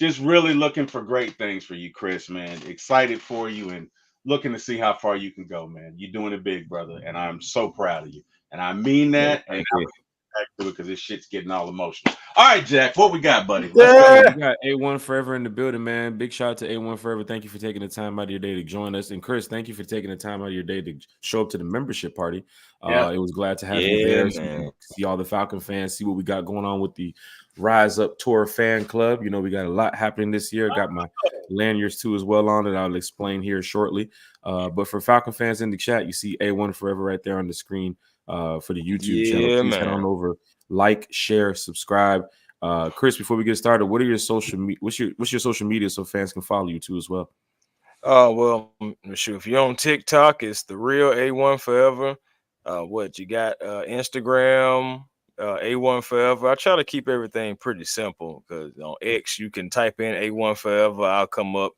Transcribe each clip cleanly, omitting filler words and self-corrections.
just really looking for great things for you, Chris, man. Excited for you and looking to see how far you can go, man. You're doing it big, brother, and I'm so proud of you. And I mean Yeah, that, and thank you. back to it because this shit's getting all emotional. All right, Jack, what we got, buddy? Let's go. Hey, Yeah. we got A1 Forever in the building, man. Big shout out to A1 Forever. Thank you for taking the time out of your day to join us. And Chris, thank you for taking the time out of your day to show up to the membership party. Yeah. It was glad to have you Yeah, there. So you man. can see all the Falcon fans, see what we got going on with the Rise Up Tour fan club. You know, we got a lot happening this year. Got my lanyards too as well on it. I'll explain here shortly. But for Falcon fans in the chat, you see A1 Forever right there on the screen for the YouTube channel. Yeah, Please head on man. over, like, share, subscribe. Chris, before we get started, what are your what's your social media so fans can follow you too as well? Well, shoot, if you're on TikTok, it's the real A1 Forever. What you got? Instagram, A1 Forever. I try to keep everything pretty simple because on X you can type in A1 Forever. I'll come up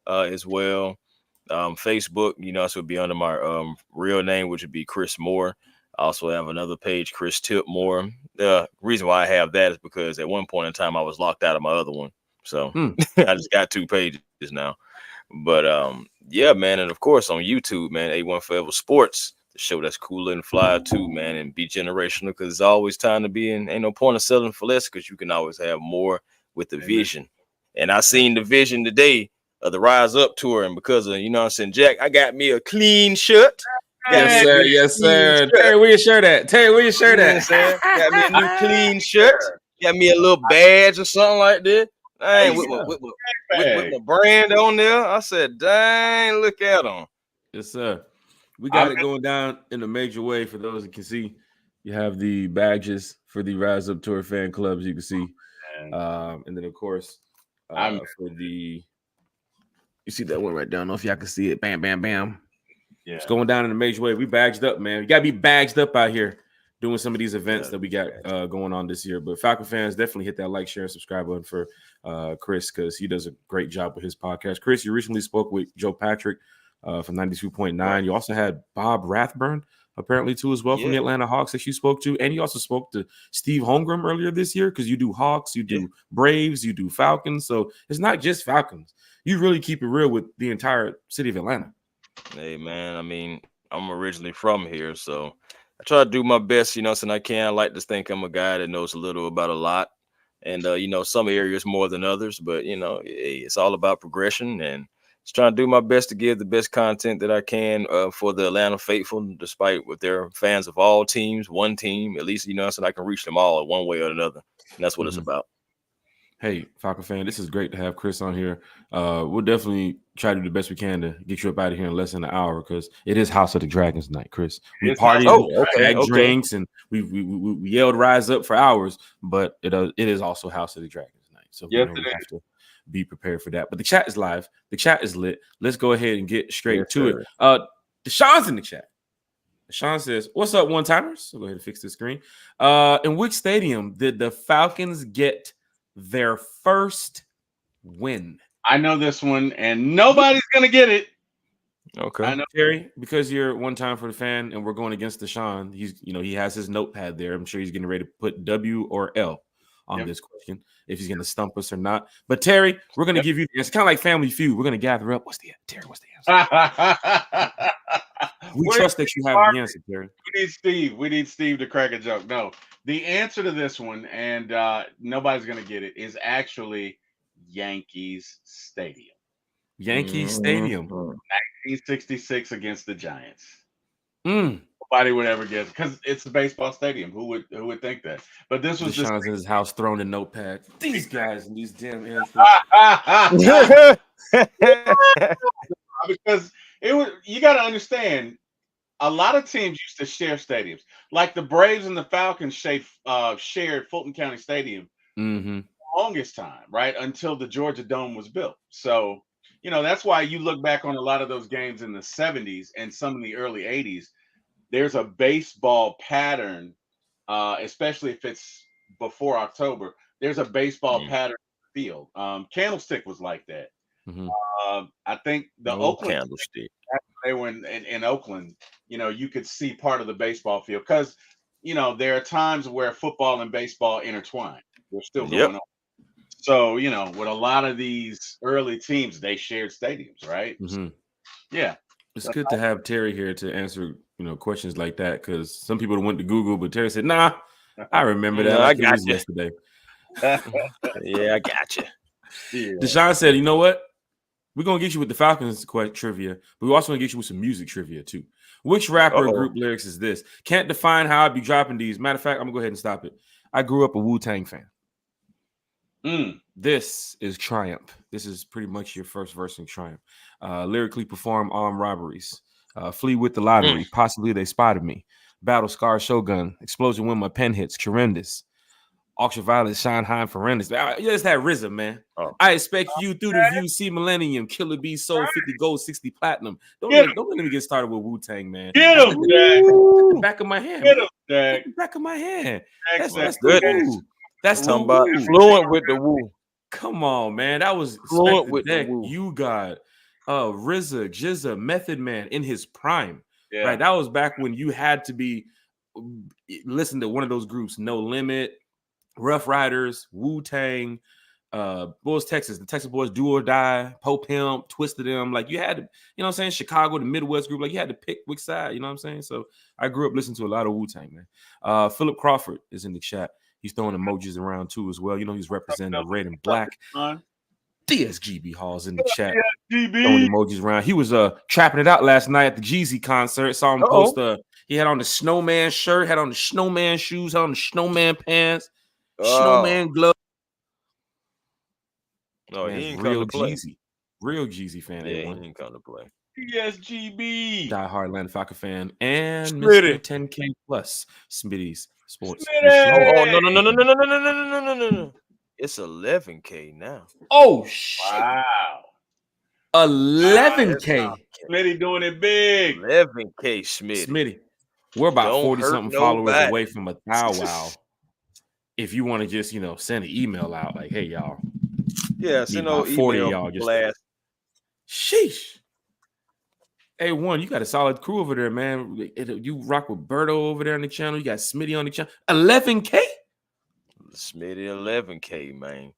as well. Facebook, this would be under my real name, which would be Chris Moore. I also have another page, Chris Tip Moore. The reason why I have that is because at one point in time I was locked out of my other one, so I just got two pages now. But yeah, man, and of course on YouTube, man, A1 Forever Sports, the show that's cooler and flyer too, man, and be generational because it's always time to be in. Ain't no point of selling for less because you can always have more with the vision. And I seen the vision today of the Rise Up tour, and because of what I'm saying, Jack, I got me a clean shirt. Yes, sir. Yes, sir. Terry, where your shirt at? Terry, where your shirt at? Got me a new clean shirt. Got me a little badge or something like that. Dang, with my brand on there. I said, dang, look at them. Yes, sir. We got it going down in a major way for those that can see. You have the badges for the Rise Up Tour fan clubs, you can see. And then, of course, for the, you see that one right down. I don't know if y'all can see it. Bam, bam, bam. Yeah. It's going down in a major way. We badged up, man. You got to be badged up out here doing some of these events that we got going on this year. But Falcon fans, definitely hit that like, share, and subscribe button for Chris because he does a great job with his podcast. Chris, you recently spoke with Joe Patrick from 92.9. Right. You also had Bob Rathburn apparently too as well from the Atlanta Hawks that you spoke to. And you also spoke to Steve Holmgren earlier this year because you do Hawks, you do Braves, you do Falcons. So it's not just Falcons. You really keep it real with the entire city of Atlanta. Hey, man, I mean, I'm originally from here, so I try to do my best, so I can. I like to think I'm a guy that knows a little about a lot. And, some areas more than others, but, it's all about progression and just trying to do my best to give the best content that I can for the Atlanta faithful, despite what they're fans of all teams, one team, at least, so I can reach them all in one way or another. And that's what it's about. Hey, Falcon fan, this is great to have Chris on here. We'll definitely try to do the best we can to get you up out of here in less than an hour because it is House of the Dragons night, Chris. We partied, had drinks, and we yelled "Rise Up" for hours, but it is also House of the Dragons night. So we have to be prepared for that. But the chat is live. The chat is lit. Let's go ahead and get straight to it. Deshaun's in the chat. Deshaun says, "What's up, one timers?" So go ahead and fix the screen. In which stadium did the Falcons get their first win? I know this one, and nobody's gonna get it. Okay, I know. Terry, because you're one time for the fan, and we're going against Deshaun. He's, he has his notepad there. I'm sure he's getting ready to put W or L on this question, if he's gonna stump us or not. But Terry, we're gonna give you. It's kind of like Family Feud. We're gonna gather up. Terry, what's the answer? We trust that you have the answer, Terry. We need Steve to crack a joke. No, the answer to this one, and nobody's gonna get it, is Yankees Stadium. Yankees Stadium. 1966 against the Giants. Nobody would ever guess because it's a baseball stadium. Who would think that? But this was Deshaun's in his house throwing a notepad. These guys and these damn answers. Because you got to understand, a lot of teams used to share stadiums. Like the Braves and the Falcons shared Fulton County Stadium for the longest time, right? Until the Georgia Dome was built. So, that's why you look back on a lot of those games in the 70s and some in the early 80s. There's a baseball pattern, especially if it's before October. There's a baseball pattern in the field. Candlestick was like that. I think the Oakland Candlestick. They were in Oakland. You could see part of the baseball field because there are times where football and baseball intertwine. They're still going on. So, with a lot of these early teams, they shared stadiums, right? Mm-hmm. Yeah. It's good to have Terry here to answer, questions like that, because some people went to Google, but Terry said, "Nah, I remember that like it was yesterday." Yeah, I got you. Yeah. Deshaun said, "You know what? We're gonna get you with the Falcons trivia, but we also gonna get you with some music trivia too. Which rapper or group lyrics is this? Can't define how I'd be dropping these. Matter of fact, I'm gonna go ahead and stop it. I grew up a Wu-Tang fan. This is Triumph. This is pretty much your first verse in Triumph. Lyrically perform armed robberies. Flee with the lottery. Possibly they spotted me. Battle scar Shogun. Explosion when my pen hits. Tremendous. Ultraviolet shine high for horrendous. Just that RZA, man. I expect you through the view, see Millennium, Killer B, Soul, 50 gold, 60 platinum. Don't let me get started with Wu-Tang, man. Get him, the back of my hand. Get him, Jack. The back of my hand. That's good. Woo. That's talking about fluent with the woo. Come on, man. That was fluent with the woo. You got RZA, Jizza, Method Man in his prime. Yeah. Right. That was back when you had to be listen to one of those groups, No Limit, Rough Riders, Wu-Tang, Boys Texas, the Texas Boys, Do or Die, Pope Pimp, Twisted Them. Like you had to, you know what I'm saying? Chicago, the Midwest group, like you had to pick which side, you know what I'm saying? So I grew up listening to a lot of Wu-Tang, man. Philip Crawford is in the chat. He's throwing emojis around too as well. He's representing the red and black. DSGB Hall's in the chat. Throwing emojis around. He was trapping it out last night at the Jeezy concert. Saw him post he had on the snowman shirt, had on the snowman shoes, had on the snowman pants. Snowman glove. No, man, he ain't real come to play. Jeezy. Real Jeezy fan. Yeah, he ain't come to play. DSGB. Die-hard Atlanta Falcon fan. And Smitty. Mr. 10K plus Smitty's Sports. Oh, no. It's 11K now. Oh, shit. Wow. 11K. Smitty doing it big. 11K, Smitty. We're about 40-something followers away from a wow. If you want to just, send an email out like, hey, y'all. Yeah, send no 40 email y'all just blast. Sheesh. A1, you got a solid crew over there, man. You rock with Berto over there on the channel. You got Smitty on the channel. 11K? Smitty 11K, man.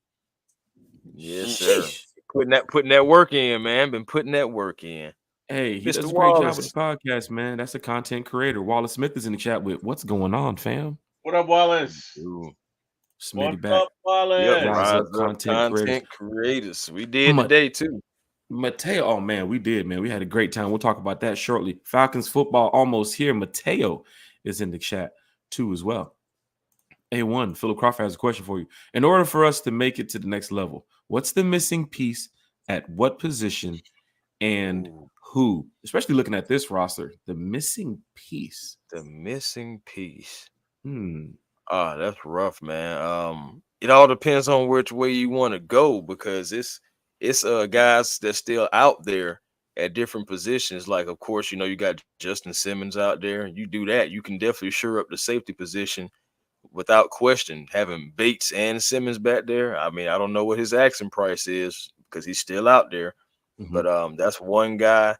Yes, sir. Putting that work in, man. Been putting that work in. Hey, he does a great job with the podcast, man. That's a content creator. Wallace Smith is in the chat with what's going on, fam? What up, Wallace? Smitty What's back. up, Wallace? Yep, Rise up content creators. We did today too. Mateo, oh man, we did, man. We had a great time. We'll talk about that shortly. Falcons football almost here. Mateo is in the chat too as well. A1, Philip Crawford has a question for you. In order for us to make it to the next level, what's the missing piece at what position and who? Especially looking at this roster, the missing piece. The missing piece. Ah, that's rough, man. It all depends on which way you want to go because it's guys that's still out there at different positions. Like, of course, you got Justin Simmons out there. You do that, you can definitely shore up the safety position without question. Having Bates and Simmons back there, I mean, I don't know what his asking price is because he's still out there. But that's one guy.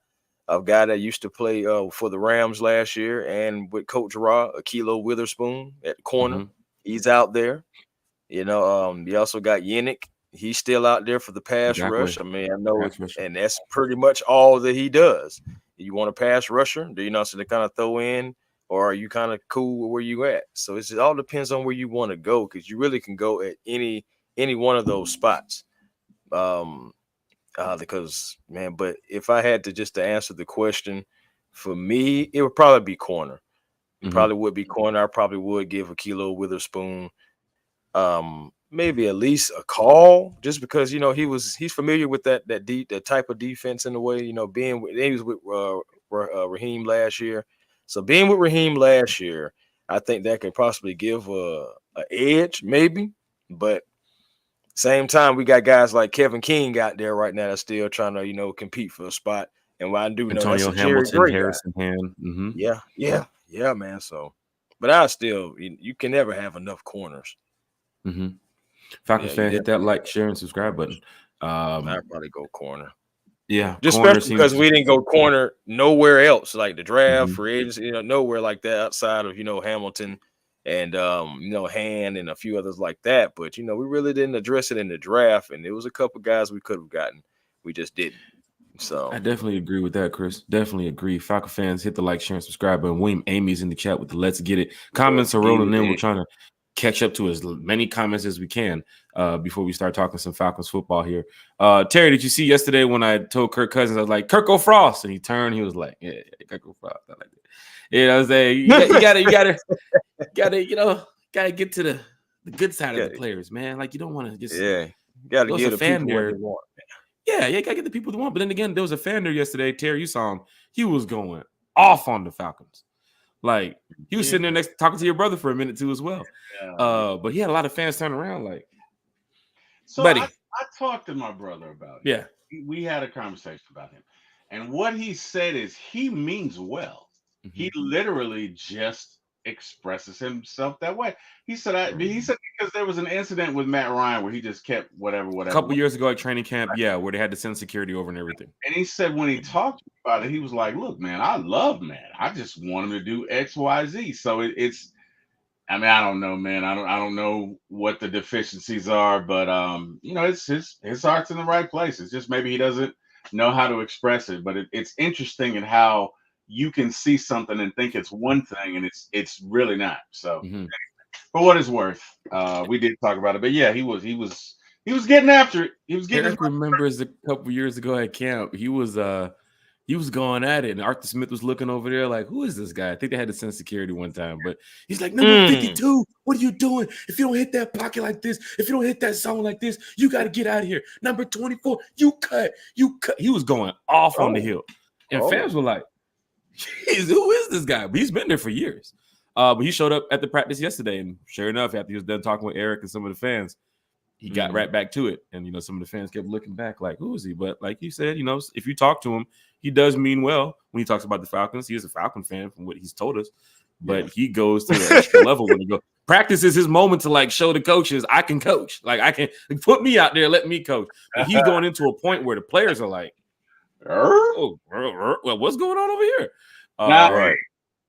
A guy that used to play for the Rams last year and with Coach Ra, Ahkello Witherspoon at the corner. He's out there. You also got Yannick. He's still out there for the pass rush. I mean, I know, and that's pretty much all that he does. You want a pass rusher? Do you know so to kind of throw in, or are you kind of cool with where you at? So it all depends on where you want to go because you really can go at any one of those spots. Because man, but if I had to answer the question, for me, it would probably be corner. It probably would be corner. I probably would give Ahkello Witherspoon maybe at least a call, just because he's familiar with that type of defense in a way. He was with Raheem last year, so being with Raheem last year, I think that could possibly give a edge, maybe. But same time, we got guys like Kevin King out there right now that's still trying to compete for a spot. And what I do know, Antonio Hamilton, Harrison Hand. Yeah, man. So, but I still, you can never have enough corners. Falcons fan, hit that like, share, and subscribe button. I'd probably go corner. Yeah, just especially because we didn't go corner nowhere else, like the draft, free agency, nowhere like that outside of Hamilton and Hand and a few others like that. But we really didn't address it in the draft, and there was a couple guys we could have gotten, we just didn't. So I definitely agree with that, Chris. Definitely agree. Falcon fans, hit the like, share, and subscribe button. William Amy's in the chat with the let's get it. Comments are rolling in. We're trying to catch up to as many comments as we can before we start talking some Falcons football here. Terry, did you see yesterday when I told Kirk Cousins, I was like, Kirko Frost, and he turned, he was like, yeah, Kirko Frost. I like it. I was saying, you gotta get to the good side of the players, man. Like, you don't want to just gotta get the people what they want. Yeah, you gotta get the people they want. But then again, there was a fan there yesterday. Terry, you saw him. He was going off on the Falcons. Like, he was sitting there next talking to your brother for a minute too as well. Yeah. But he had a lot of fans turn around like. So buddy, I talked to my brother about it. Yeah. We had a conversation about him. And what he said is he means well. Mm-hmm. He literally just expresses himself that way. He said because there was an incident with Matt Ryan where he just kept whatever. A couple years ago at training camp, where they had to send security over and everything. And he said when he talked about it, he was like, "Look, man, I love Matt. I just want him to do X, Y, Z." So it's. I mean, I don't know, man. I don't know what the deficiencies are, but it's his heart's in the right place. It's just maybe he doesn't know how to express it. But it's interesting in how you can see something and think it's one thing and it's really not. So for what it's worth, we did talk about it. But yeah, he was getting after it. He was getting. Eric remembers a couple years ago at camp, he was going at it, and Arthur Smith was looking over there like, who is this guy? I think they had to send security one time, but he's like, number 52, what are you doing? If you don't hit that pocket like this, if you don't hit that zone like this, you got to get out of here. Number 24, you cut. He was going off on the hill. And fans were like, jeez, who is this guy? But he's been there for years. But he showed up at the practice yesterday, and sure enough, after he was done talking with Eric and some of the fans, he got right back to it. And, some of the fans kept looking back like, who is he? But like you said, if you talk to him, he does mean well when he talks about the Falcons. He is a Falcon fan from what he's told us. But he goes to the extra level when he goes. Practice is his moment to, like, show the coaches, I can coach. Like, I can put me out there, let me coach. But he's going into a point where the players are like, well, what's going on over here? Right.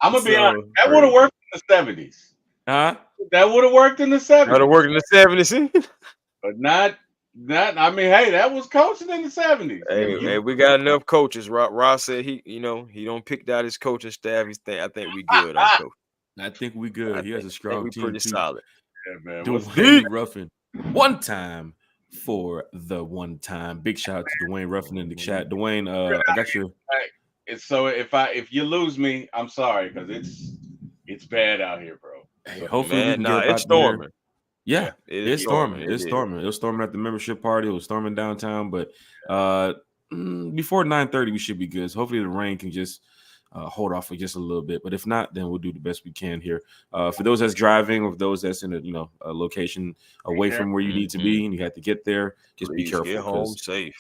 I'm going to be honest. That would have worked in the 70s. Huh? That would have worked in the 70s. That would have worked in the 70s. But not. I mean, hey, that was coaching in the 70s. Hey, we got enough coaches. Ross said he don't pick out his coaching staff. I think we good. I think we good. He has a strong team. Pretty solid. Yeah, man. Dwayne Ruffin, one time for the one time. Big shout out to Dwayne Ruffin in the chat. Dwayne, I got your. So if you lose me, I'm sorry because it's bad out here, bro. Hey, hopefully, it's storming. Yeah, it's storming. It's storming. It was storming at the membership party. It was storming downtown. But before 9:30, we should be good. So hopefully the rain can just hold off for just a little bit. But if not, then we'll do the best we can here. For those that's driving or those that's in a location away from where you need to be and you have to get there, just be careful. Get home safe.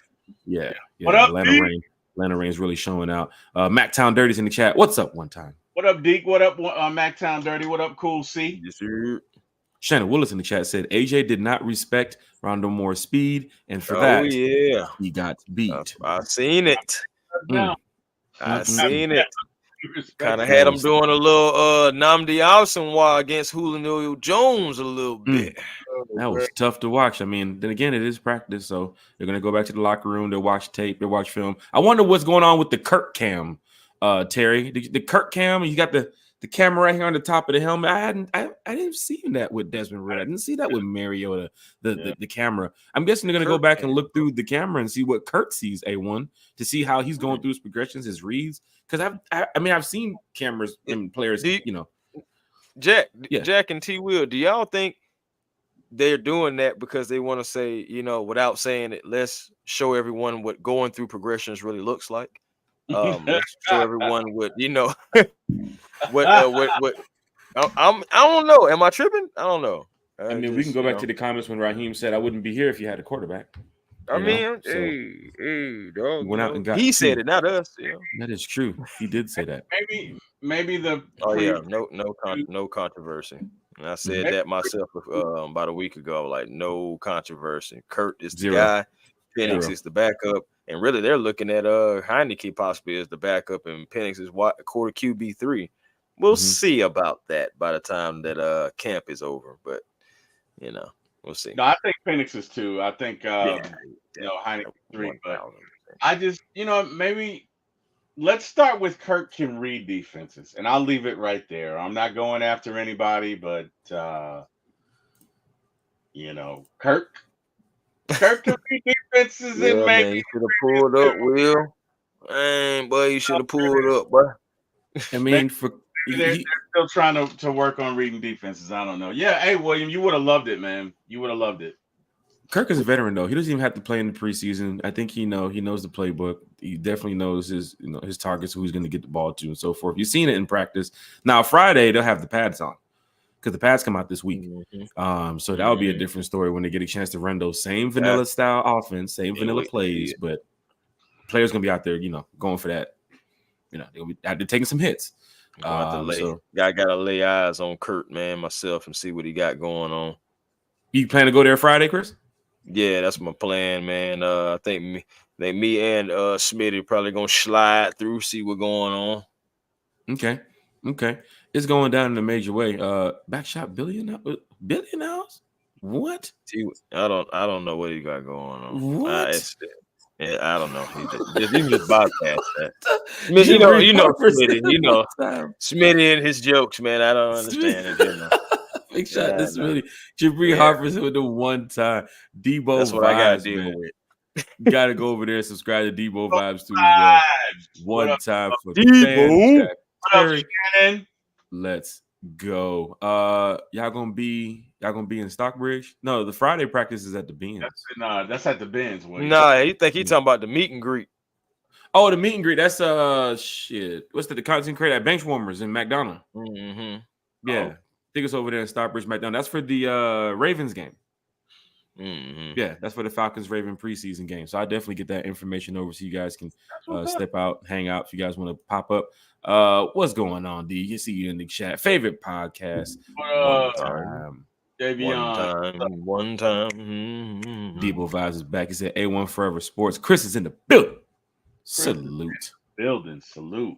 Yeah. What up, Atlanta rain's really showing out. Mactown Dirty's in the chat. What's up, one time? What up, Deke? What up, Mactown Dirty? What up, Cool C? Yes, sir. Shannon Willis in the chat said AJ did not respect Rondo Moore's speed, and for he got beat. I seen it. I seen it. Kind of had him doing a little Nnamdi Asomugha against Julio Jones a little bit. That was tough to watch. I mean, then again, it is practice, so they're gonna go back to the locker room. They'll watch tape. They'll watch film. I wonder what's going on with the Kirk cam, Terry. The Kirk cam. You got the camera right here on the top of the helmet. I didn't see that with Desmond Ridder. I didn't see that with Mariota. The camera. I'm guessing they're gonna go back and look through the camera and see what Kurt sees. A1 to see how he's going through his progressions, his reads. Because I've seen cameras and players. Jack and T. Will. Do y'all think they're doing that because they want to say, without saying it, let's show everyone what going through progressions really looks like? Let's show everyone what what I don't know. Am I tripping? I don't know. I mean, we can go back to the comments when Raheem said I wouldn't be here if you had a quarterback. Hey, dog. Went out and got. He said it, not us. That is true. He did say that. Maybe the. No controversy. And I said that myself about a week ago. I was like, no controversy. Kurt is the guy. Penix is the backup. And really, they're looking at Heineke possibly as the backup, and Penix is quarter QB3. we'll see about that by the time that camp is over. But we'll see. No, I think Penix is 2. I think Heineken 3. But I just maybe let's start with Kirk can read defenses, and I'll leave it right there. I'm not going after anybody, but Kirk can read defenses and maybe you should have pulled up, Will. Man, boy, you should have pulled up, boy. I mean, they're still trying to work on reading defenses. I don't know. Yeah, hey William, you would have loved it, man. You would have loved it. Kirk is a veteran though. He doesn't even have to play in the preseason. I think he knows the playbook. He definitely knows his targets, who he's going to get the ball to, and so forth. You've seen it in practice. Now Friday they'll have the pads on because the pads come out this week. So that would be a different story when they get a chance to run those same vanilla style offense, same vanilla plays, but players going to be out there, going for that. They're going to be out there taking some hits. I gotta lay eyes on Kurt, man, myself, and see what he got going on. You plan to go there Friday, Chris? Yeah, that's my plan, man. I think me and Smitty probably gonna slide through, see what's going on. Okay. It's going down in a major way. Backshot billionaires? What? I don't know what he got going on. What? I don't know. He just bypass that. Smitty and his jokes, man. I don't understand it. Big shot to Smitty. Jabri Harper said the one time. Debo That's what vibes, I gotta deal with. Gotta go over there and subscribe to Debo Vibes too as well. One time for Debo. Shannon. Let's go. Y'all gonna be in Stockbridge? No, the Friday practice is at the Benz. That's at the Benz. Nah, you think he talking about the meet and greet? Oh, the meet and greet. That's shit. What's the content creator at Benchwarmers in McDonough? Yeah, I think it's over there in Stockbridge, McDonough. That's for the Ravens game. Yeah, that's for the Falcons Raven preseason game. So I definitely get that information over so you guys can step out, hang out if you guys want to pop up. What's going on, D? You see you in the chat. Favorite podcast. One time. Debo Vibes is back. He said A1 Forever Sports. Chris is in the building. Salute. Salute.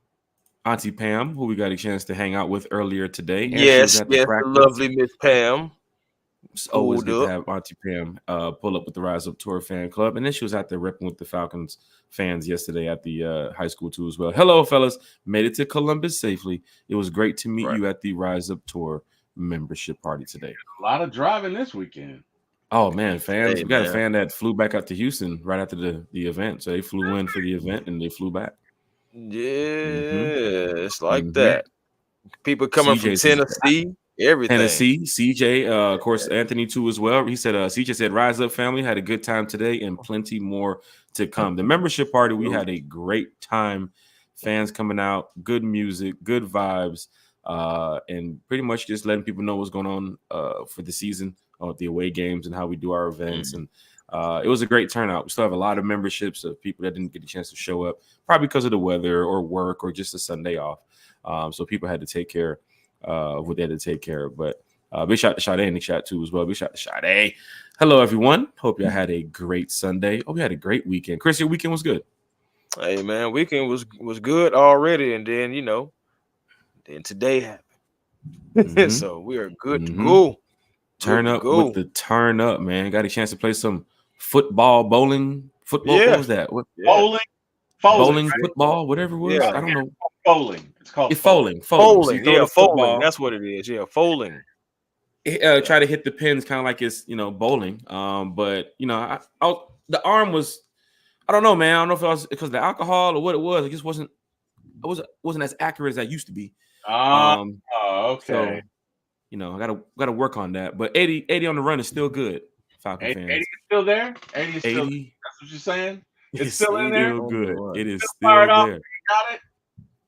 Auntie Pam, who we got a chance to hang out with earlier today. Yes, the lovely Miss Pam. It's always good to have Auntie Pam pull up with the Rise Up Tour fan club. And then she was out there repping with the Falcons fans yesterday at the high school too as well. Hello, fellas. Made it to Columbus safely. It was great to meet you at the Rise Up Tour membership party today. A lot of driving this weekend. Oh, man, fans. We got a fan that flew back out to Houston right after the event. So they flew in for the event and they flew back. Yeah, it's like that. People coming from Tennessee. Everything. Tennessee, CJ, of course, Anthony too as well. He said, CJ said, Rise Up family, had a good time today and plenty more to come. The membership party, we had a great time. Fans coming out, good music, good vibes, and pretty much just letting people know what's going on for the season, the away games and how we do our events. And it was a great turnout. We still have a lot of memberships of people that didn't get a chance to show up, probably because of the weather or work or just a Sunday off. So people had to take care what they had to take care of. But big shout to Sade in the chat too as well. Big shout to Sade. Hello, everyone. Hope you had a great Sunday. Hope you had a great weekend. Chris, your weekend was good. Hey, man, weekend was good already. And then, then today happened. So we are good to go. Turn up with the turn up, man. Got a chance to play some bowling. Football, what was that? Bowling, football, whatever it was. Yeah. I don't know. Bowling. It's called folding. Folding. Yeah, folding. That's what it is. Yeah, folding. Try to hit the pins kind of like it's bowling. But the arm was, I don't know, man. I don't know if it was because of the alcohol or what it was. It just wasn't as accurate as I used to be. Okay. So, I gotta work on that. But 80 on the run is still good. Falcon fans. 80 is still there. 80 is still. That's what you're saying. It's still in there. Still good. It is still there. You got it.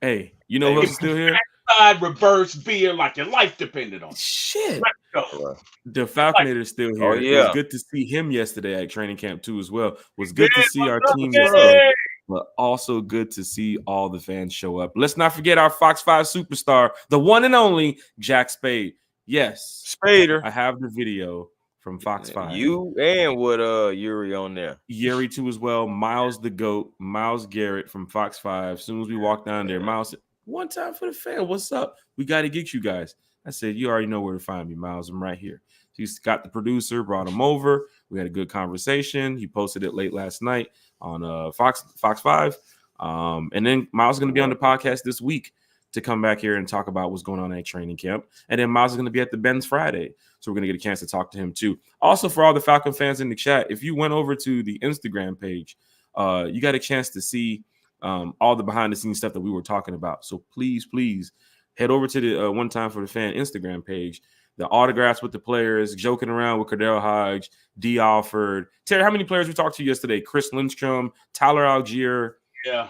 Hey, you know who's still here? Side reverse beer like your life depended on it. Shit. The Falconator is still here. It was good to see him yesterday at training camp too as well. It was good to see our team yesterday, but also good to see all the fans show up. Let's not forget our Fox 5 superstar, the one and only Jack Spade. Yes. Spader. I have the video from Fox 5. You and what Yuri on there. Yuri too as well. Miles the GOAT, Miles Garrett from Fox 5. As soon as we walk down there, Miles, One time for the fan. What's up? We got to get you guys. I said, you already know where to find me, Miles. I'm right here. He's got the producer, brought him over. We had a good conversation. He posted it late last night on Fox 5. And then Miles is going to be on the podcast this week to come back here and talk about what's going on at training camp. And then Miles is going to be at the Benz Friday. So we're going to get a chance to talk to him too. Also, for all the Falcon fans in the chat, if you went over to the Instagram page, you got a chance to see all the behind the scenes stuff that we were talking about. So please head over to the One Time for the Fan Instagram page. The autographs with the players, joking around with Cordell Hodge, D. Alford. Terry, how many players we talked to yesterday? Chris Lindstrom, Tyler Algier. Yeah.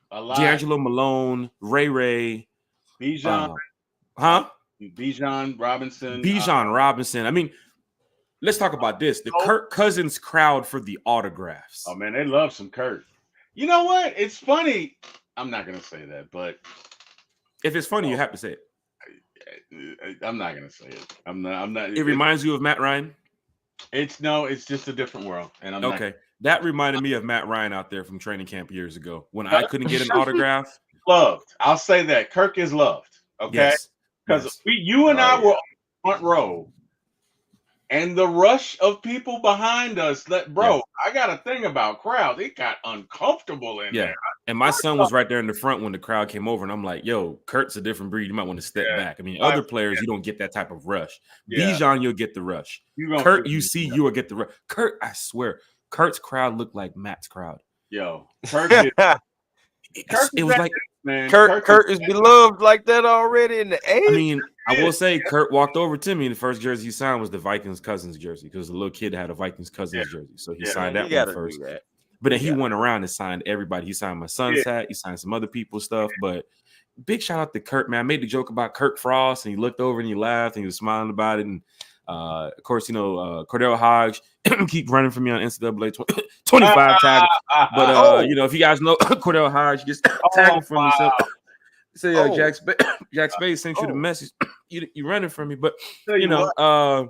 A lot. D'Angelo Malone, Ray. Bijan. Bijan Robinson. Bijan Robinson. I mean, let's talk about this. The Kirk Cousins crowd for the autographs. Oh, man, they love some Kirk. You know what? It's funny. I'm not going to say that, but. If it's funny, you have to say it. I'm not going to say it. I'm not. It reminds you of Matt Ryan? It's just a different world. And I'm okay. That reminded me of Matt Ryan out there from training camp years ago when I couldn't get an autograph. Loved. I'll say that. Kirk is loved. Okay. Because you and I were on the front row. And the rush of people behind us, I got a thing about crowds. It got uncomfortable in there. And my son was right there in the front when the crowd came over. And I'm like, yo, Kurt's a different breed. You might want to step back. I mean, other players, you don't get that type of rush. Bijan, you'll get the rush. Kurt, you will get the rush. Kurt, I swear, Kurt's crowd looked like Matt's crowd. Yo, Kurt it was like, man. Kurt is beloved like that already in the '80s. I mean, I will say Kurt walked over to me, and the first jersey he signed was the Vikings Cousins jersey because the little kid had a Vikings Cousins jersey. So he signed that one first. But then he went around and signed everybody. He signed my son's hat. He signed some other people's stuff. But big shout out to Kurt, man. I made the joke about Kirk Frost, and he looked over and he laughed and he was smiling about it. And of course, Cordell Hodge keep running for me on NCAA 25 tackles. But if you guys know Cordell Hodge, just tackle for me. So Jack Spade sent you the message. You running from me, but I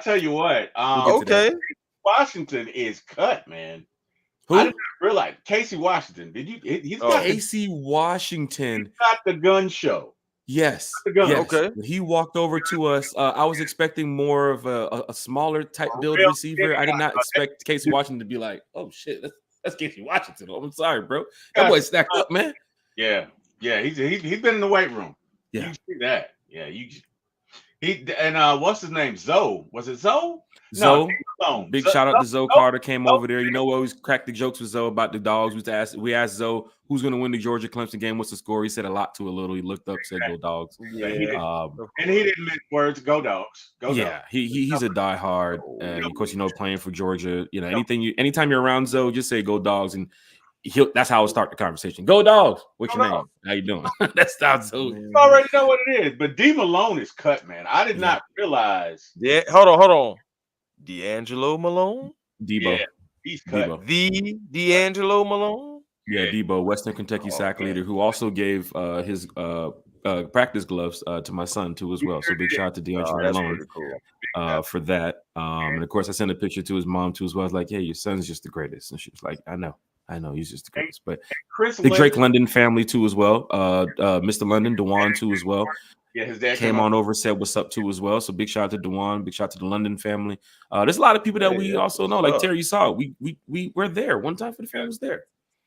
tell you what. Washington is cut, man. Who? I didn't realize Casey Washington. Did you? He's got Casey Washington. He's got the gun show. Yes. Okay. When he walked over to us, I was expecting more of a smaller type build receiver. I did not expect Casey Washington to be like, oh shit, that's Casey Washington. I'm sorry, bro. That boy stacked up, man. Yeah. He's been in the weight room. Yeah, you see that. Yeah, what's his name? Zoe. Was it Zoe? Zoe. No, big shout out to Zoe Carter. Came over there. You know, we always cracked the jokes with Zoe about the dogs. We asked Zoe who's going to win the Georgia Clemson game. What's the score? He said a lot to a little. He looked up, said go Dogs. Yeah, and he didn't mince words. Go Dogs. Go Dogs. He's a diehard, and of course, playing for Georgia. Anytime you're around Zoe, just say go Dogs, and that's how I'll start the conversation. Go Dogs. What's your name? How you doing? That's how Zoe. You already know what it is. But D Malone is cut, man. I did not realize. Yeah, hold on. D'Angelo Malone? Debo. Yeah, he's cut. Debo. The D'Angelo Malone? Yeah, Debo, Western Kentucky sack leader, who also gave his practice gloves to my son too as well. So big shout out to D'Angelo Malone for that. And of course, I sent a picture to his mom too as well. I was like, "Hey, your son's just the greatest," and she was like, "I know, he's just the greatest." But the Drake London family too as well. Mr. London, Dewan too as well. Yeah, his dad came on over, said what's up too as well. So big shout out to Dewan, big shout out to the London family. There's a lot of people that we also know. Like Terry, you saw we were there one time for the family was there.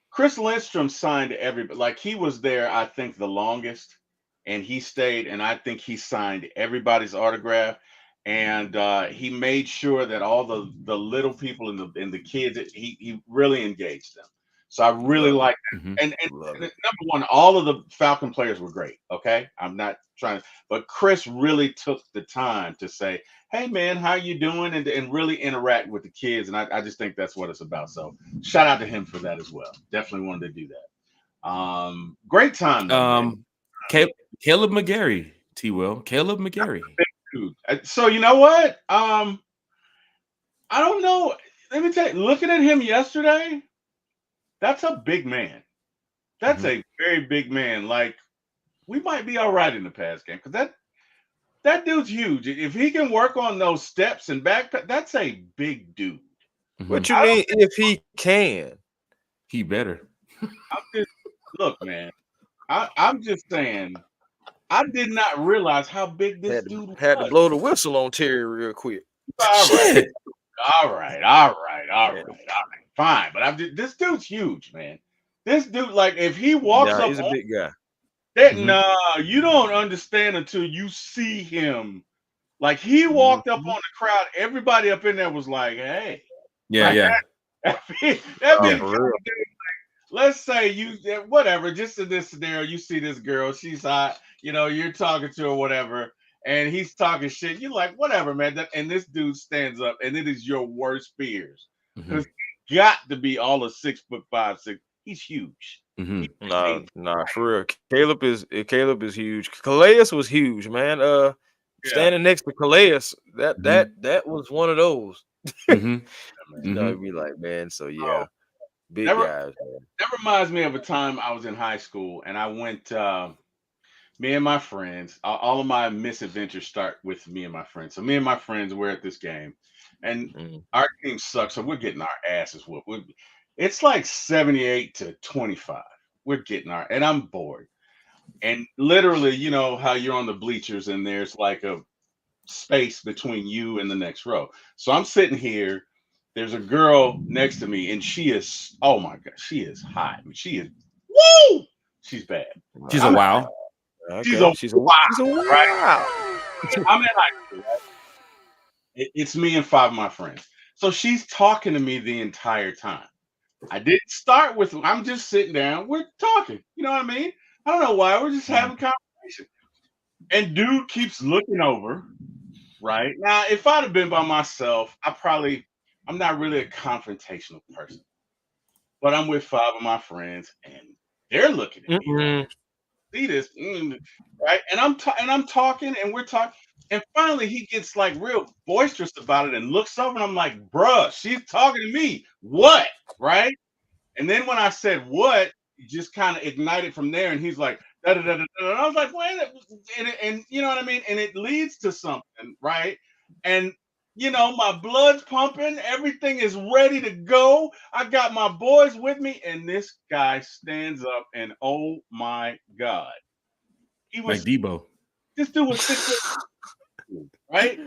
Chris Lindstrom signed everybody. Like he was there, I think the longest, and he stayed. And I think he signed everybody's autograph. And he made sure that all the little people and the kids, he really engaged them. So I really like that. Mm-hmm. And number one, all of the Falcon players were great. Okay, I'm not trying to, but Chris really took the time to say, "Hey man, how you doing?" and really interact with the kids. And I just think that's what it's about. So shout out to him for that as well. Definitely wanted to do that. Great time. Caleb McGarry, T-Will. Caleb McGarry. So you know what? I don't know. Let me tell you, looking at him yesterday. That's a big man. That's a very big man. Like, we might be all right in the pass game because that dude's huge. If he can work on those steps and back, that's a big dude. What you mean if he can? He better. Look, man. I'm just saying, I did not realize how big this dude was. Had to blow the whistle on Terry real quick. All right. Fine, but this dude's huge, man. This dude, like, if he walks up, he's a big guy. Nah, you don't understand until you see him. Like, he walked up on the crowd, everybody up in there was like, "Hey." Yeah. Let's say whatever, just in this scenario, you see this girl, she's hot, you're talking to her, whatever, and he's talking shit. You're like, whatever, man. And this dude stands up, and it is your worst fears because he got to be all of 6'5", 6. He's huge. Nah, for real. Caleb is huge. Calais was huge, man. Standing next to Calais, that was one of those. Be like, man. So yeah. Big guys, man. That reminds me of a time I was in high school and I went, me and my friends, all of my misadventures start with me and my friends. So me and my friends were at this game and our team sucks. So we're getting our asses whooped. It's like 78-25. We're getting and I'm bored. And literally, you know how you're on the bleachers and there's like a space between you and the next row. So I'm sitting here. There's a girl next to me, and she is, oh my God, she is hot. I mean, she is, woo! She's bad. She's a wow. Okay. She's a wow. Right? I'm in high school. Right? It's me and 5 of my friends. So she's talking to me the entire time. I didn't start with, I'm just sitting down. We're talking. You know what I mean? I don't know why. We're just having conversation. And dude keeps looking over, right? Now, if I'd have been by myself, I'm not really a confrontational person, but I'm with 5 of my friends, and they're looking at me. Right? See this, right? And I'm talking, and we're talking, and finally he gets like real boisterous about it, and looks over, and I'm like, "Bruh, she's talking to me. What?" Right? And then when I said "what," it just kind of ignited from there, and he's like, "Da da da da." And I was like, "Wait," and you know what I mean? And it leads to something, right? And my blood's pumping. Everything is ready to go. I got my boys with me. And this guy stands up and oh my God. He was like Debo. This dude was 6 foot, right?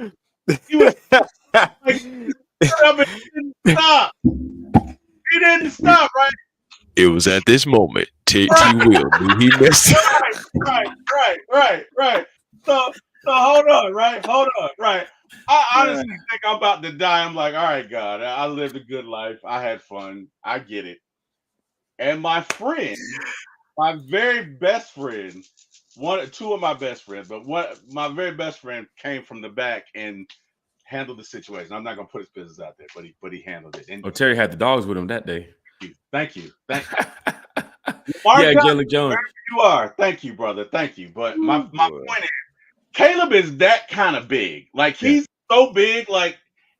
He was like, he didn't stop. He didn't stop, right? It was at this moment. T. Will knew he messed up. Right. So hold on, right? I honestly think I'm about to die. I'm like, all right, God, I lived a good life. I had fun. I get it. And my friend, my very best friend, two of my best friends, but my very best friend came from the back and handled the situation. I'm not gonna put his business out there, but he handled it. And Terry had the dogs with him that day. Thank you. Yeah, Jalen Jones. You are. Thank you, brother. Thank you. But my point is, Caleb is that kind of big. Like, he's so big. Like,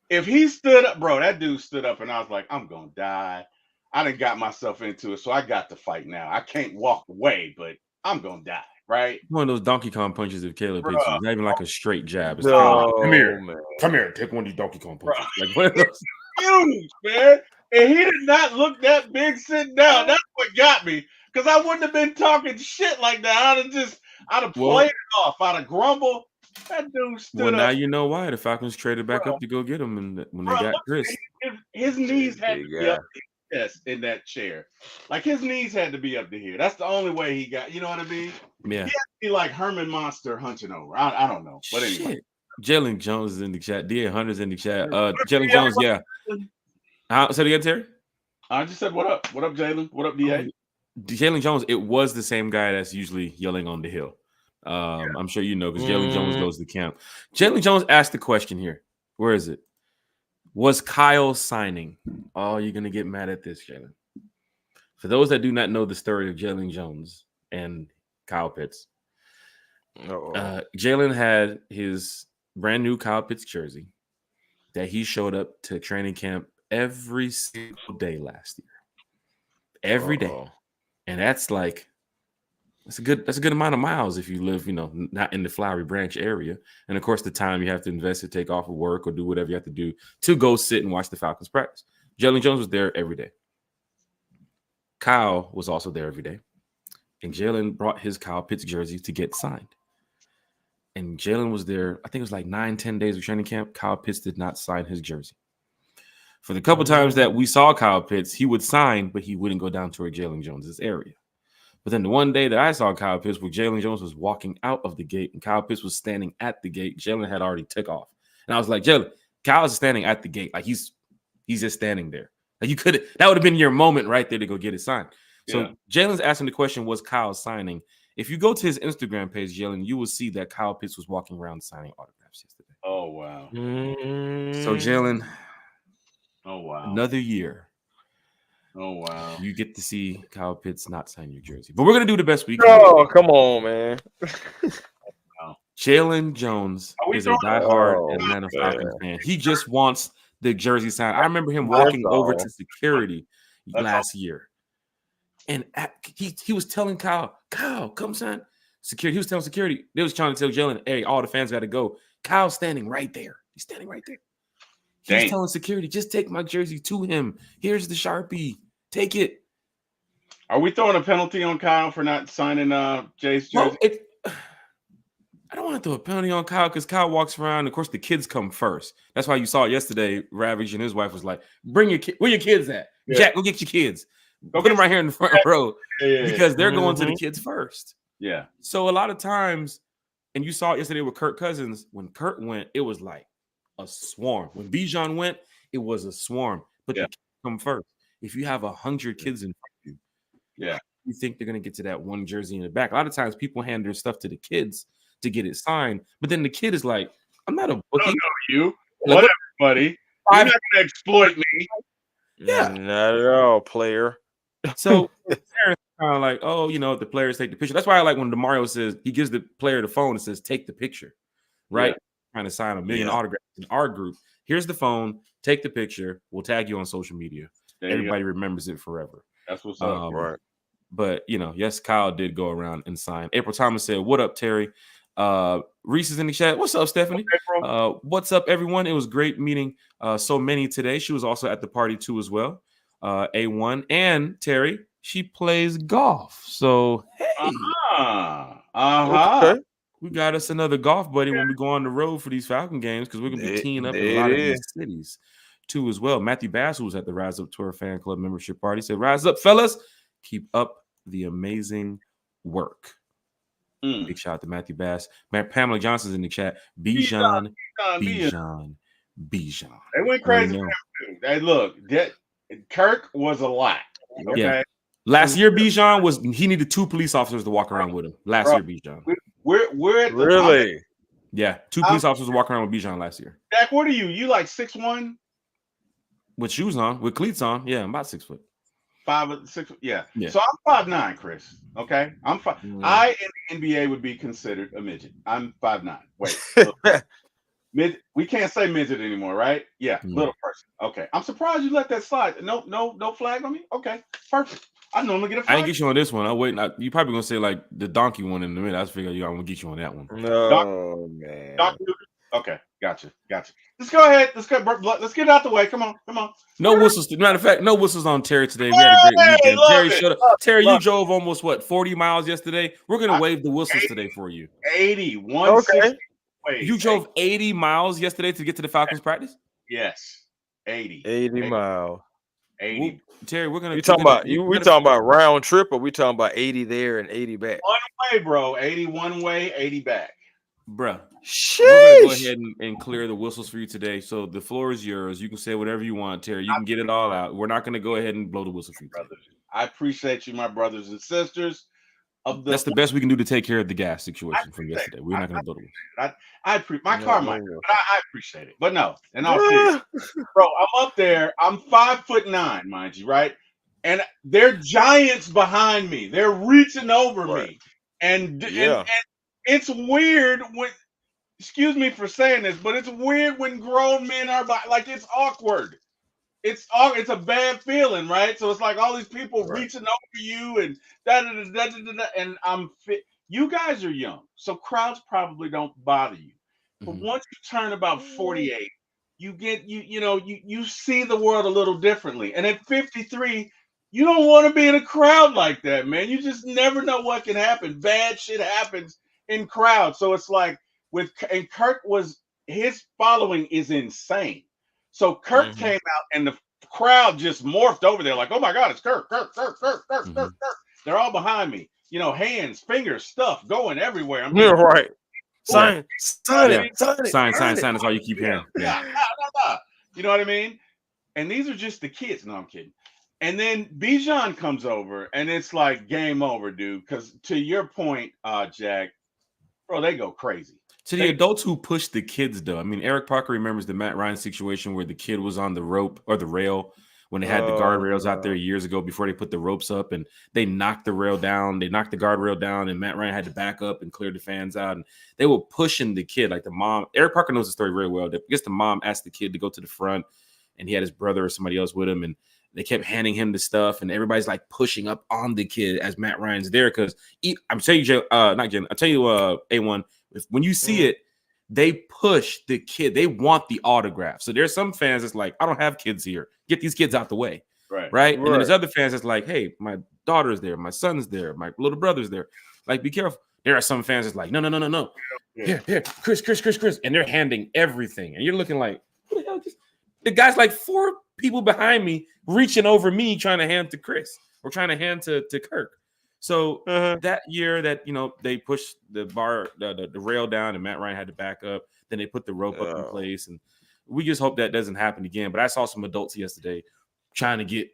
if he stood up, bro, that dude stood up, and I was like, I'm gonna die. I done got myself into it, so I got to fight now. I can't walk away, but I'm gonna die, right? One of those Donkey Kong punches if Caleb hits you. Not even like a straight jab. It's come here, take one of these Donkey Kong punches. Like, one of those. Huge, man. And he did not look that big sitting down. That's what got me. Because I wouldn't have been talking shit like that. I'd have played it off. I'd have grumbled. That dude stood up. Now you know why the Falcons traded back up to go get him, and when they got Chris, his knees had to be up to his chest in that chair. Like, his knees had to be up to here. That's the only way he got. You know what I mean? Yeah. He had to be like Herman Monster hunching over. I don't know, but anyway. Jalen Jones is in the chat. D.A. Hunter's in the chat. Jalen Jones, yeah. Say it again, Terry. I just said, "What up? What up, Jalen? What up, D.A.?" Jalen Jones, it was the same guy that's usually yelling on the hill. I'm sure you know because Jalen Jones goes to camp. Jalen Jones asked the question here. Where is it? Was Kyle signing? Oh, you're going to get mad at this, Jalen. For those that do not know the story of Jalen Jones and Kyle Pitts, Jalen had his brand new Kyle Pitts jersey that he showed up to training camp every single day last year. Every day. And that's a good amount of miles if you live, not in the Flowery Branch area. And of course, the time you have to invest to take off of work or do whatever you have to do to go sit and watch the Falcons practice. Jalen Jones was there every day. Kyle was also there every day. and Jalen brought his Kyle Pitts jersey to get signed. And Jalen was there, I think it was like 9-10 days of training camp. Kyle Pitts did not sign his jersey. For the couple times that we saw Kyle Pitts, he would sign, but he wouldn't go down toward Jalen Jones's area. But then the one day that I saw Kyle Pitts, where Jalen Jones was walking out of the gate and Kyle Pitts was standing at the gate, Jalen had already took off. And I was like, Jalen, Kyle's standing at the gate. Like he's just standing there. Like that would have been your moment right there to go get it signed. So Jalen's asking the question, was Kyle signing? If you go to his Instagram page, Jalen, you will see that Kyle Pitts was walking around signing autographs yesterday. Oh, wow. So Jalen, oh, wow. Another year. Oh, wow. You get to see Kyle Pitts not sign your jersey. But we're going to do the best we can. Oh, come on, man. Jalen Jones is a diehard Atlanta Falcons fan. He just wants the jersey signed. I remember him walking over to security last year. And he was telling Kyle, come sign. Security. He was telling security. They was trying to tell Jalen, hey, all the fans got to go. Kyle's standing right there. He's standing right there. He's telling security, just take my jersey to him. Here's the Sharpie. Take it. Are we throwing a penalty on Kyle for not signing Jay's jersey? I don't want to throw a penalty on Kyle because Kyle walks around. Of course, the kids come first. That's why you saw yesterday, Ravage and his wife was like, bring your kid. Where your kids at? Yeah. Jack, go get your kids. Go put them right here in the front row because they're going to the kids first. Yeah. So a lot of times, and you saw it yesterday with Kirk Cousins, when Kirk went, it was like a swarm. When Bijan went, it was a swarm. But the kids come first. If you have 100 kids in front of you, you think they're going to get to that one jersey in the back. A lot of times people hand their stuff to the kids to get it signed, but then the kid is like, I'm not a bookie. I don't know you. Whatever, buddy. You're not going to exploit me. Yeah. Not at all, player. So parents kind of like, oh, the players take the picture. That's why I like when DeMario says he gives the player the phone and says, take the picture, right? Trying to sign 1 million autographs in our group. Here's the phone. Take the picture. We'll tag you on social media. Everybody remembers it forever. That's what's up. Right. But, yes, Kyle did go around and sign. April Thomas said, what up, Terry? Reese is in the chat. What's up, Stephanie? What's up, everyone? It was great meeting so many today. She was also at the party, too, as well. A1 and Terry, she plays golf. So, hey. Okay. We got us another golf buddy when we go on the road for these Falcon games because we're going to be teeing up in a lot of these cities, too, as well. Matthew Bass, who was at the Rise Up Tour Fan Club membership party, said, rise up, fellas. Keep up the amazing work. Big shout out to Matthew Bass. Pamela Johnson's in the chat. Bijan. They went crazy for him too. Hey, look, Kirk was a lot. Okay. Yeah. Last year, Bijan he needed 2 police officers to walk around with him. Last year, Bijan. We're at the really? top. Yeah, 2 police officers to walk around with Bijan last year. Jack, what are you? You like 6'1"? With shoes on, with cleats on. Yeah, I'm about 6 foot. 5 6. Yeah. So I'm 5'9", Chris. Okay. I'm 5. I in the NBA would be considered a midget. I'm 5'9". Wait. We can't say midget anymore, right? Yeah. Little person. Okay. I'm surprised you let that slide. No flag on me. Okay. Perfect. I normally get a flag. I didn't get you on this one. I'm waiting. You probably gonna say like the donkey one in a minute. I just figured I'm gonna get you on that one. No, man. Okay. Gotcha. Let's go ahead. Let's get it out the way. Come on. No whistles. Matter of fact, no whistles on Terry today. We had a great weekend. Terry showed up. Terry, you drove almost 40 miles yesterday. We're gonna wave the whistles today for you. 81. Okay. You drove 80 miles yesterday to get to the Falcons practice? Yes. 80. 80 miles. 80. Terry, we're gonna. We talking about round trip, or we talking about 80 there and 80 back? One way, bro. 80 one way, 80 back. Bruh. Sheesh. We're gonna go ahead and clear the whistles for you today. So the floor is yours. You can say whatever you want, Terry. You can get it all out. We're not gonna go ahead and blow the whistle for you today. I appreciate you, my brothers and sisters. That's the best we can do to take care of the gas situation from yesterday. We're not gonna blow the whistle. I appreciate it. But no, and I'll bro, I'm up there. I'm 5'9", mind you, right? And they're giants behind me. They're reaching over me. And it's weird when, excuse me for saying this, but it's weird when grown men are like, it's awkward. It's a bad feeling, right? So it's like all these people reaching over you and and I'm fit. You guys are young, so crowds probably don't bother you. But once you turn about 48, you get you see the world a little differently. And at 53, You don't want to be in a crowd like that, man. You just never know what can happen. Bad shit happens in crowds. So it's like and Kirk his following is insane. So Kirk came out and the crowd just morphed over there like, oh my God, it's Kirk. They're all behind me. Hands, fingers, stuff going everywhere. I'm right. Sign. That's all you keep hearing. Yeah. You know what I mean? And these are just the kids. No, I'm kidding. And then Bijan comes over, and it's like game over, dude. Because to your point, Jack, bro, they go crazy. To the adults who push the kids, though. I mean, Eric Parker remembers the Matt Ryan situation where the kid was on the rope or the rail when they had the guardrails out there years ago before they put the ropes up, and they knocked the rail down. They knocked the guardrail down, and Matt Ryan had to back up and clear the fans out. And they were pushing the kid, like the mom. Eric Parker knows the story very well. I guess the mom asked the kid to go to the front, and he had his brother or somebody else with him, and they kept handing him the stuff, and everybody's like pushing up on the kid as Matt Ryan's there. Because I'm telling you, A1, when you see it, they push the kid. They want the autograph. So there's some fans that's like, I don't have kids here. Get these kids out the way. Right. And then there's other fans that's like, hey, my daughter's there. My son's there. My little brother's there. Like, be careful. There are some fans that's like, no. Yeah. Here, Chris. And they're handing everything. And you're looking like, what the hell? The guy's like 4 people behind me reaching over me trying to hand to Chris or trying to hand to Kirk. So that year that, they pushed the rail down and Matt Ryan had to back up, then they put the rope up in place. And we just hope that doesn't happen again. But I saw some adults yesterday trying to get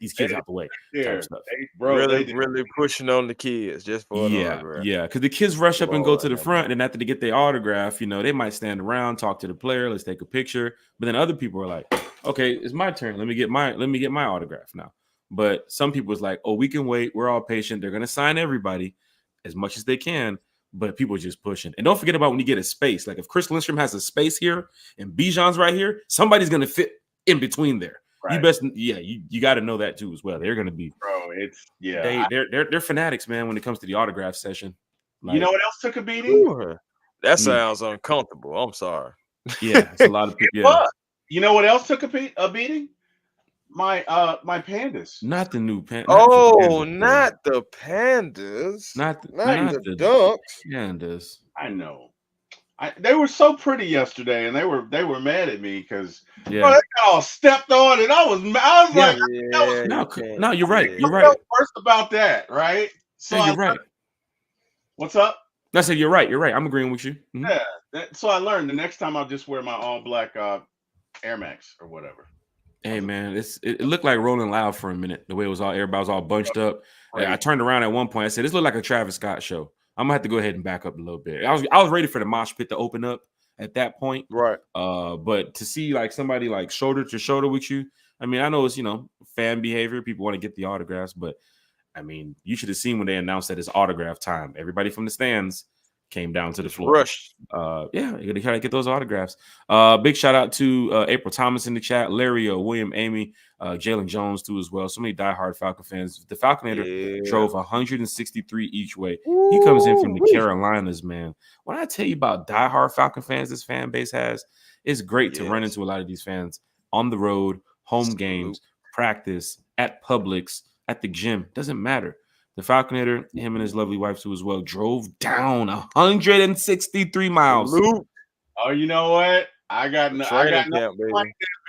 these kids out the way. Type stuff. Really pushing on the kids just for an autograph. Yeah, because the kids rush up and go to the front, and after they get their autograph, they might stand around, talk to the player, let's take a picture. But then other people are like, okay, it's my turn. Let me get my autograph now. But some people is like, oh, we can wait. We're all patient. They're gonna sign everybody as much as they can. But people are just pushing. And don't forget about when you get a space. Like if Chris Lindstrom has a space here and Bijan's right here, somebody's gonna fit in between there. Right. You got to know that too as well. They're going to be, bro. They're fanatics, man. When it comes to the autograph session, you know what else took a beating? That sounds uncomfortable. I'm sorry. Yeah, it's a lot of people. Yeah. You know what else took a beating? My pandas. Not the new pandas. Not the pandas. Not the ducks. Pandas. I know. They were so pretty yesterday, and they were mad at me because they got all stepped on, and I was like, no, you're right. You're right. First about that, right? So you're right. What's up? I said you're right. You're right. I'm agreeing with you. Mm-hmm. Yeah. So I learned the next time I'll just wear my all black Air Max or whatever. Hey man, it looked like Rolling Loud for a minute. The way everybody was all bunched up. Right. I turned around at one point. I said, "This looked like a Travis Scott show." I'm gonna have to go ahead and back up a little bit. I was ready for the mosh pit to open up at that point, right? But to see like somebody like shoulder to shoulder with you, I mean, I know it's fan behavior. People want to get the autographs, but I mean, you should have seen when they announced that it's autograph time. Everybody from the stands came down to the floor. Rush. You gotta try to get those autographs. Big shout out to April Thomas in the chat, Larry, William, Amy, Jalen Jones too as well. So many diehard Falcon fans. The Falconator drove 163 each way. He comes in from the Carolinas, man. When I tell you about diehard Falcon fans this fan base has, it's great to run into a lot of these fans on the road, home games, practice, at Publix, at the gym. Doesn't matter. The Falconator, him and his lovely wife too as well, drove down 163 miles. Oh, you know what? I got nothing.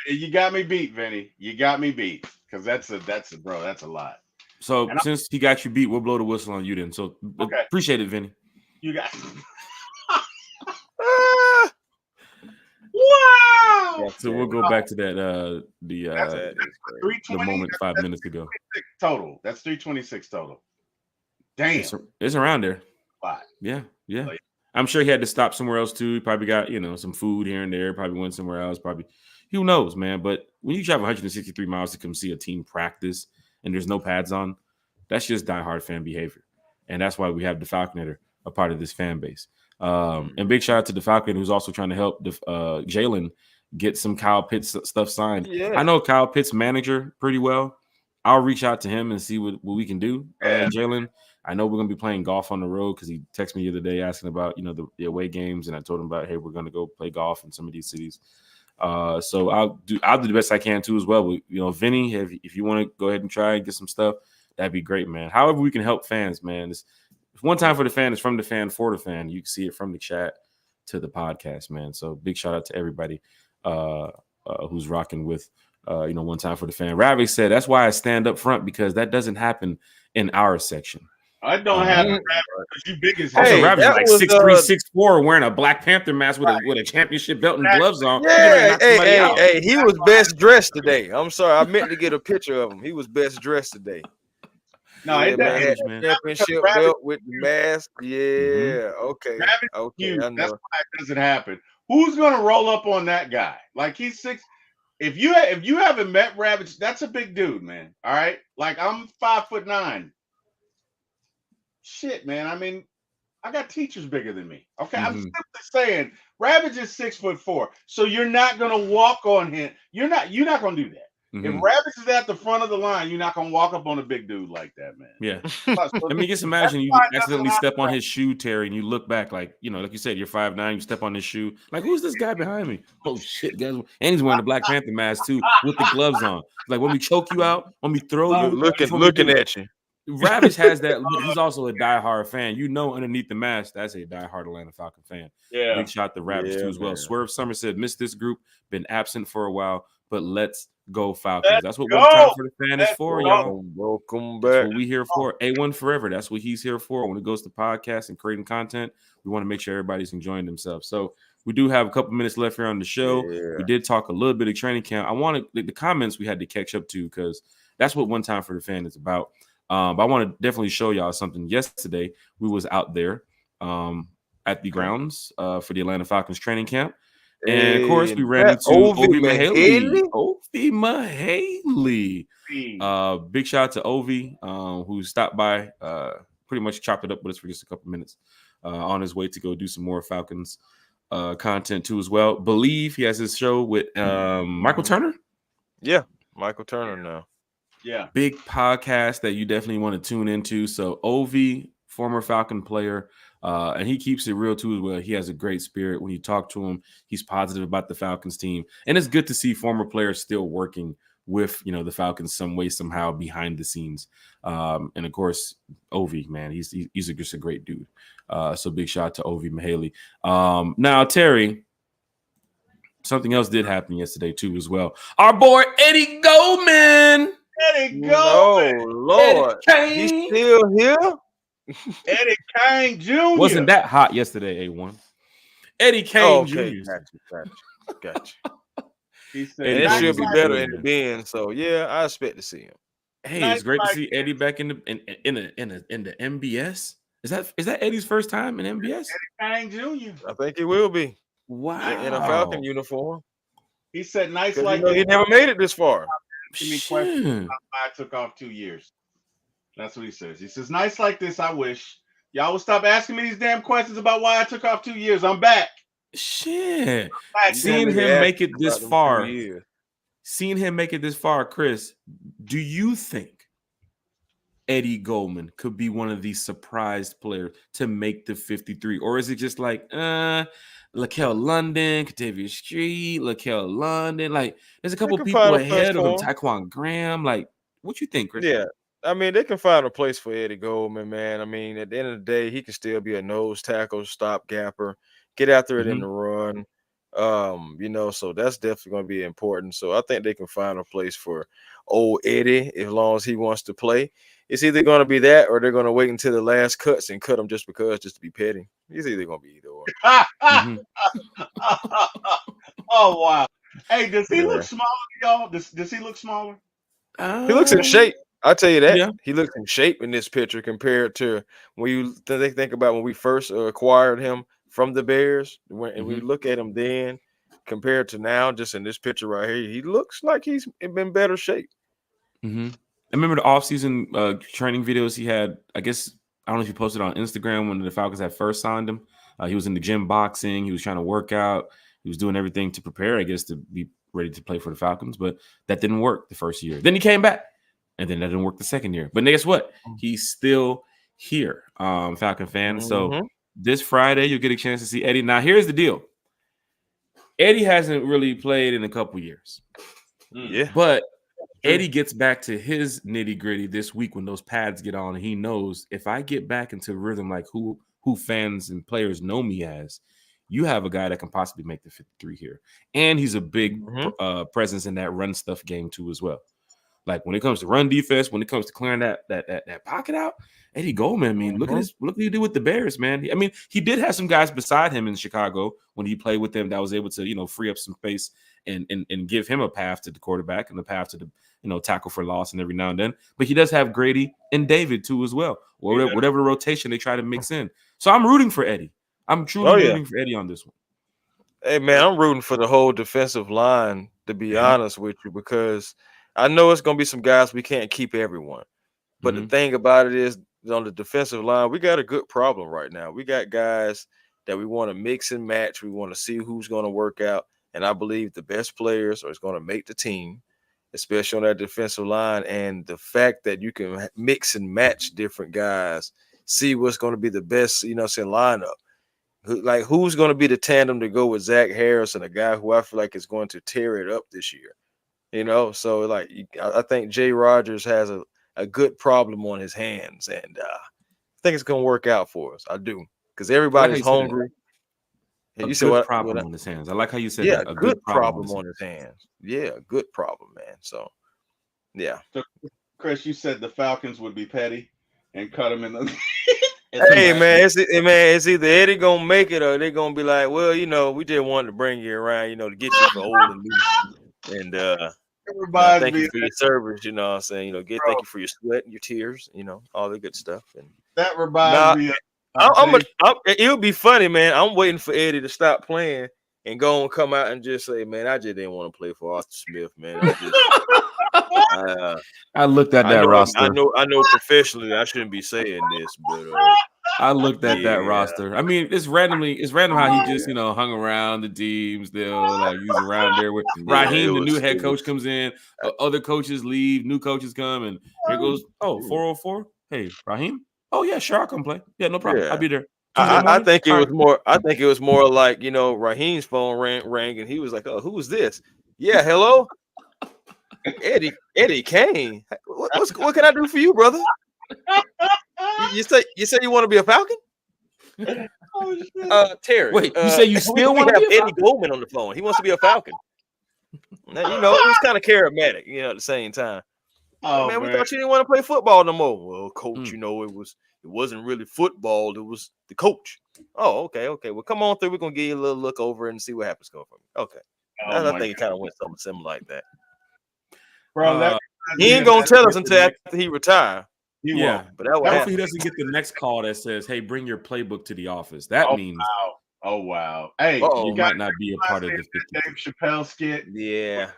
You got me beat, Vinny. You got me beat because that's a lot. So since he got you beat, we'll blow the whistle on you then. So appreciate it, Vinny. You got. Wow. Yeah, so we'll go back to that. The moment 5 minutes ago. Total. That's 326 total. Damn, it's around there. Wow. Yeah. I'm sure he had to stop somewhere else too. He probably got some food here and there. Probably went somewhere else. Probably, who knows, man? But when you travel 163 miles to come see a team practice and there's no pads on, that's just diehard fan behavior, and that's why we have the Falconator a part of this fan base. And big shout out to the Falconator who's also trying to help Jalen get some Kyle Pitts stuff signed. Yeah. I know Kyle Pitts' manager pretty well. I'll reach out to him and see what we can do. Jalen, I know we're going to be playing golf on the road because he texted me the other day asking about, the away games. And I told him about, hey, we're going to go play golf in some of these cities. So I'll do the best I can too as well. But, you know, Vinny, if you want to go ahead and try and get some stuff, that'd be great, man. However we can help fans, man. It's one time for the fan is from the fan for the fan. You can see it from the chat to the podcast, man. So big shout out to everybody who's rocking with one time for the fan. Ravik said that's why I stand up front, because that doesn't happen in our section. I don't have Ravik because you big as hell. Also, Ravik like 6'3", 6'4", wearing a Black Panther mask with a championship belt and gloves on. Yeah, hey, he was best dressed today. I'm sorry, I meant to get a picture of him. He was best dressed today. No, it man. Championship belt with the mask. Yeah, okay. Okay, that's why it doesn't happen. Who's gonna roll up on that guy? Like, he's 6. If you haven't met Ravik, that's a big dude, man. All right, like I'm 5'9". Shit, man. I mean, I got teachers bigger than me. Okay, I'm simply saying Ravik is 6'4", so you're not gonna walk on him. You're not gonna do that. If Ravik is at the front of the line, you're not gonna walk up on a big dude like that, man. Yeah. I mean, just imagine you accidentally step on his shoe, Terry, and you look back, like you said, you're 5'9", you step on his shoe. Like, who's this guy behind me? Oh shit, guys! And he's wearing the Black Panther mask too, with the gloves on. Like, when we choke you out, when we throw you, looking at you. Ravik has that. He's also a diehard fan. You know, underneath the mask, that's a diehard Atlanta Falcon fan. Yeah. Big shot to Ravik too as well. Swerve Summer said, missed this group, been absent for a while, but let's go Falcons. That's what One Time for the Fan is for, y'all. Welcome back. That's what we here for. A1 forever. That's what he's here for. When it goes to podcasts and creating content, we want to make sure everybody's enjoying themselves. So we do have a couple minutes left here on the show. Yeah. We did talk a little bit of training camp. I wanted the comments we had to catch up to, because that's what One Time for the Fan is about. But I want to definitely show y'all something. Yesterday, we was out there at the grounds for the Atlanta Falcons training camp. And of course, we ran into Ovi Mahaley. Ovi Mahaley. Big shout out to Ovi, who stopped by, pretty much chopped it up with us for just a couple minutes on his way to go do some more Falcons content too as well. Believe he has his show with Michael Turner. Yeah, Michael Turner now. Yeah. Big podcast that you definitely want to tune into. So Ovi, former Falcon player, and he keeps it real too as well. He has a great spirit. When you talk to him, he's positive about the Falcons team. And it's good to see former players still working with, the Falcons some way, somehow behind the scenes. And of course, Ovi, man, he's just a great dude. So big shout out to Ovi Mahaley. Now, Terry, something else did happen yesterday too as well. Our boy Eddie Goldman. Eddie Goldman. Oh, Lord. He's still here? Eddie Kane Jr. Wasn't that hot yesterday, A1? Eddie Kane Jr. Gotcha. He said, it should be better in the bin. So yeah, I expect to see him. Hey, it's great to see Eddie back in the MBS. Is that Eddie's first time in MBS? Eddie Kane Jr. I think he will be. Wow. In a Falcon uniform. He said, "Nice like he never made it this far." Question why I took off 2 years. That's what he says. He says, "Nice like this, I wish y'all would stop asking me these damn questions about why I took off 2 years. I'm back." Shit. Seeing him make it this far. Chris, do you think Eddie Goldman could be one of these surprised players to make the 53? Or is it just like, Lakel London, Katavius Street, Lakel London? Like, there's a couple people ahead of him. Taquan Graham. Like, what you think, Chris? Yeah. I mean, they can find a place for Eddie Goldman, man. I mean, at the end of the day, he can still be a nose tackle, stop gapper, get after it in the run. So that's definitely going to be important. So I think they can find a place for old Eddie as long as he wants to play. It's either going to be that or they're going to wait until the last cuts and cut him just to be petty. He's either going to be either or. Oh, wow. Hey, does he look smaller, y'all? Does he look smaller? He looks in shape. I'll tell you that. Yeah. He looks in shape in this picture compared to when you think about when we first acquired him from the Bears. And we look at him then compared to now, just in this picture right here, he looks like he's in better shape. I remember the offseason training videos he had. I guess, I don't know if he posted on Instagram when the Falcons had first signed him. He was in the gym boxing. He was trying to work out. He was doing everything to prepare, I guess, to be ready to play for the Falcons. But that didn't work the first year. Then he came back. And then that didn't work the second year. But guess what? He's still here, Falcon fan. So this Friday, you'll get a chance to see Eddie. Now, here's the deal. Eddie hasn't really played in a couple years. Yeah. But Eddie gets back to his nitty-gritty this week when those pads get on, and he knows if I get back into rhythm like who fans and players know me as, you have a guy that can possibly make the 53 here. And he's a big presence in that run stuff game too as well. Like when it comes to run defense, when it comes to clearing that pocket out, Eddie Goldman, I mean, look what he did with the Bears, man. I mean, he did have some guys beside him in Chicago when he played with them that was able to, free up some space and give him a path to the quarterback and the path to the, tackle for loss and every now and then. But he does have Grady and David too as well, or whatever rotation they try to mix in. So I'm rooting for Eddie. I'm truly rooting for Eddie on this one. Hey, man, I'm rooting for the whole defensive line, to be honest with you, because I know it's going to be some guys we can't keep everyone. But the thing about it is, on the defensive line, we got a good problem right now. We got guys that we want to mix and match. We want to see who's going to work out. And I believe the best players are going to make the team, especially on that defensive line. And the fact that you can mix and match different guys, see what's going to be the best, lineup. Like, who's going to be the tandem to go with Zach Harris and a guy who I feel like is going to tear it up this year? So like I think Jay Rodgers has a good problem on his hands, and I think it's going to work out for us. I do, because everybody's hungry. You said what problem on his hands? I like how you said that. A good problem on his hands. Yeah, a good problem, man. So, yeah. So, Chris, you said the Falcons would be petty and cut him in the. Hey, man, it's either Eddie gonna make it or they're gonna be like, well, we just wanted to bring you around, to get you for old and new. And thank you for your service, you know what I'm saying? Thank you for your sweat and your tears, all the good stuff. And that reminds me it would be funny, man. I'm waiting for Eddie to stop playing and go and come out and just say, man, I just didn't want to play for Arthur Smith, man. I looked at that roster. I know professionally I shouldn't be saying this, but I looked at that roster. I mean, it's random how he just hung around the teams. They'll like he's around there with Raheem, the new head coach comes in, other coaches leave, new coaches come, and here goes 404. Hey, Raheem. Oh yeah, sure, I'll come play. Yeah, no problem. I'll be there. I think it was more. I think it was more like Raheem's phone rang and he was like, "Oh, who is this? Yeah, hello, Eddie Kane. What can I do for you, brother? You say you want to be a Falcon? Terry. Wait, you say you still want to be Eddie Goldman on the phone? He wants to be a Falcon. Now, it was kind of charismatic, at the same time. Oh, man, we thought you didn't want to play football no more. Well, coach, it wasn't really football. It was the coach. Oh, okay. Well, come on through. We're going to give you a little look over and see what happens going from you. Okay. I think it kind of went something similar like that. Bro, he ain't going to tell us until after he retires. Yeah, but hopefully he doesn't get the next call that says, hey, bring your playbook to the office. That means wow. Hey, you might not be a part of the Dave Chappelle skit. Yeah.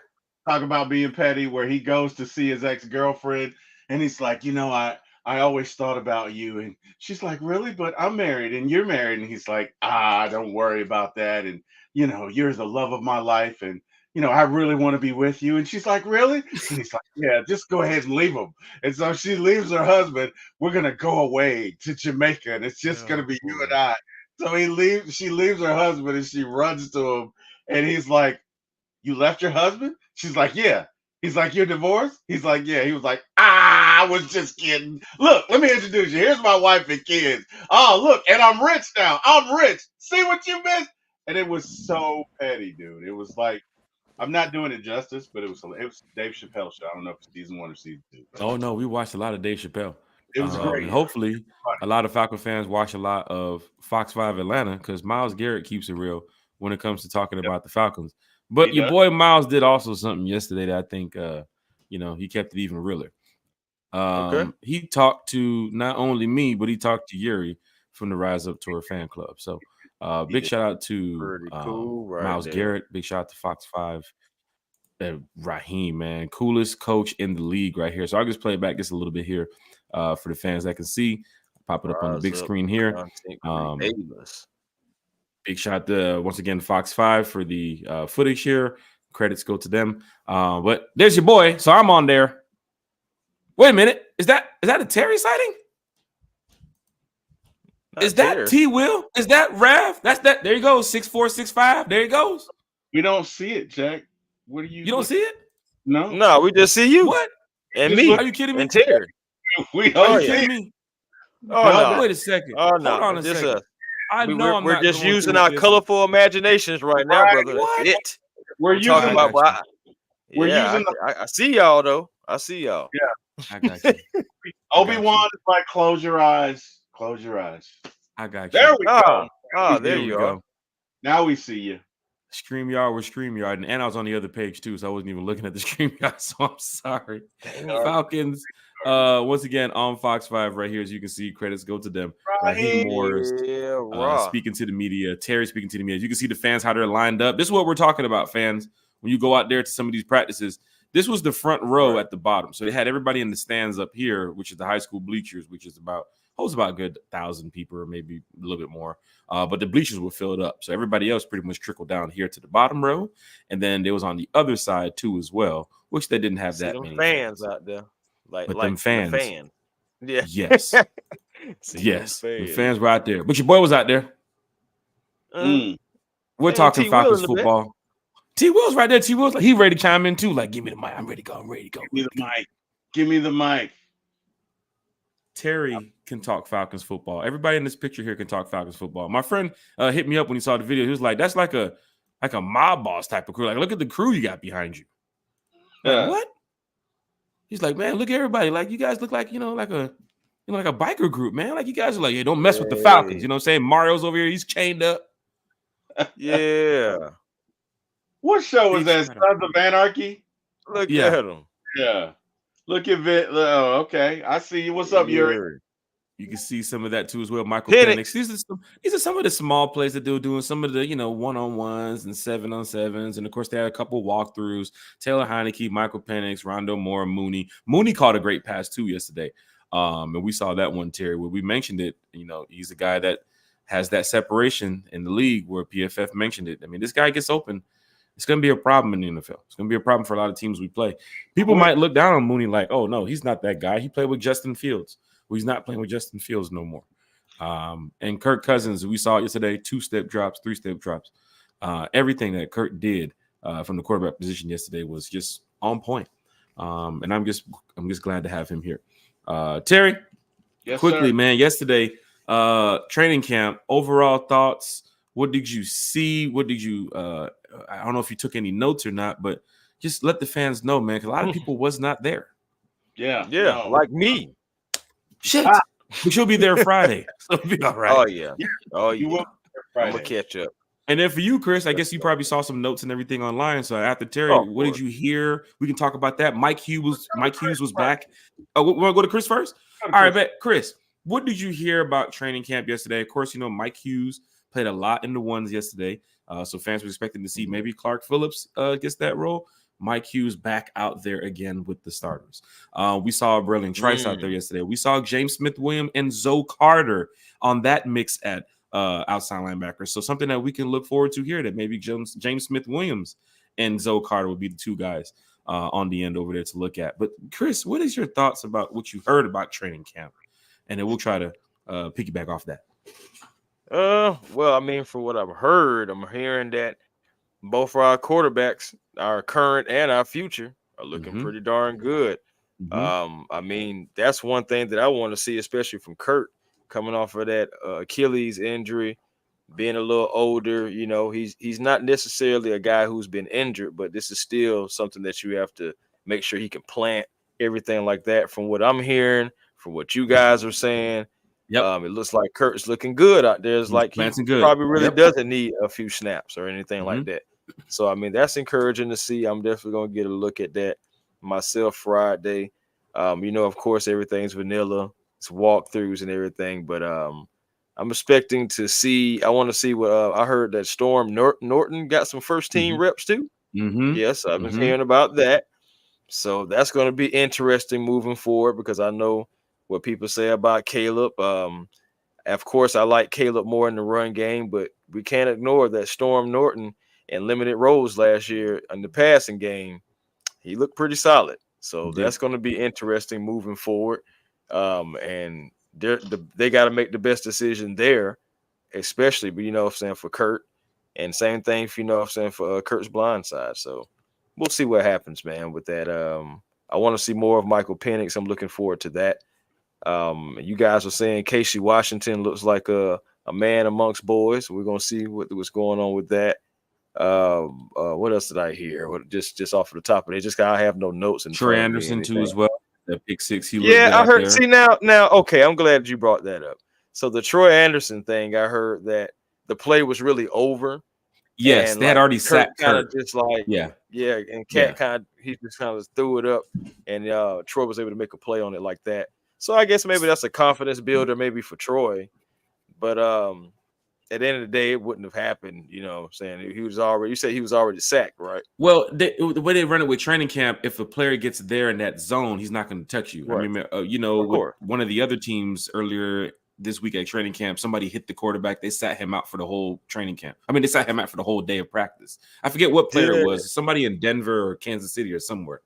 Talk about being petty, where he goes to see his ex-girlfriend and he's like, I always thought about you. And she's like, really? But I'm married and you're married. And he's like, don't worry about that. And, you're the love of my life. And, I really want to be with you. And she's like, really? And he's like, yeah, just go ahead and leave him. And so she leaves her husband. We're going to go away to Jamaica. And it's just going to be you and I. So she leaves her husband and she runs to him. And he's like, you left your husband? She's like, yeah. He's like, you're divorced? He's like, yeah. He was like, I was just kidding. Look, let me introduce you. Here's my wife and kids. Oh, look, and I'm rich now. I'm rich. See what you missed? And it was so petty, dude. It was like, I'm not doing it justice, but it was Dave Chappelle show. I don't know if it's season 1 or season 2. Oh, no, we watched a lot of Dave Chappelle. It was great. And hopefully, a lot of Falcon fans watch a lot of Fox 5 Atlanta because Myles Garrett keeps it real when it comes to talking about the Falcons. But your boy Myles did also something yesterday that I think, he kept it even realer. He talked to not only me, but he talked to Yuri from the Rise Up Tour fan club. So big shout out to Myles Garrett. Big shout out to Fox 5. Raheem, man, coolest coach in the league right here. So I'll just play it back just a little bit here for the fans that can see. Pop it up on the big screen here. Big shout to once again Fox 5 for the footage here. Credits go to them. But there's your boy. So I'm on there. Wait a minute. Is that a Terry sighting? Is that T Will? Is that Rav? That's that. There you go. 6'4", 6'5". There he goes. We don't see it, Jack. What are you? You don't see it? No. No, we just see you. What? And Just me. Are you kidding me? And Terry. We Are don't you see kidding it. me? Oh no. Wait a second. Oh Hold no. on a Just second. I know I'm we're not just going using through our this. colorful imaginations right now, Right. brother. What? That's it. We're I'm talking using I about. got We're Yeah, using I see y'all though. I see y'all. I got you. Obi-Wan is like close your eyes. Close your eyes. I got There you. we go. There There we you go. are. Now we see you. StreamYard was StreamYard, and I was on the other page too, so I wasn't even looking at the StreamYard. So I'm sorry. Falcons, once again on Fox 5 right here, as you can see, credits go to them. Raheem Morris speaking to the media, Terry speaking to the media. You can see the fans how they're lined up. This is what we're talking about, fans. When you go out there to some of these practices, this was the front row at the bottom, so they had everybody in the stands up here, which is the high school bleachers, which is holds about a good 1,000 people or maybe a little bit more. But the bleachers were filled up. So everybody else pretty much trickled down here to the bottom row. And then there was on the other side too as well, which they didn't have that many fans out there. Like them fans. The fan. Yeah. Yes. Yes. The fans were out there. But your boy was out there. We're talking T. Falcons Will football. T. Will's right there. T. Will's like, he ready to chime in too. Like, give me the mic. I'm ready to go. I'm ready to go. Give me the mic. Give me the mic. Terry can talk Falcons football. Everybody in this picture here can talk Falcons football. My friend hit me up when he saw the video. He was like, that's like a mob boss type of crew. Like, look at the crew you got behind you. Like, what? He's like, man, look at everybody. Like, you guys look like, like a biker group, man. Like, you guys are like, hey, don't mess with the Falcons. You know what I'm saying? Mario's over here. He's chained up. Yeah. What show was that? Sons of Anarchy? Look at him. Yeah. Look at Vin. Oh, okay. I see you. What's up, Yuri? You can see some of that too as well. Michael Penix. These are some of the small plays that they're doing. Some of the one-on-ones and 7-on-7s, and of course they had a couple walkthroughs. Taylor Heineke, Michael Penix, Rondo Moore, Mooney. Mooney caught a great pass too yesterday, and we saw that one, Terry, where we mentioned it. He's a guy that has that separation in the league where PFF mentioned it. I mean, this guy gets open. It's going to be a problem in the NFL. It's going to be a problem for a lot of teams we play. People might look down on Mooney like, oh, no, he's not that guy. He played with Justin Fields. Well, he's not playing with Justin Fields no more. And Kirk Cousins, we saw yesterday, 2-step drops, 3-step drops. Everything that Kirk did from the quarterback position yesterday was just on point. And I'm just glad to have him here. Terry, quickly, man, yesterday, training camp, overall thoughts. What did you see? What did you I don't know if you took any notes or not, but just let the fans know, man, because a lot of people was not there. Yeah, like me. Shit. But you'll be there Friday. So it'll be all right. Oh, yeah. You will. I'm going to catch up. And then for you, Chris, I guess you probably saw some notes and everything online. So after Terry, what did you hear? We can talk about that. Mike Hughes was back. Oh, we want to go to Chris first? All right, bet. Chris, what did you hear about training camp yesterday? Of course, Mike Hughes played a lot in the ones yesterday. So fans were expecting to see maybe Clark Phillips gets that role. Mike Hughes back out there again with the starters. We saw Berlin Trice out there yesterday. We saw James Smith-Williams and Zoe Carter on that mix at outside linebacker. So something that we can look forward to here, that maybe James Smith-Williams and Zoe Carter would be the two guys on the end over there to look at. But Chris, what is your thoughts about what you heard about training camp? And then we'll try to piggyback off that. Well, I mean, for what I've heard, I'm hearing that both of our quarterbacks, our current and our future, are looking pretty darn good. I mean, that's one thing that I want to see, especially from Kurt, coming off of that Achilles injury, being a little older. He's not necessarily a guy who's been injured, but this is still something that you have to make sure he can plant, everything like that. From what I'm hearing, from what you guys are saying, it looks like Kurt's looking good out there. It's like he probably really doesn't need a few snaps or anything like that. So, I mean, that's encouraging to see. I'm definitely going to get a look at that myself Friday. Of course, everything's vanilla. It's walkthroughs and everything. But I'm expecting to see – I want to see what I heard that Storm Norton got some first-team reps too. Yes, I've been hearing about that. So that's going to be interesting moving forward because I know what people say about Caleb. Of course, I like Caleb more in the run game, but we can't ignore that Storm Norton in limited roles last year in the passing game, he looked pretty solid. So that's going to be interesting moving forward. And they got to make the best decision there, especially, but for Kurt. And same thing, if you know what I'm saying, for Kurt's blind side. So we'll see what happens, man, with that. I want to see more of Michael Penix. I'm looking forward to that. You guys are saying Casey Washington looks like a man amongst boys. We're gonna see what's going on with that. What else did I hear? Just off of the top of it, I have no notes. And Troy Anderson too as well. That pick six. I heard. There. See now, okay. I'm glad you brought that up. So the Troy Anderson thing, I heard that the play was really over. Yes, they had already sacked Kurt. Just like and Cat he just kind of threw it up, and Troy was able to make a play on it like that. So I guess maybe that's a confidence builder, maybe for Troy. But at the end of the day, it wouldn't have happened. You know what I'm saying? You said he was already sacked, right? Well, the way they run it with training camp, if a player gets there in that zone, he's not going to touch you. Right. I mean, one of the other teams earlier this week at training camp, somebody hit the quarterback. They sat him out for the whole training camp. I mean, they sat him out for the whole day of practice. I forget what player it was. Somebody in Denver or Kansas City or somewhere.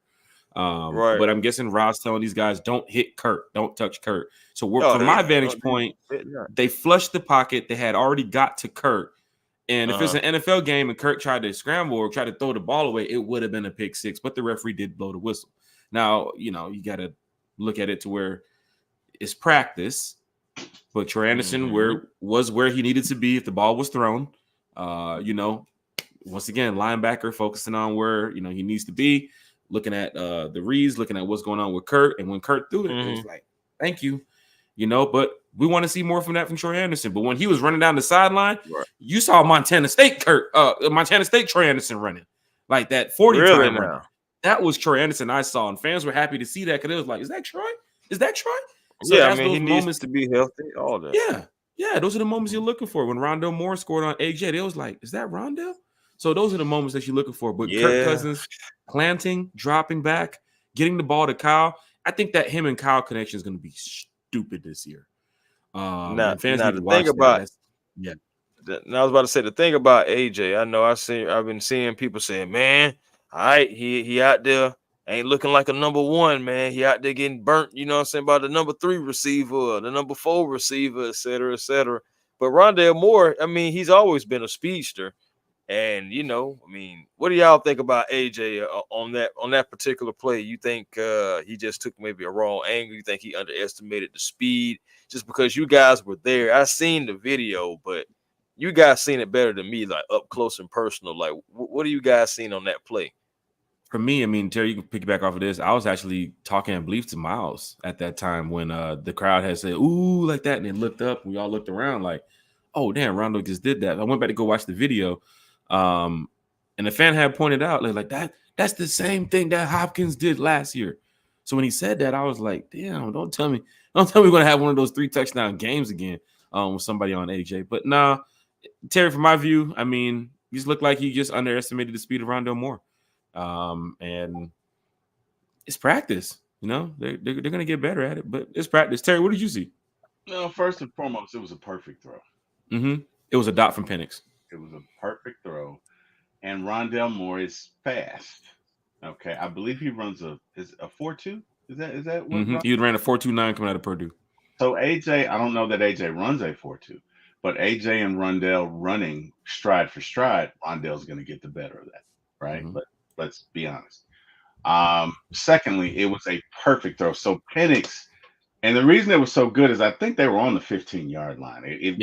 Right. But I'm guessing Rod's telling these guys, don't hit Kurt, don't touch Kurt. So from my vantage point, they flushed the pocket. They had already got to Kurt. And if it's an NFL game and Kurt tried to scramble or try to throw the ball away, it would have been a pick six. But the referee did blow the whistle. Now, you got to look at it to where it's practice. But Troy Anderson was where he needed to be if the ball was thrown. Once again, linebacker focusing on where he needs to be, looking at the reads, looking at what's going on with Kurt. And when Kurt threw it, it was like, thank you. But we want to see more from Troy Anderson. But when he was running down the sideline, you saw Montana State Troy Anderson running like that 40 time run. That was Troy Anderson I saw, and fans were happy to see that because it was like, is that Troy? Is that Troy? So yeah, I mean, he needs to be healthy. All that. Yeah, those are the moments you're looking for. When Rondale Moore scored on AJ, it was like, is that Rondale? So those are the moments that you're looking for. But Kirk Cousins planting, dropping back, getting the ball to Kyle. I think that him and Kyle connection is going to be stupid this year. Now the thing about I was about to say the thing about AJ. I know I've been seeing people saying, man, all right, he out there. Ain't looking like a number one, man. He out there getting burnt, you know what I'm saying, by the number 3 receiver, or the number 4 receiver, et cetera, et cetera. But Rondale Moore, I mean, he's always been a speedster. And, I mean, what do y'all think about AJ on that particular play? You think he just took maybe a wrong angle? You think he underestimated the speed? Just because you guys were there. I seen the video, but you guys seen it better than me, like up close and personal. Like, what do you guys seen on that play? For me, I mean, Terry, you can piggyback off of this. I was actually talking, I believe, to Miles at that time when the crowd had said, ooh, like that. And they looked up. We all looked around like, oh, damn, Rondo just did that. I went back to go watch the video. And the fan had pointed out, like that's the same thing that Hopkins did last year. So when he said that, I was like, damn, don't tell me we're going to have one of those 3 touchdown games again with somebody on AJ. But nah, Terry, from my view, I mean, he just looked like he just underestimated the speed of Rondale Moore. And it's practice, they're going to get better at it, but it's practice. Terry, what did you see? No, first and foremost, it was a perfect throw. It was a dot from Penix. It was a perfect throw, and Rondale Moore is fast. Okay, I believe he runs a 4.2. Is that what? He ran a 4.29 coming out of Purdue. So AJ, I don't know that AJ runs a 4.2, but AJ and Rondale running stride for stride, Rondale's going to get the better of that, right? But let's be honest. Secondly, it was a perfect throw. So Penix, and the reason it was so good is I think they were on the 15-yard line. It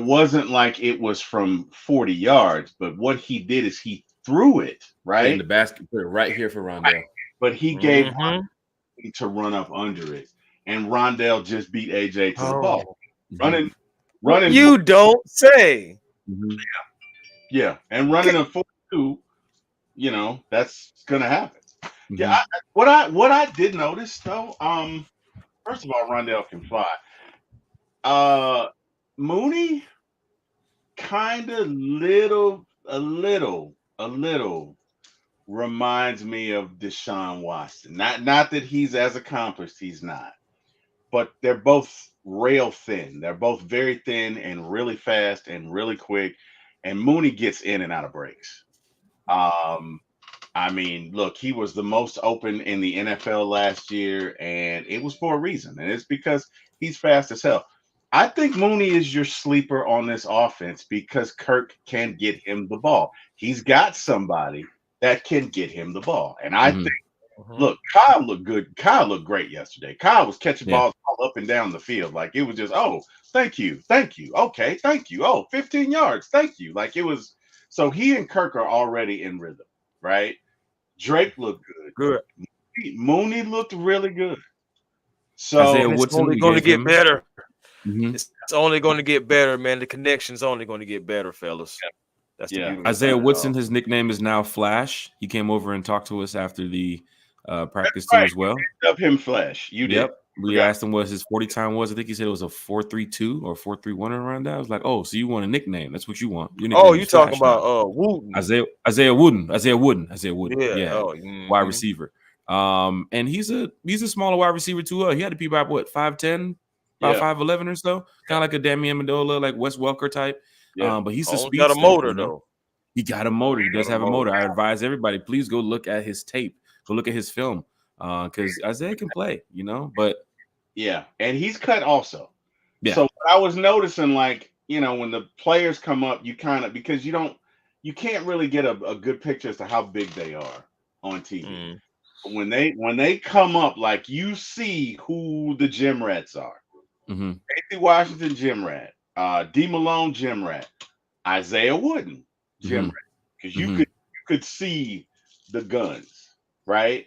wasn't like it was from 40 yards, but what he did is he threw it right in the basket, put it right here for Rondale. But he gave Rondale to run up under it, and Rondale just beat AJ to the ball, running. You don't say. Yeah, and running a 4.2. That's gonna happen. Yeah, what I did notice though, first of all, Rondale can fly. Mooney kind of a little reminds me of Deshaun Watson. Not that he's as accomplished, he's not. But they're both rail thin. They're both very thin and really fast and really quick. And Mooney gets in and out of breaks. I mean, look, he was the most open in the NFL last year, and it was for a reason. And it's because he's fast as hell. I think Mooney is your sleeper on this offense because Kirk can get him the ball. He's got somebody that can get him the ball. And I think, look, Kyle looked good. Kyle looked great yesterday. Kyle was catching balls all up and down the field. Like it was just, oh, thank you. Okay, thank you. Oh, 15 yards. Thank you. Like it was. So he and Kirk are already in rhythm, right? Drake looked good. Mooney looked really good. So it's only going to get better. It's only going to get better, man. The connection's only going to get better, fellas. That's the Isaiah Woodson. His nickname is now Flash. He came over and talked to us after the practice too as well. Up him Flash. You did. Yep. We asked him what his 40 time was. I think he said it was a 4.32 or 4.31 around that. I was like, oh, so you want a nickname? That's what you want. You talking about Wooten. Isaiah Wooden. Yeah. Wide receiver. And he's a smaller wide receiver too. He had to be about what 5'10, about 5'11 or so, kind of like a Damian Amendola, like Wes Welker type. But he's a speedster. Got a motor though. He got a motor. He does have a motor. I advise everybody, please go look at his tape. Go look at his film. Because Isaiah can play, but and he's cut also. Yeah. So I was noticing, like, when the players come up, you kind of, because you can't really get a good picture as to how big they are on TV. When they come up, like, you see who the gym rats are. Casey Washington, gym rat. D Malone, gym rat. Isaiah Wooden, gym rat. Because you could see the guns, right?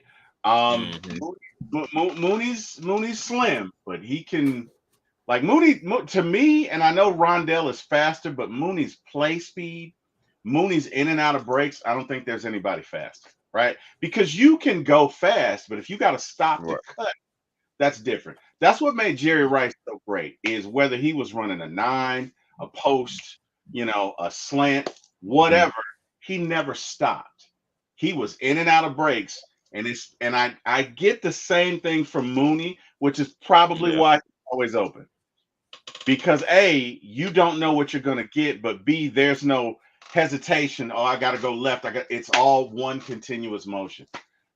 Mooney's slim, but he can, like, Mooney to me, and I know Rondell is faster, but Mooney's play speed, Mooney's in and out of breaks. I don't think there's anybody faster, right? Because you can go fast, but if you got to stop the cut, that's different. That's what made Jerry Rice so great, is whether he was running a 9, a post, a slant, whatever, he never stopped. He was in and out of breaks. And I get the same thing from Mooney, which is probably why he's always open. Because A, you don't know what you're going to get, but B, there's no hesitation. Oh, I got to go left. It's all one continuous motion.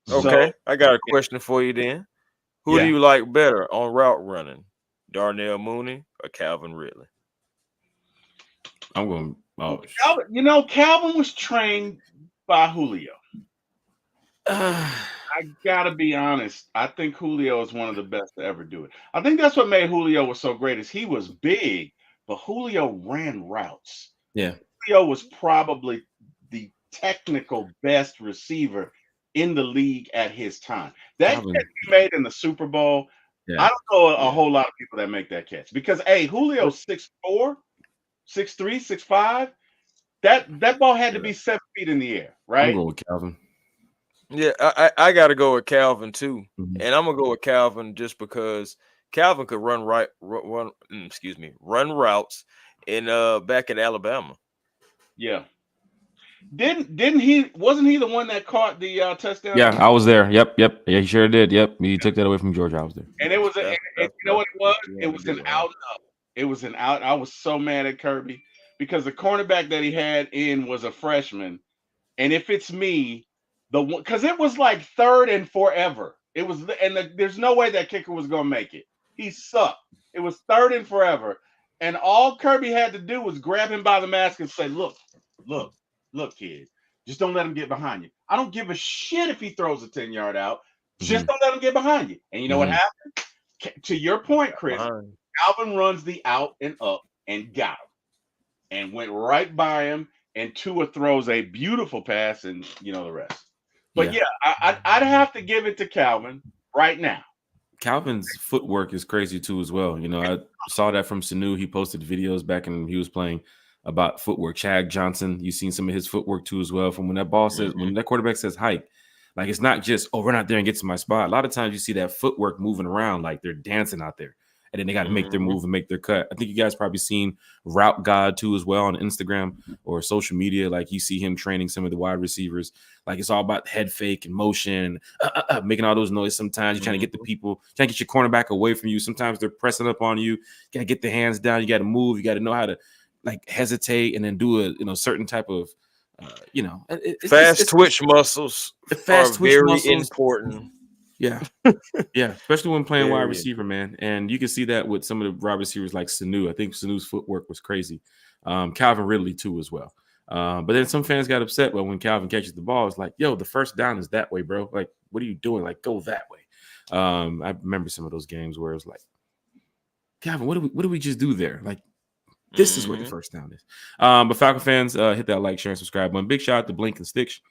Okay, I got a question for you then. Who do you like better on route running, Darnell Mooney or Calvin Ridley? I'm going. Calvin was trained by Julio. I gotta be honest. I think Julio is one of the best to ever do it. I think that's what made Julio was so great, is he was big, but Julio ran routes. Yeah, Julio was probably the technical best receiver in the league at his time. That catch he made in the Super Bowl, I don't know a whole lot of people that make that catch, because Julio's 6'4", 6'3", 6'5". That ball had to be 7 feet in the air, right? I'm going with Calvin. Yeah, I got to go with Calvin too, and I'm gonna go with Calvin just because Calvin could run routes in back in Alabama. Yeah, didn't he? Wasn't he the one that caught the touchdown? Yeah, I was there. Yep. Yeah, he sure did. Yep, he took that away from Georgia. I was there, and it was you know what it was? It was an out and up. It was an out. I was so mad at Kirby because the cornerback that he had in was a freshman, and if it's me. Because it was like 3rd and forever. It was, there's no way that kicker was gonna make it. He sucked. It was 3rd and forever, and all Kirby had to do was grab him by the mask and say, "Look, kid, just don't let him get behind you. I don't give a shit if he throws a 10-yard out. Just don't let him get behind you." And you know what happened? To your point, Chris, Calvin runs the out and up and got him, and went right by him. And Tua throws a beautiful pass, and the rest. But I'd have to give it to Calvin right now. Calvin's footwork is crazy too as well. I saw that from Sanu. He posted videos back when he was playing about footwork. Chad Johnson, you've seen some of his footwork too as well. From when that ball says, when that quarterback says hike, like it's not just, run out there and get to my spot. A lot of times you see that footwork moving around like they're dancing out there. And then they got to make their move and make their cut. I think you guys probably seen Route God too as well on Instagram or social media. Like you see him training some of the wide receivers. Like it's all about head fake and motion, making all those noises. Sometimes you're trying to get the people, trying to get your cornerback away from you. Sometimes they're pressing up on you. You got to get the hands down. You got to move. You got to know how to like hesitate and then do a certain type of, fast twitch muscles are very important. Yeah. Yeah. Especially when playing wide receiver, man. And you can see that with some of the wide receivers like Sanu. I think Sanu's footwork was crazy. Calvin Ridley, too, as well. But then some fans got upset when Calvin catches the ball. It's like, yo, the first down is that way, bro. Like, what are you doing? Like, go that way. I remember some of those games where it was like, Calvin, what do we just do there? Like, this is where the first down is. But Falcon fans, hit that like, share, and subscribe button. Big shout out to Blink and Stitch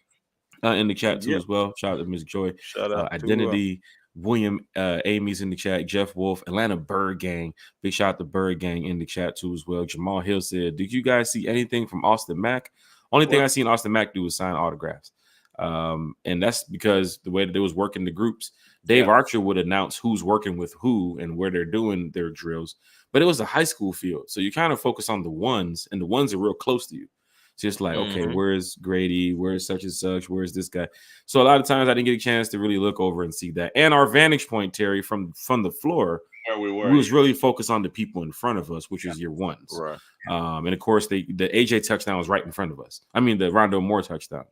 in the chat too as well. Shout out to Ms. Joy. Shout out Identity. William Amy's in the chat. Jeff Wolf, Atlanta Bird Gang. Big shout out to Bird Gang in the chat too as well. Jamal Hill said, "Did you guys see anything from Austin Mack? Only thing I seen Austin Mack do was sign autographs." And that's because the way that they was working the groups, Dave Archer would announce who's working with who and where they're doing their drills. But it was a high school field, so you kind of focus on the ones, and the ones are real close to you. So it's like, okay, where's Grady? Where's such and such? Where's this guy? So a lot of times I didn't get a chance to really look over and see that. And our vantage point, Terry, from the floor, where we was really focused on the people in front of us, which is your ones. Right. And of course, the AJ touchdown was right in front of us. I mean, the Rondale Moore touchdown.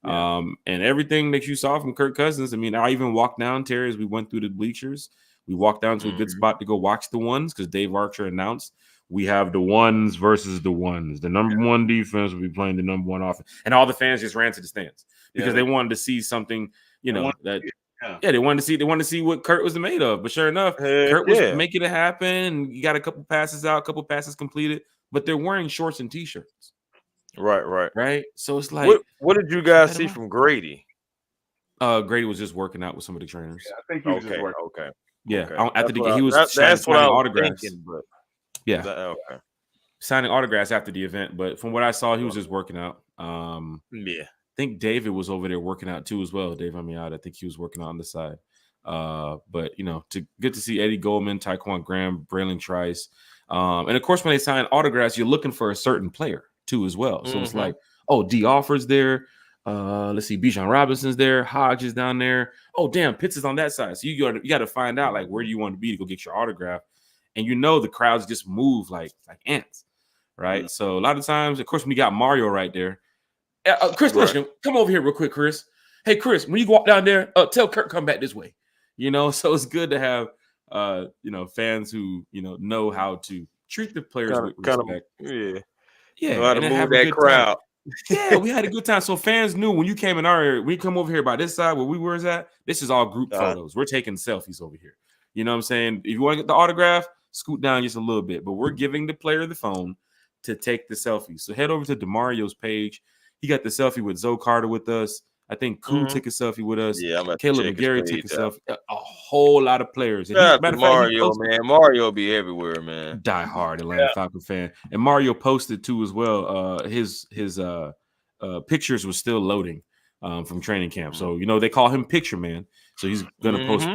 And everything that you saw from Kirk Cousins. I mean, I even walked down, Terry, as we went through the bleachers. We walked down to a good spot to go watch the ones because Dave Archer announced we have the ones versus the ones. The number one defense will be playing the number one offense. And all the fans just ran to the stands because they wanted to see something, they wanted to see what Kurt was made of. But sure enough, Kurt was making it happen. And you got a couple passes out, a couple passes completed, but they're wearing shorts and t-shirts. Right. So it's like, what did you guys see from Grady? Grady was just working out with some of the trainers. Yeah, I think he was just working. Okay. Yeah. Okay. After he was signing autographs. Thinking, but okay. Signing autographs after the event, but from what I saw, he was just working out. I think David was over there working out too as well. Dave Amiad, I think he was working out on the side. But good to see Eddie Goldman, Tyquan Graham, Braylon Trice, and of course when they sign autographs, you're looking for a certain player too as well. So it's like, D. Offer's there. Let's see, Bijan Robinson's there. Hodge is down there. Oh, damn, Pitts is on that side. So you got to find out like where do you want to be to go get your autograph. And the crowds just move like ants, right? So a lot of times, of course, when you got Mario right there, Chris, listen, come over here real quick, Chris. Hey, Chris, when you walk down there, tell Kirk come back this way. So it's good to have fans who know how to treat the players with respect. Know how to move that crowd. Yeah, we had a good time. So fans knew when you came in our area, we come over here by this side where we were at. This is all group photos. We're taking selfies over here. You know what I'm saying? If you want to get the autograph, scoot down just a little bit. But we're giving the player the phone to take the selfie. So head over to DeMario's page. He got the selfie with Zoe Carter with us. I think Koo took a selfie with us. Yeah, Caleb McGarry took a selfie. A whole lot of players. And Mario, man. Mario be everywhere, man. Die hard Atlanta Falcon fan. And Mario posted too as well. His pictures were still loading from training camp. So they call him Picture Man. So he's gonna post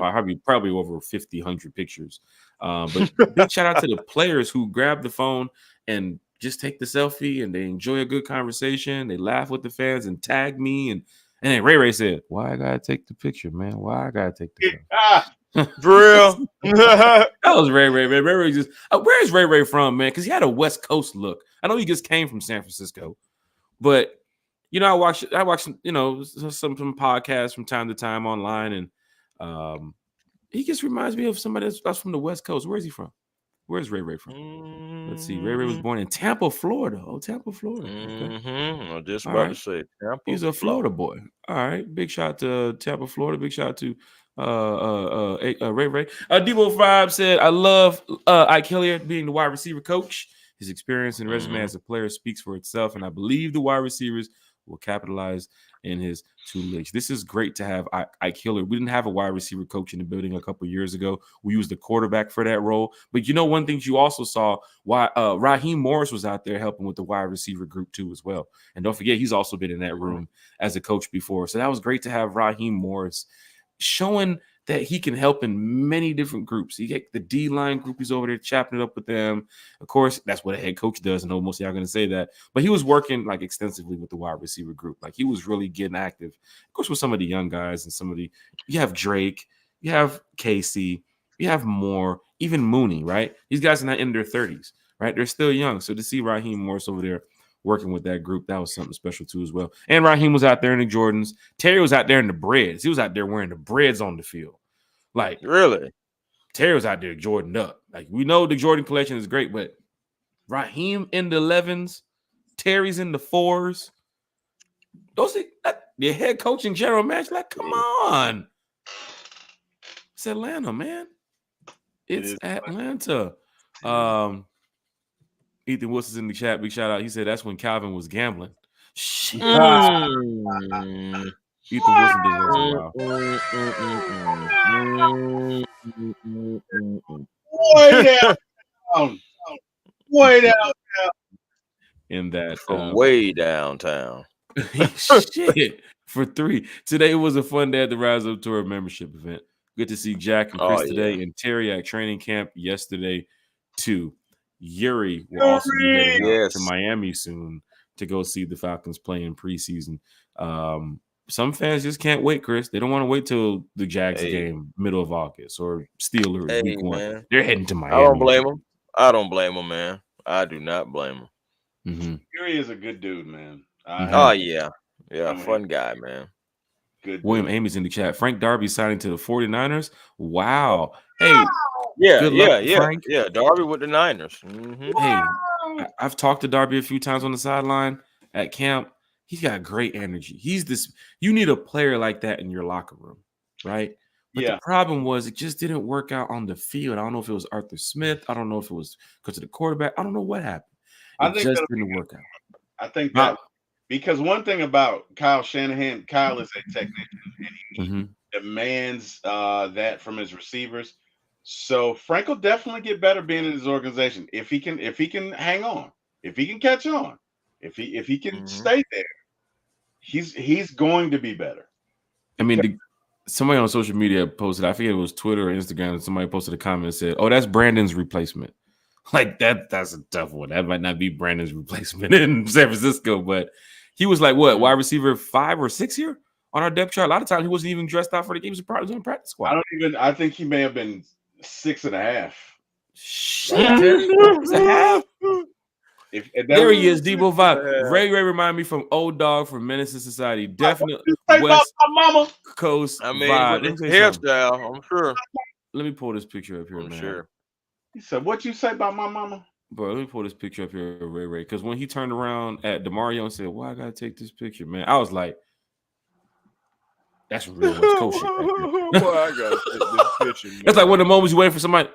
probably over 100 pictures. But big shout out to the players who grabbed the phone and just take the selfie and they enjoy a good conversation. They laugh with the fans and tag me and then Ray said, "Why I gotta take the picture, man? Why I gotta take the picture?" For real? That was Ray. Ray just where's Ray from, man? Because he had a West Coast look. I know he just came from San Francisco, but I watch some podcasts from time to time online, and he just reminds me of somebody that's from the West Coast. Where's he from? Where's Ray from? Let's see. Ray was born in Tampa, Florida. Oh, Tampa, Florida. Okay. I just about to say Tampa. He's a Florida boy. All right. Big shout to Tampa, Florida. Big shout to Ray. Debo Vibe said, "I love Ike Hilliard being the wide receiver coach. His experience and resume as a player speaks for itself, and I believe the wide receivers will capitalize in his tutelage." This is great to have Ike Hilliard. We didn't have a wide receiver coach in the building a couple years ago. We used the quarterback for that role. But one thing you also saw, why Raheem Morris was out there helping with the wide receiver group too as well. And don't forget, he's also been in that room as a coach before. So that was great to have Raheem Morris showing that he can help in many different groups. You get the D-line group, he's over there chopping it up with them. Of course, that's what a head coach does. I know most of y'all are going to say that. But he was working extensively with the wide receiver group. He was really getting active. Of course, with some of the young guys and you have Drake, you have Casey, you have Moore, even Mooney, right? These guys are not in their 30s, right? They're still young. So to see Raheem Morris over there working with that group, that was something special too as well. And Raheem was out there in the Jordans. Terry was out there in the Breads. He was out there wearing the Breads on the field. Like, really? Terry was out there Jordan up. Like, we know the Jordan collection is great, but Raheem in the 11s, Terry's in the 4s. Those are your head coaching general manager. Like, come on. It's Atlanta, man. It's Atlanta. Ethan Wilson's in the chat. Big shout out. He said that's when Calvin was gambling. Shit. Ethan Wilson deserves a wow. Way down. In that from way downtown. Shit. For 3. Today was a fun day at the Rise Up Tour membership event. Good to see Jack and Chris today, and Terry at training camp yesterday too. Yuri will also be heading out to Miami soon to go see the Falcons play in preseason. Some fans just can't wait, Chris. They don't want to wait till the Jags game middle of August or Steelers week 1. Man. They're heading to Miami. I don't blame them. I don't blame them, man. I do not blame them. Yuri is a good dude, man. Yeah, fun guy, man. Good. William Amy's in the chat. Frank Darby signing to the 49ers. Wow. Hey. Frank. Yeah. Darby with the Niners. Hey, I've talked to Darby a few times on the sideline at camp. He's got great energy. You need a player like that in your locker room, right? But the problem was it just didn't work out on the field. I don't know if it was Arthur Smith. I don't know if it was because of the quarterback. I don't know what happened. It just didn't work out. I think that because one thing about Kyle Shanahan, Kyle is a technician and he demands that from his receivers. So Frank will definitely get better being in his organization if he can hang on, if he can catch on, if he can stay there. He's going to be better. I mean, somebody on social media posted, I forget it was Twitter or Instagram, and somebody posted a comment and said, "Oh, that's Brandon's replacement." Like that's a tough one. That might not be Brandon's replacement in San Francisco, but he was like what, wide receiver 5 or 6 here on our depth chart. A lot of times he wasn't even dressed out for the game. He was on the practice squad. I think he may have been 6.5. Shit. There he is, Debo Vibe. Ray reminded me from Old Dog from Menace to Society. Definitely West mama. Coast vibe. Hairstyle, I'm sure. Let me pull this picture up here, man. Sure. He said, "What you say about my mama?" Bro, let me pull this picture up here, Ray. Because when he turned around at DeMario and said, "Why I gotta take this picture, man?" I was like, "That's real West Coast shit." Right there. Why I gotta take this picture, man? That's like one of the moments you waiting for somebody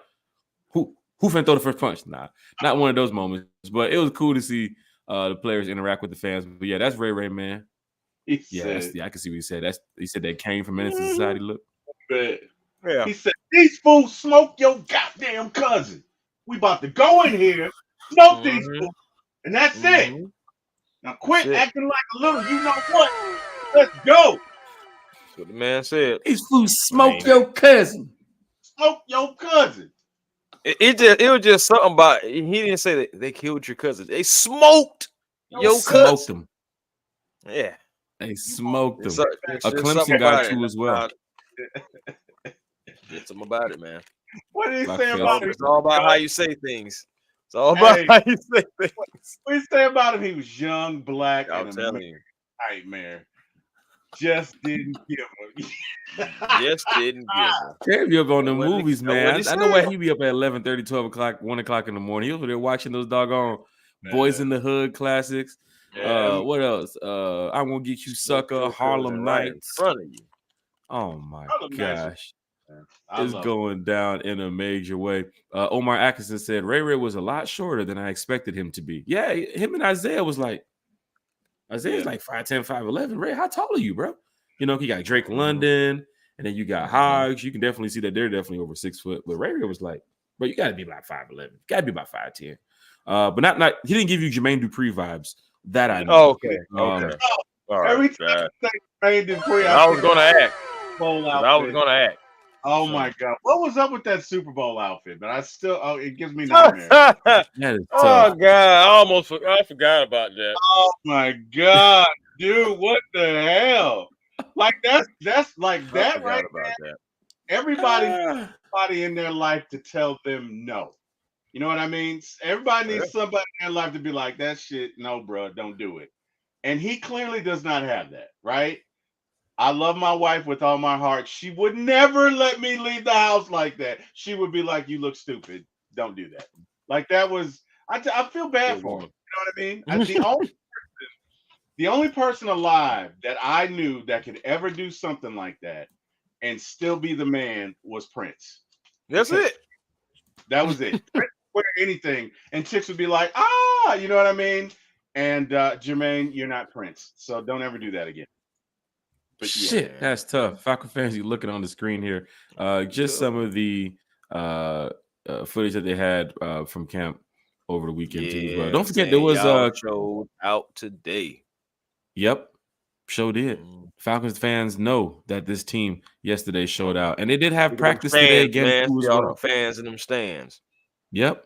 who finna throw the first punch. Nah, not one of those moments. But it was cool to see the players interact with the fans. But yeah, that's Ray, man. I can see what he said. He said that came from Menace to Society. Look, yeah. He said, "These fools smoke your goddamn cousin. We about to go in here, smoke these fools, and that's it. Now quit acting like a little. You know what? Let's go." That's what the man said. These fools smoke your cousin. Smoke your cousin. It was just something about he didn't say that they killed your cousin. They smoked your cousin. Smoked him. Yeah. They smoked him. A Clemson guy too as well. Get some about it, man. What did he say about it? It's all about how you say things. It's all about how you say things. What did he say about him? He was young, black, I'm and telling you. Nightmare. Just didn't give him. Just didn't give him. Can't be up on the movies, man. I know why he be up at 11:30, 12 o'clock, 1 o'clock in the morning. He was there watching those doggone Boys in the Hood classics. Yeah. What else? I Won't Get You Sucker, Harlem Nights. In front of you. Oh my gosh. It's going down in a major way. Omar Atkinson said Ray was a lot shorter than I expected him to be. Yeah, him and Isaiah's like 5'10", 5'11". Ray, how tall are you, bro? You know, he got Drake London, and then you got Hodge. You can definitely see that they're definitely over 6 foot. But Ray was like, bro, you got to be about 5'11". You got to be about 5'10". But not. He didn't give you Jermaine Dupri vibes. That I know. Oh, okay. Every time I say Jermaine Dupri, I was going to act. I was going to act. Oh my God! What was up with that Super Bowl outfit? But I still, it gives me nightmares. Oh God! I forgot about that. Oh my God, dude! What the hell? Like that's like that right there. Everybody in their life to tell them no. You know what I mean? Everybody needs somebody in their life to be like, that shit, no, bro, don't do it. And he clearly does not have that, right? I love my wife with all my heart. She would never let me leave the house like that. She would be like, "You look stupid. Don't do that." Like that was. I feel bad for him. You know what I mean? The only person alive that I knew that could ever do something like that and still be the man was Prince. That's it. That was it. Prince would wear anything, and chicks would be like, you know what I mean? And Jermaine, you're not Prince, so don't ever do that again. But shit, that's tough. Falcon fans, you looking on the screen here. Just some of the footage that they had from camp over the weekend too as well. Don't forget there was showed out today. Yep, showed it. Falcons fans know that this team yesterday showed out, and they did have practice today again. Well. Fans in them stands. Yep.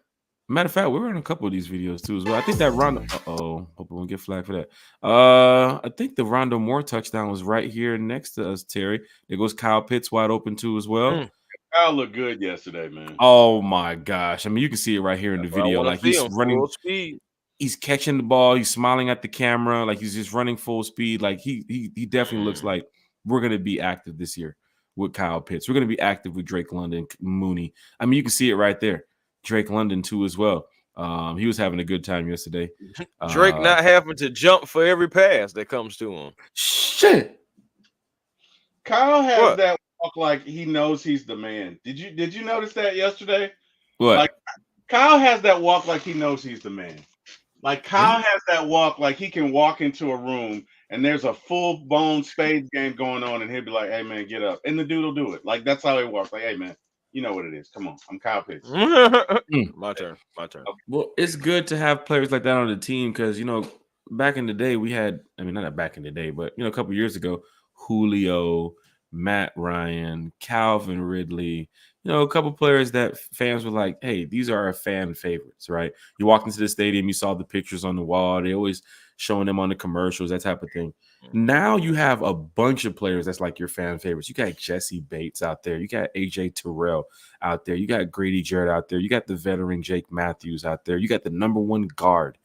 Matter of fact, we were in a couple of these videos too as well. I think that Rondo. Hope we won't get flagged for that. I think the Rondo Moore touchdown was right here next to us, Terry. There goes Kyle Pitts wide open too as well. Kyle looked good yesterday, man. Oh my gosh! I mean, you can see it right here in the video. Like he's running full speed. He's catching the ball. He's smiling at the camera. Like he's just running full speed. Like he definitely looks like we're gonna be active this year with Kyle Pitts. We're gonna be active with Drake London, Mooney. I mean, you can see it right there. Drake London too as well. He was having a good time yesterday. Drake not having to jump for every pass that comes to him. Shit. Kyle has that walk like he knows he's the man. Did you notice that yesterday? What? Like Kyle has that walk like he knows he's the man. Like Kyle has that walk like he can walk into a room and there's a full-blown spades game going on and he'll be like, "Hey man, get up." And the dude will do it. Like that's how he walks. Like, "Hey man, you know what it is. Come on, I'm Kyle Pitts." My turn. Well, it's good to have players like that on the team because, back in the day we had, not back in the day, but, a couple years ago, Julio, Matt Ryan, Calvin Ridley, a couple players that fans were like, hey, these are our fan favorites, right? You walked into the stadium, you saw the pictures on the wall. They always showing them on the commercials, that type of thing. Now you have a bunch of players that's like your fan favorites. You got Jesse Bates out there. You got AJ Terrell out there. You got Grady Jarrett out there. You got the veteran Jake Matthews out there. You got the number one guard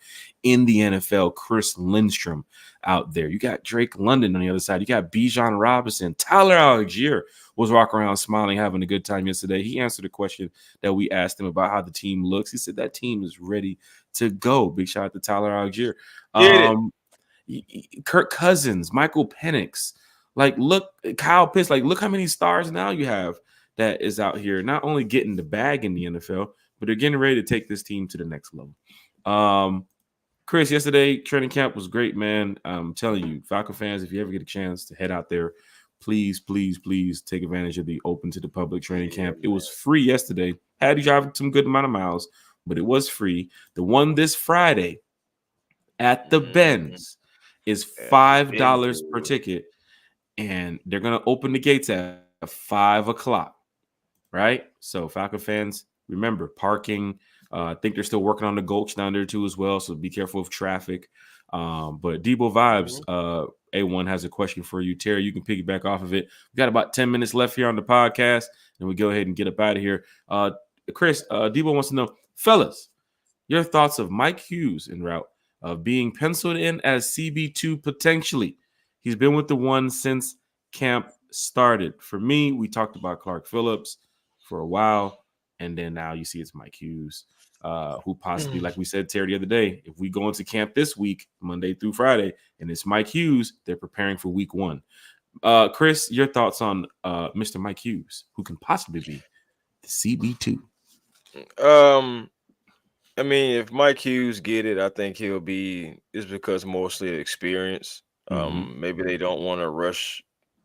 in the NFL, Chris Lindstrom, out there. You got Drake London on the other side. You got Bijan Robinson. Tyler Algier was walking around smiling, having a good time yesterday. He answered a question that we asked him about how the team looks. He said that team is ready to go. Big shout out to Tyler Algier. Kirk Cousins, Michael Penix, like look, Kyle Pitts, like look how many stars now you have that is out here, not only getting the bag in the NFL, but they're getting ready to take this team to the next level. Chris, yesterday training camp was great, man. I'm telling you, Falcon fans, if you ever get a chance to head out there, please take advantage of the open to the public training camp. It was free yesterday. Had to drive some good amount of miles, but it was free. The one this Friday at the Benz is $5 per ticket, and they're going to open the gates at 5 o'clock, right? So Falcon fans, remember, parking. I think they're still working on the Gulch down there too as well, so be careful of traffic. But Debo Vibes, A1 has a question for you. Terry, you can piggyback off of it. We got about 10 minutes left here on the podcast, and we go ahead and get up out of here. Chris, Debo wants to know, fellas, your thoughts of Mike Hughes en route of being penciled in as CB2 potentially. He's been with the one since camp started. For me, we talked about Clark Phillips for a while, and then now you see it's Mike Hughes, who possibly, like we said, Terry, the other day, if we go into camp this week, Monday through Friday, and it's Mike Hughes, they're preparing for week one. Chris, your thoughts on Mr. Mike Hughes, who can possibly be the CB2? If Mike Hughes get it, I think he'll be. It's because mostly experience. Maybe they don't want to rush,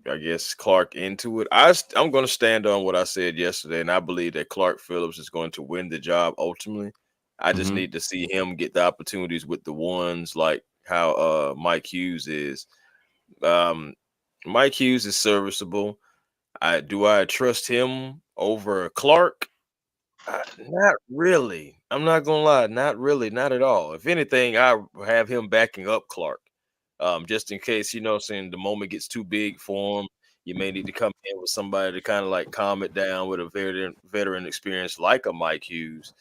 I guess, Clark into it. I'm going to stand on what I said yesterday, and I believe that Clark Phillips is going to win the job ultimately. I just need to see him get the opportunities with the ones like how Mike Hughes is. Mike Hughes is serviceable. Do I trust him over Clark? Not really. I'm not gonna lie, not really, not at all. If anything, I have him backing up Clark, just in case, saying the moment gets too big for him. You may need to come in with somebody to kind of like calm it down with a veteran experience like a Mike Hughes.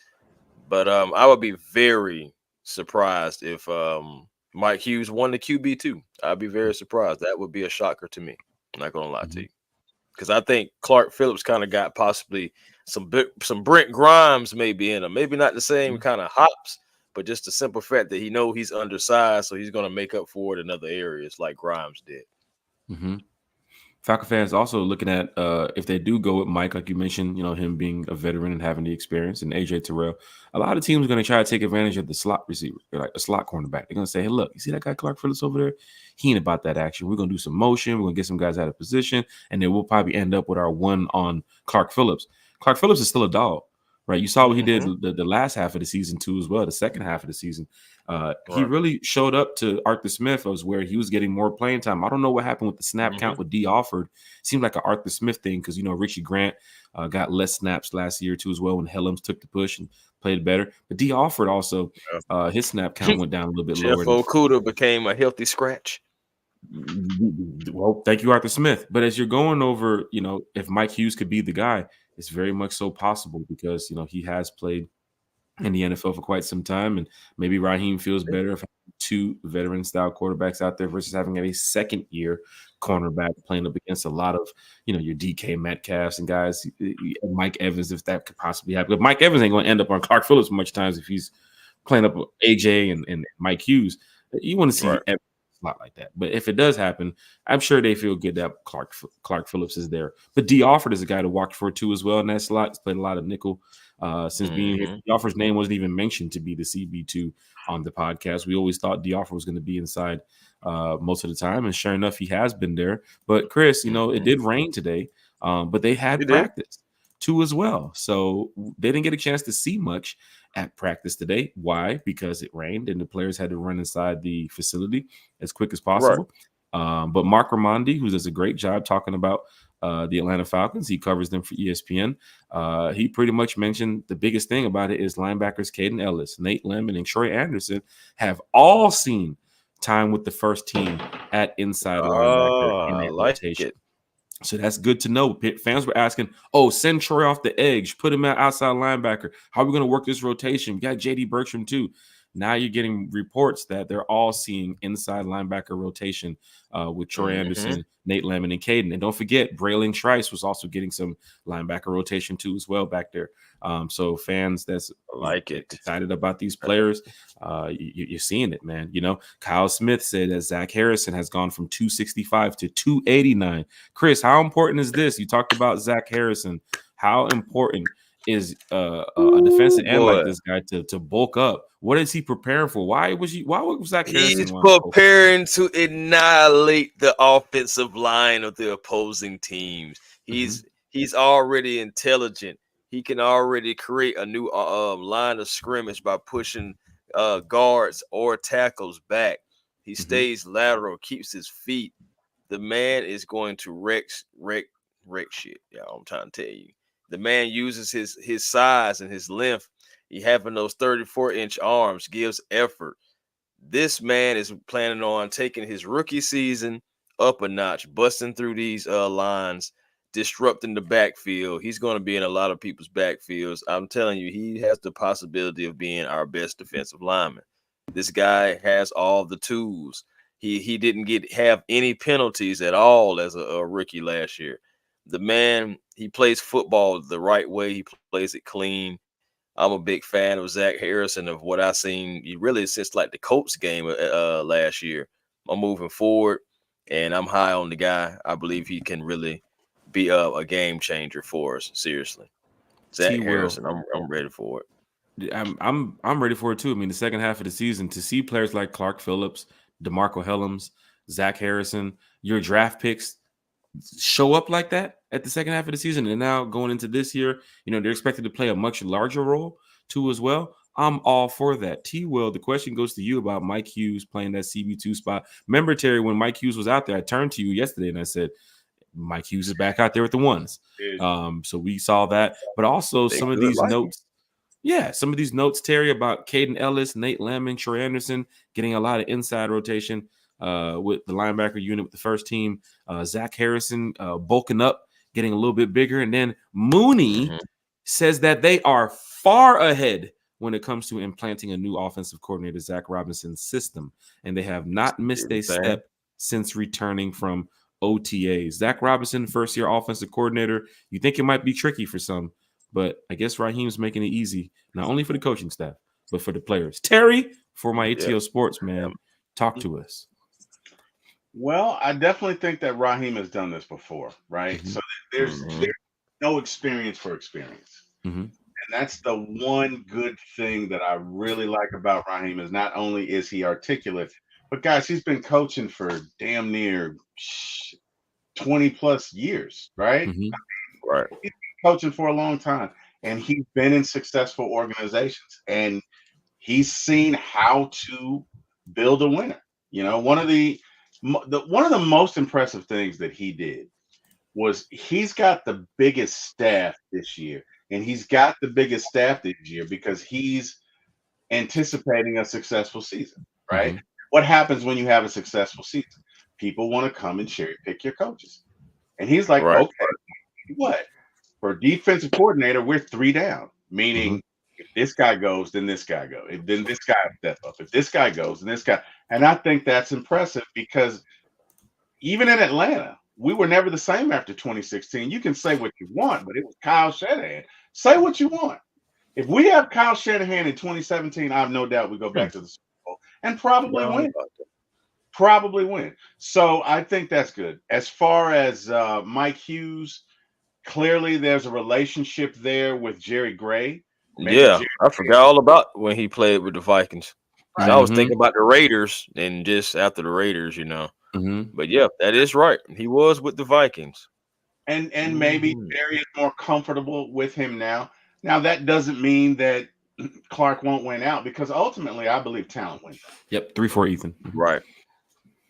But I would be very surprised if Mike Hughes won the QB2. I'd be very surprised. That would be a shocker to me. I'm not gonna lie to you, because I think Clark Phillips kind of got possibly some Brent Grimes maybe in him. Maybe not the same kind of hops, but just the simple fact that he's undersized, so he's gonna make up for it in other areas like Grimes did. Falcon fans also looking at if they do go with Mike, like you mentioned, him being a veteran and having the experience, and AJ Terrell, a lot of teams are going to try to take advantage of the slot receiver, like a slot cornerback. They're going to say, hey, look, you see that guy Clark Phillips over there? He ain't about that action. We're going to do some motion. We're going to get some guys out of position, and then we'll probably end up with our one on Clark Phillips. Clark Phillips is still a dog, right? You saw what he did the last half of the season too as well, the second half of the season. He really showed up to Arthur Smith where he was getting more playing time. I don't know what happened with the snap count with D. Alford. Seemed like an Arthur Smith thing because, Richie Grant got less snaps last year too as well when Helms took the push and played better. But D. Alford also, his snap count went down a little bit lower. Jeff Okudah became a healthy scratch. Well, thank you, Arthur Smith. But as you're going over, if Mike Hughes could be the guy, it's very much so possible because, he has played in the NFL for quite some time, and maybe Raheem feels better if having two veteran-style quarterbacks out there versus having a second-year cornerback playing up against a lot of, your DK Metcalfs and guys, Mike Evans, if that could possibly happen. But Mike Evans ain't going to end up on Clark Phillips much times if he's playing up with AJ and Mike Hughes. You want to see Evans a lot like that. But if it does happen, I'm sure they feel good that Clark Phillips is there. But D. Alford is a guy to watch for too as well in that slot. He's played a lot of nickel. Since being here, D. Alford's name wasn't even mentioned to be the CB2 on the podcast. We always thought D. Alford was going to be inside most of the time, and sure enough, he has been there. But Chris, it did rain today, but they had practice too as well, so they didn't get a chance to see much at practice today. Why? Because it rained, and the players had to run inside the facility as quick as possible. But Mark Raimondi, who does a great job talking about the Atlanta Falcons, he covers them for ESPN. He pretty much mentioned the biggest thing about it is linebackers Caden Ellis, Nate Lemon, and Troy Anderson have all seen time with the first team at inside linebacker in that rotation. So that's good to know. Fans were asking, send Troy off the edge, put him at outside linebacker. How are we going to work this rotation? We got J.D. Bertram too. Now you're getting reports that they're all seeing inside linebacker rotation with Troy Anderson, Nate Lemon, and Caden. And don't forget, Braylon Trice was also getting some linebacker rotation too as well back there. So fans that's excited about these players, you're seeing it, man. Kyle Smith said that Zach Harrison has gone from 265 to 289. Chris, how important is this? You talked about Zach Harrison. How important is a defensive end like this guy to bulk up? What is he preparing for? Why was Zach Harrison? He's preparing to annihilate the offensive line of the opposing teams. He's already intelligent. He can already create a new line of scrimmage by pushing guards or tackles back. He stays lateral, keeps his feet. The man is going to wreck shit. I'm trying to tell you. The man uses his size and his length. He having those 34-inch arms gives effort. This man is planning on taking his rookie season up a notch, busting through these lines, disrupting the backfield. He's going to be in a lot of people's backfields. I'm telling you, he has the possibility of being our best defensive lineman. This guy has all the tools. He didn't have any penalties at all as a rookie last year. The man, he plays football the right way. He plays it clean. I'm a big fan of Zach Harrison, of what I've seen really since like the Colts game last year. I'm moving forward, and I'm high on the guy. I believe he can really be a game changer for us. Seriously, Zach Harrison, I'm ready for it. I'm ready for it too. I mean, the second half of the season, to see players like Clark Phillips, DeMarco Helms, Zach Harrison, your draft picks show up like that at the second half of the season, and now going into this year, they're expected to play a much larger role too as well. I'm all for that. T-Will, the question goes to you about Mike Hughes playing that CB2 spot. Remember, Terry, when Mike Hughes was out there, I turned to you yesterday and I said, Mike Hughes is back out there with the ones. So we saw that, but also some of these notes. Yeah, some of these notes, Terry, about Caden Ellis, Nate Lemon, Troy Anderson getting a lot of inside rotation with the linebacker unit with the first team. Zach Harrison bulking up, getting a little bit bigger. And then Mooney says that they are far ahead when it comes to implanting a new offensive coordinator, Zach Robinson's system. And they have not missed a step since returning from OTAs. Zach Robinson, first-year offensive coordinator. You think it might be tricky for some, but I guess Raheem's making it easy, not only for the coaching staff, but for the players. Terry, for my ATO Sports, man, talk to us. Well, I definitely think that Raheem has done this before, right? So there's no experience for experience. And that's the one good thing that I really like about Raheem is not only is he articulate, but guys, he's been coaching for damn near 20 plus years, right? Right. He's been coaching for a long time, and he's been in successful organizations, and he's seen how to build a winner. You know, one of the most impressive things that he did was he's got the biggest staff this year, and he's got the biggest staff this year because he's anticipating a successful season, right? What happens when you have a successful season? People want to come and cherry pick your coaches. And he's like, okay, what? For defensive coordinator, we're 3 down, meaning if this guy goes, then this guy goes. Then this guy step up. If this guy goes, then this guy. And I think that's impressive because even in Atlanta, we were never the same after 2016. You can say what you want, but it was Kyle Shanahan. Say what you want. If we have Kyle Shanahan in 2017, I have no doubt we go back to the Super Bowl and probably win. Probably win. So I think that's good. As far as Mike Hughes, clearly there's a relationship there with Jerry Gray. I forgot all about when he played with the Vikings. Right. I was thinking about the Raiders and just after the Raiders, you know. But yeah, that is right. He was with the Vikings. And maybe Jerry is more comfortable with him now. Now, that doesn't mean that Clark won't win out because ultimately I believe talent wins out. Yep, 3-4 Ethan. Right.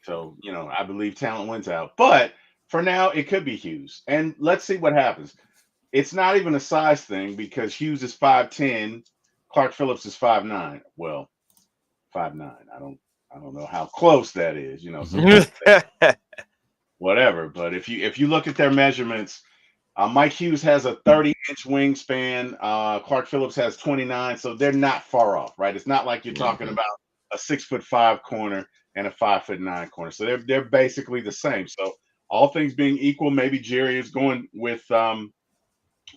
So, you know, I believe talent wins out. But for now, it could be Hughes. And let's see what happens. It's not even a size thing because Hughes is 5'10", Clark Phillips is 5'9". Well, 5'9". I don't know how close that is, you know. Whatever. But if you look at their measurements, Mike Hughes has a 30-inch wingspan. Clark Phillips has 29, so they're not far off, right? It's not like you're talking about a 6'5" corner and a 5'9" corner. So they're basically the same. So all things being equal, maybe Jerry is going with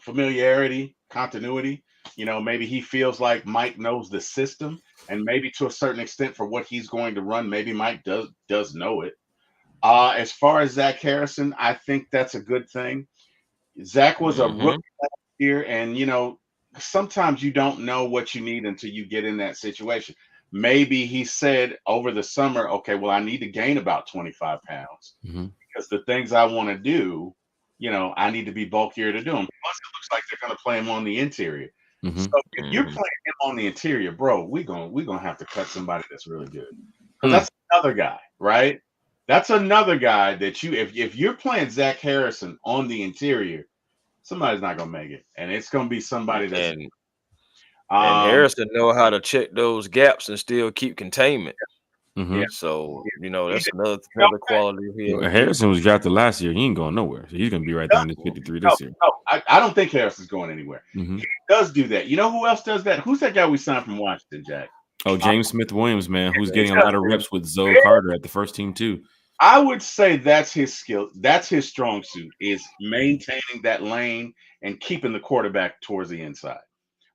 familiarity, continuity. You know, maybe he feels like Mike knows the system, and maybe to a certain extent for what he's going to run, maybe Mike does know it. As far as Zach Harrison, I think that's a good thing. Zach was a rookie last year, and you know, sometimes you don't know what you need until you get in that situation. Maybe he said over the summer, okay, well, I need to gain about 25 pounds because the things I want to do, you know, I need to be bulkier to do them. Plus, it looks like they're going to play him on the interior. So if you're playing him on the interior, bro, we're gonna have to cut somebody that's really good. That's another guy, right? That's another guy that if you're playing Zach Harrison on the interior, somebody's not gonna make it, and it's gonna be somebody that's. And Harrison know how to check those gaps and still keep containment. So you know that's another quality here. Well, Harrison was drafted last year. He ain't going nowhere, so he's gonna be right down this 53 this year. No, I don't think Harrison's going anywhere. He does do that. You know who else does that? Who's that guy we signed from Washington, Jack? Oh, James Smith-Williams, man, who's getting a lot of reps with Zoe Carter at the first team too. I would say that's his skill. That's his strong suit is maintaining that lane and keeping the quarterback towards the inside.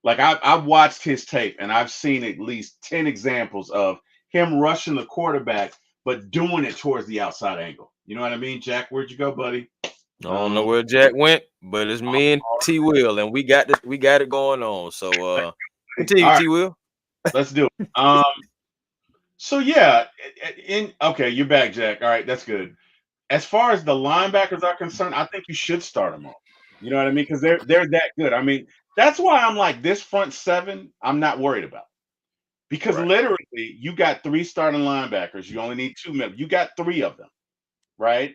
Like I've watched his tape and I've seen at least 10 examples of him rushing the quarterback, but doing it towards the outside angle. You know what I mean, Jack? Where'd you go, buddy? I don't know where Jack went, but it's me and T Will, and we got it going on. So continue, right. T Will. Let's do it. So yeah, okay, you're back, Jack. All right, that's good. As far as the linebackers are concerned, I think you should start them all. You know what I mean? Because they're that good. I mean, that's why I'm like this front seven. I'm not worried about because literally you got 3 starting linebackers. You only need 2 middle. You got 3 of them, right?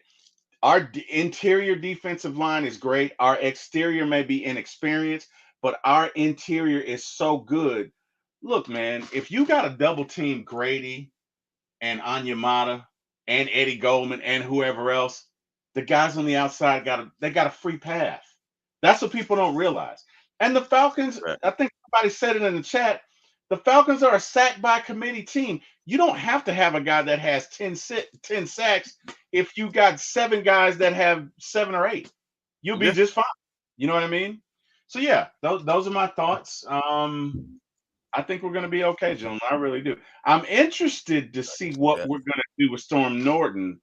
Our interior defensive line is great. Our exterior may be inexperienced, but our interior is so good. Look, man, if you got to double team Grady and Onyemata and Eddie Goldman and whoever else, the guys on the outside got a free path. That's what people don't realize. And the Falcons, I think somebody said it in the chat, The Falcons are a sack by committee team. You don't have to have a guy that has 10 sacks if you got 7 guys that have 7 or 8. You'll be just fine. You know what I mean? So yeah, those are my thoughts. I think we're going to be okay, gentlemen. I really do. I'm interested to see what we're going to do with Storm Norton,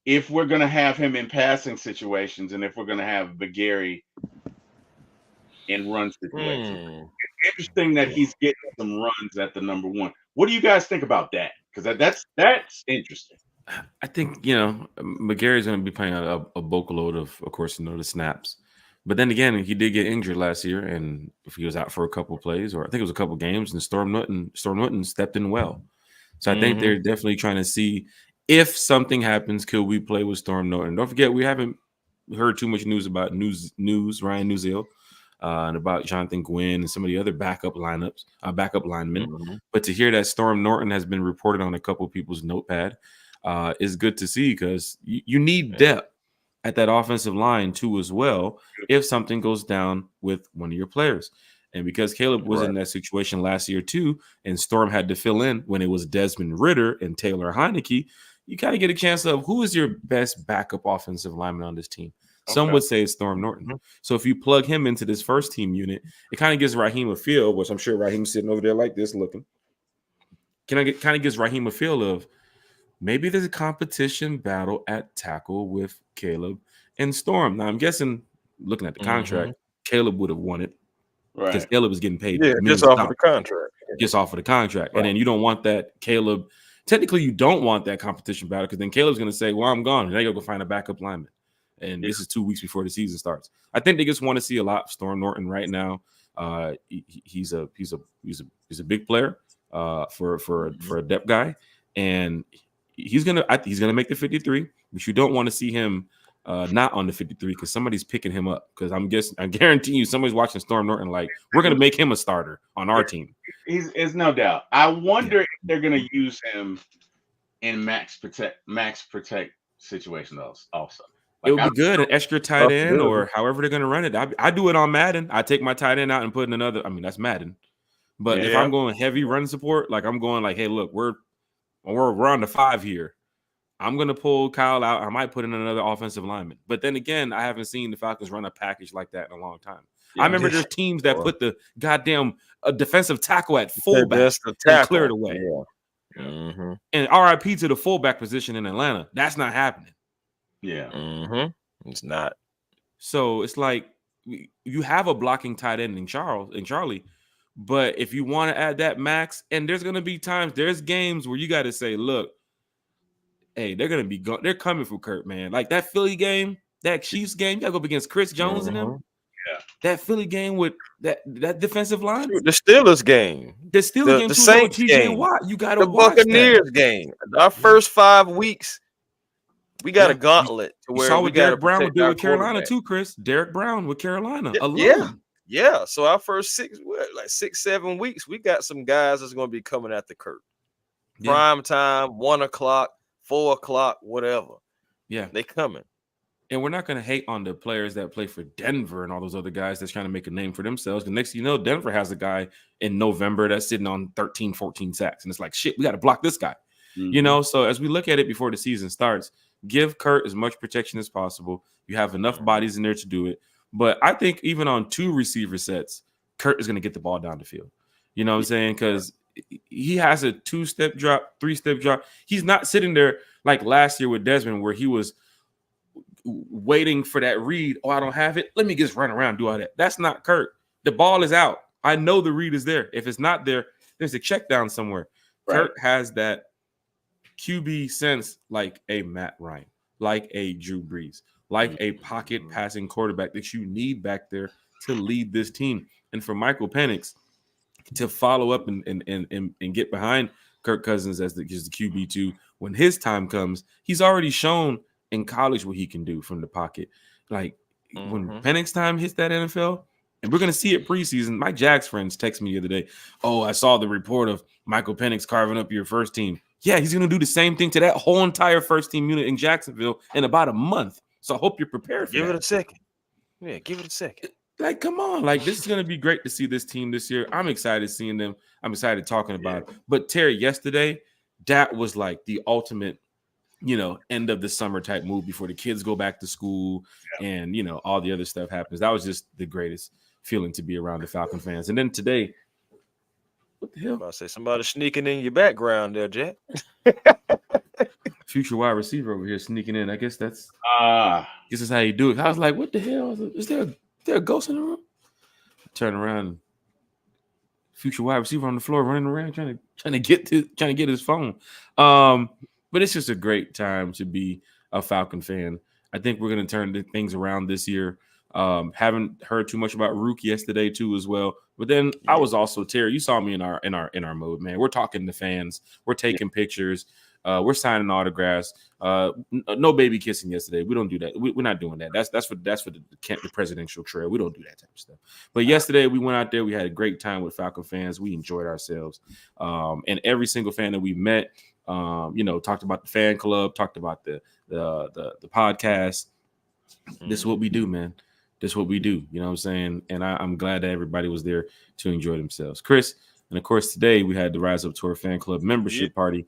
if we're going to have him in passing situations and if we're going to have Bageri in run situations. It's interesting that he's getting some runs at the number 1. What do you guys think about that? Because that's interesting. I think, McGarry's going to be playing a boatload of course, the snaps. But then again, he did get injured last year, and if he was out for a couple of plays, or I think it was a couple of games, and Storm Norton stepped in well. So I think they're definitely trying to see if something happens, could we play with Storm Norton? Don't forget, we haven't heard too much news about Ryan Neuzil, and about Jonathan Gwynn and some of the other backup linemen. But to hear that Storm Norton has been reported on a couple of people's notepad is good to see, because you need depth at that offensive line too as well if something goes down with one of your players. And because Caleb was in that situation last year too, and Storm had to fill in when it was Desmond Ridder and Taylor Heineke, you kind of get a chance of who is your best backup offensive lineman on this team. Some would say it's Storm Norton. So if you plug him into this first team unit, it kind of gives Raheem a feel, which I'm sure Raheem's sitting over there like this looking. Kind of gives Raheem a feel of maybe there's a competition battle at tackle with Caleb and Storm. Now I'm guessing, looking at the contract, Caleb would have won it because Caleb was getting paid. Just off of the contract. Just off of the contract. And then you don't want that Caleb. Technically, you don't want that competition battle, because then Caleb's going to say, well, I'm gone. And they got to go find a backup lineman. And this is 2 weeks before the season starts. I think they just want to see a lot of Storm Norton right now. He's a big player for a depth guy, and he's gonna make the 53. But you don't want to see him not on the 53, because somebody's picking him up. Because I guarantee you, somebody's watching Storm Norton like, we're gonna make him a starter on our team. It's no doubt. I wonder if they're gonna use him in max protect situations also. It would be good, an extra tight end, or however they're going to run it. I do it on Madden. I take my tight end out and put in another. I mean, that's Madden. But if I'm going heavy run support, like I'm going like, hey, look, we're on the 5 here. I'm going to pull Kyle out. I might put in another offensive lineman. But then again, I haven't seen the Falcons run a package like that in a long time. I remember there's teams that put the goddamn defensive tackle at fullback and clear it away. And RIP to the fullback position in Atlanta. That's not happening. It's not. So it's like you have a blocking tight end in Charlie, but if you want to add that max, and there's gonna be times, there's games where you got to say, look, hey, they're coming for Kurt, man. Like that Philly game, that Chiefs game, you gotta go up against Chris Jones and them. That Philly game with that defensive line, the Steelers game, the Saints game, Watt, you gotta the Buccaneers game. Our first 5 weeks. We got a gauntlet to where we got Derek Brown would do with Carolina too, Chris. Derek Brown with Carolina alone. Yeah. So our first 6-7 weeks, we got some guys that's going to be coming at the Kurt. Prime time, 1 o'clock, 4 o'clock, whatever. Yeah, they coming. And we're not going to hate on the players that play for Denver and all those other guys that's trying to make a name for themselves. The next thing you know, Denver has a guy in November that's sitting on 13, 14 sacks. And it's like, shit, we got to block this guy. So as we look at it before the season starts, give Kurt as much protection as possible. You have enough bodies in there to do it. But I think even on 2 receiver sets, Kurt is going to get the ball down the field. You know what I'm saying? Because he has a 2-step drop, 3-step drop. He's not sitting there like last year with Desmond, where he was waiting for that read. Oh, I don't have it. Let me just run around and do all that. That's not Kurt. The ball is out. I know the read is there. If it's not there, there's a check down somewhere. Kurt has that QB sense like a Matt Ryan, like a Drew Brees, like a pocket passing quarterback that you need back there to lead this team. And for Michael Penix to follow up and get behind Kirk Cousins as the QB2 when his time comes, he's already shown in college what he can do from the pocket. Like when Penix time hits that NFL, and we're going to see it preseason. My Jags friends text me the other day, oh, I saw the report of Michael Penix carving up your first team. Yeah, he's going to do the same thing to that whole entire first team unit in Jacksonville in about a month. So I hope you're prepared for Give it a second. Yeah, give it a second. Like, come on, like this is gonna be great to see this team this year. I'm excited seeing them. I'm excited talking about it. But Terry, yesterday, that was like the ultimate, end of the summer type move before the kids go back to school and all the other stuff happens. That was just the greatest feeling to be around the Falcon fans. And then today, what the hell? I'm about to say somebody sneaking in your background there, Jack. Future wide receiver over here sneaking in. I guess this is how you do it. I was like, what the hell? Is there a ghost in the room? Turn around, future wide receiver on the floor running around trying to get his phone. But it's just a great time to be a Falcon fan. I think we're going to turn things around this year. Haven't heard too much about Rook yesterday too as well. But then I was also, Terry, you saw me in our mode, man. We're talking to fans. We're taking pictures. We're signing autographs. No baby kissing yesterday. We don't do that. We're not doing that. That's for the presidential trail. We don't do that type of stuff. But yesterday we went out there. We had a great time with Falcon fans. We enjoyed ourselves. And every single fan that we met, talked about the fan club, talked about the podcast. This is what we do, man. This is what we do. You know what I'm saying? And I'm glad that everybody was there to enjoy themselves. Chris, and of course today we had the Rise Up Tour fan club membership party.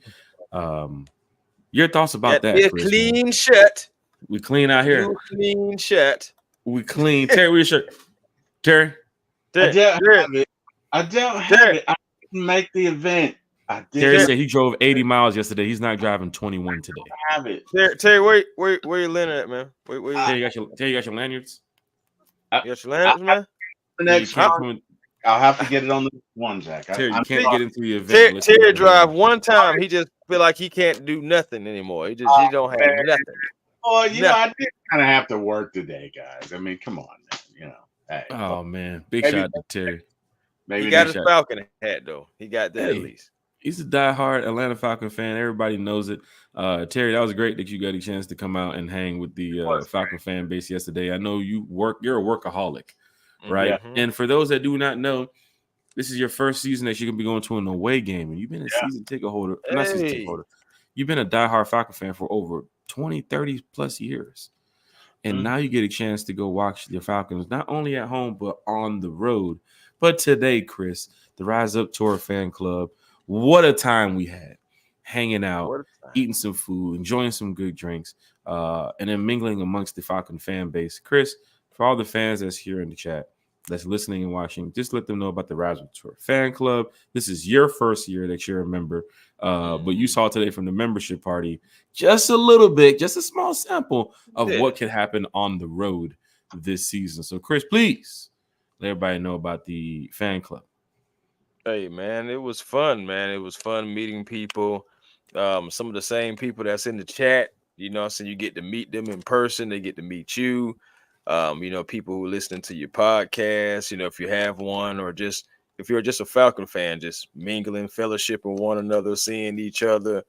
Your thoughts about that? Chris, clean shirt. We clean out here. Clean shirt. We clean. Terry, where's your shirt? Terry? I don't have it. I didn't make the event. Terry said he drove 80 miles yesterday. He's not driving 21 today. I have it. Terry, where you landing at, man? Where you Terry, you got your lanyards? You got your lanyards, man? The next one. I'll have to get it on the one, Jack. Terry, you can't get into the event. Terry drive one time. He just feel like he can't do nothing anymore. He don't have nothing. Oh, I did kind of have to work today, guys. I mean, come on, man. Hey. Oh man, big shout out to Terry. Maybe he got his Falcon hat though. He got that at least. He's a diehard Atlanta Falcon fan. Everybody knows it. Terry, that was great that you got a chance to come out and hang with the Falcon fan base yesterday. I know you're a workaholic, right? Mm-hmm. And for those that do not know, this is your first season that you're gonna be going to an away game, and you've been a season ticket holder. Not season ticket holder. You've been a diehard Falcon fan for over 20, 30 plus years. And now you get a chance to go watch the Falcons, not only at home, but on the road. But today, Chris, the Rise Up Tour fan club, what a time we had hanging out, eating some food, enjoying some good drinks, and then mingling amongst the Falcon fan base. Chris, for all the fans that's here in the chat, that's listening and watching, just let them know about the Rise Up Tour fan club. This is your first year that you're a member, but you saw today from the membership party just a little bit, just a small sample of what can happen on the road this season. So, Chris, please let everybody know about the fan club. Hey, man, it was fun, man. It was fun meeting people. Some of the same people that's in the chat, so you get to meet them in person. They get to meet you. People who listen to your podcast, if you have one, or just if you're just a Falcon fan, just mingling, fellowship with one another, seeing each other.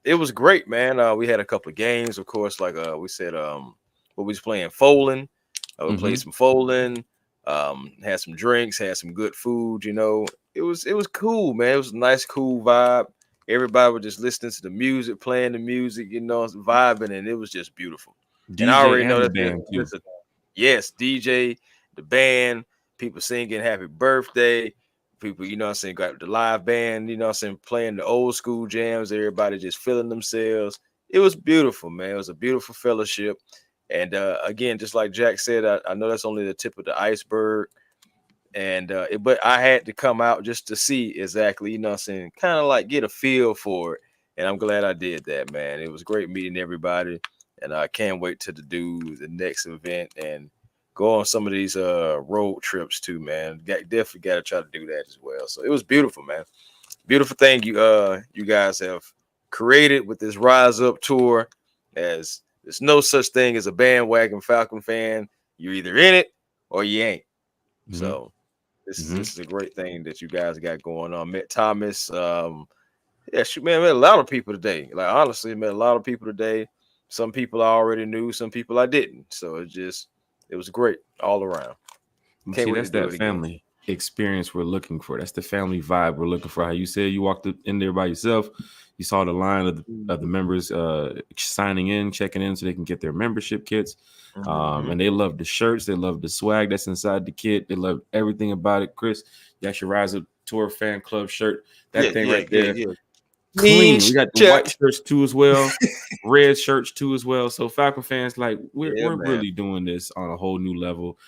It was great, man. We had a couple of games, of course, like we said, we was playing Folding. We played some Folding, had some drinks, had some good food, It was cool, man. It was a nice, cool vibe. Everybody was just listening to the music, playing the music, vibing, and it was just beautiful. DJ, and I already know that. Yes, DJ, the band, people singing happy birthday, people, got the live band, playing the old school jams, everybody just feeling themselves. It was beautiful, man. It was a beautiful fellowship. And again, just like Jack said, I know that's only the tip of the iceberg. And but I had to come out just to see exactly, kind of like get a feel for it. And I'm glad I did that, man. It was great meeting everybody. And I can't wait to do the next event and go on some of these road trips too, man. Definitely got to try to do that as well. So it was beautiful, man. Beautiful thing you guys have created with this Rise Up Tour. As there's no such thing as a bandwagon Falcon fan. You're either in it or you ain't. Mm-hmm. So this is a great thing that you guys got going on. Met Thomas. Man, met a lot of people today. Like honestly, met a lot of people today. Some people I already knew, some people I didn't. So it was great all around. See, that's that family. experience we're looking for. That's the family vibe we're looking for. How you said you walked in there by yourself, you saw the line of the members signing in, checking in so they can get their membership kits. And they love the shirts, they love the swag that's inside the kit, they love everything about it. Chris, you got your Rise Up Tour fan club shirt, that thing right there. Clean. We got the white shirts too as well, red shirts too as well. So Falcon fans, like we're really doing this on a whole new level.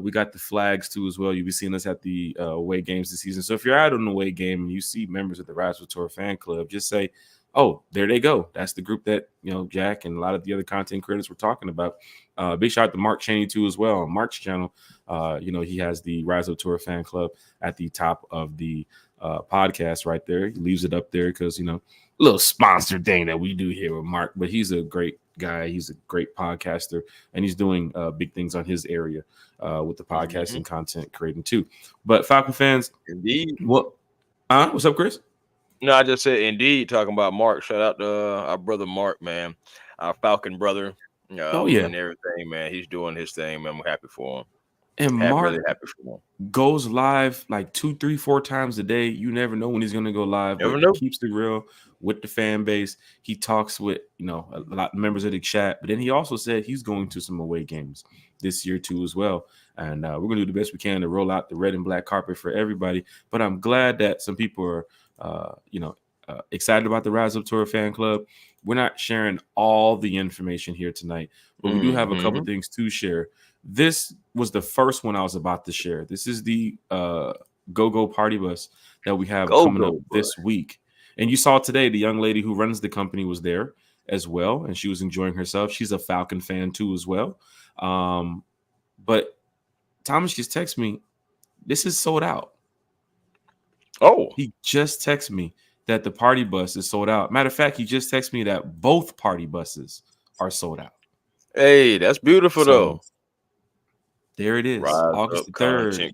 We got the flags too as well. You'll be seeing us at the away games this season. So if you're out on the away game and you see members of the Rise Up Tour fan club, just say, "Oh, there they go." That's the group that Jack and a lot of the other content creators were talking about. Big shout out to Mark Cheney too as well on Mark's channel. He has the Rise Up Tour fan club at the top of the podcast right there. He leaves it up there because a little sponsored thing that we do here with Mark. But he's a great guy. He's a great podcaster, and he's doing big things on his area with the podcasting content creating too. But Falcon fans, indeed. What's up, Chris? No, I just said indeed. Talking about Mark. Shout out to our brother Mark, man, our Falcon brother. And everything, man. He's doing his thing, man. We're happy for him. And Mark goes live like 2, 3, 4 times a day. You never know when he's going to go live. But he keeps it real with the fan base. He talks with a lot of members of the chat. But then he also said he's going to some away games this year too as well. And we're going to do the best we can to roll out the red and black carpet for everybody. But I'm glad that some people are excited about the Rise Up Tour fan club. We're not sharing all the information here tonight, but we do have a couple things to share. This was the first one I was about to share. This is the Go-Go Party Bus that we have coming up this week. And you saw today the young lady who runs the company was there as well, and she was enjoying herself. She's a Falcon fan too as well. But Thomas just texted me, this is sold out. Oh. He just texted me that the party bus is sold out. Matter of fact, he just texted me that both party buses are sold out. Hey, that's beautiful though. There it is. August the 3rd.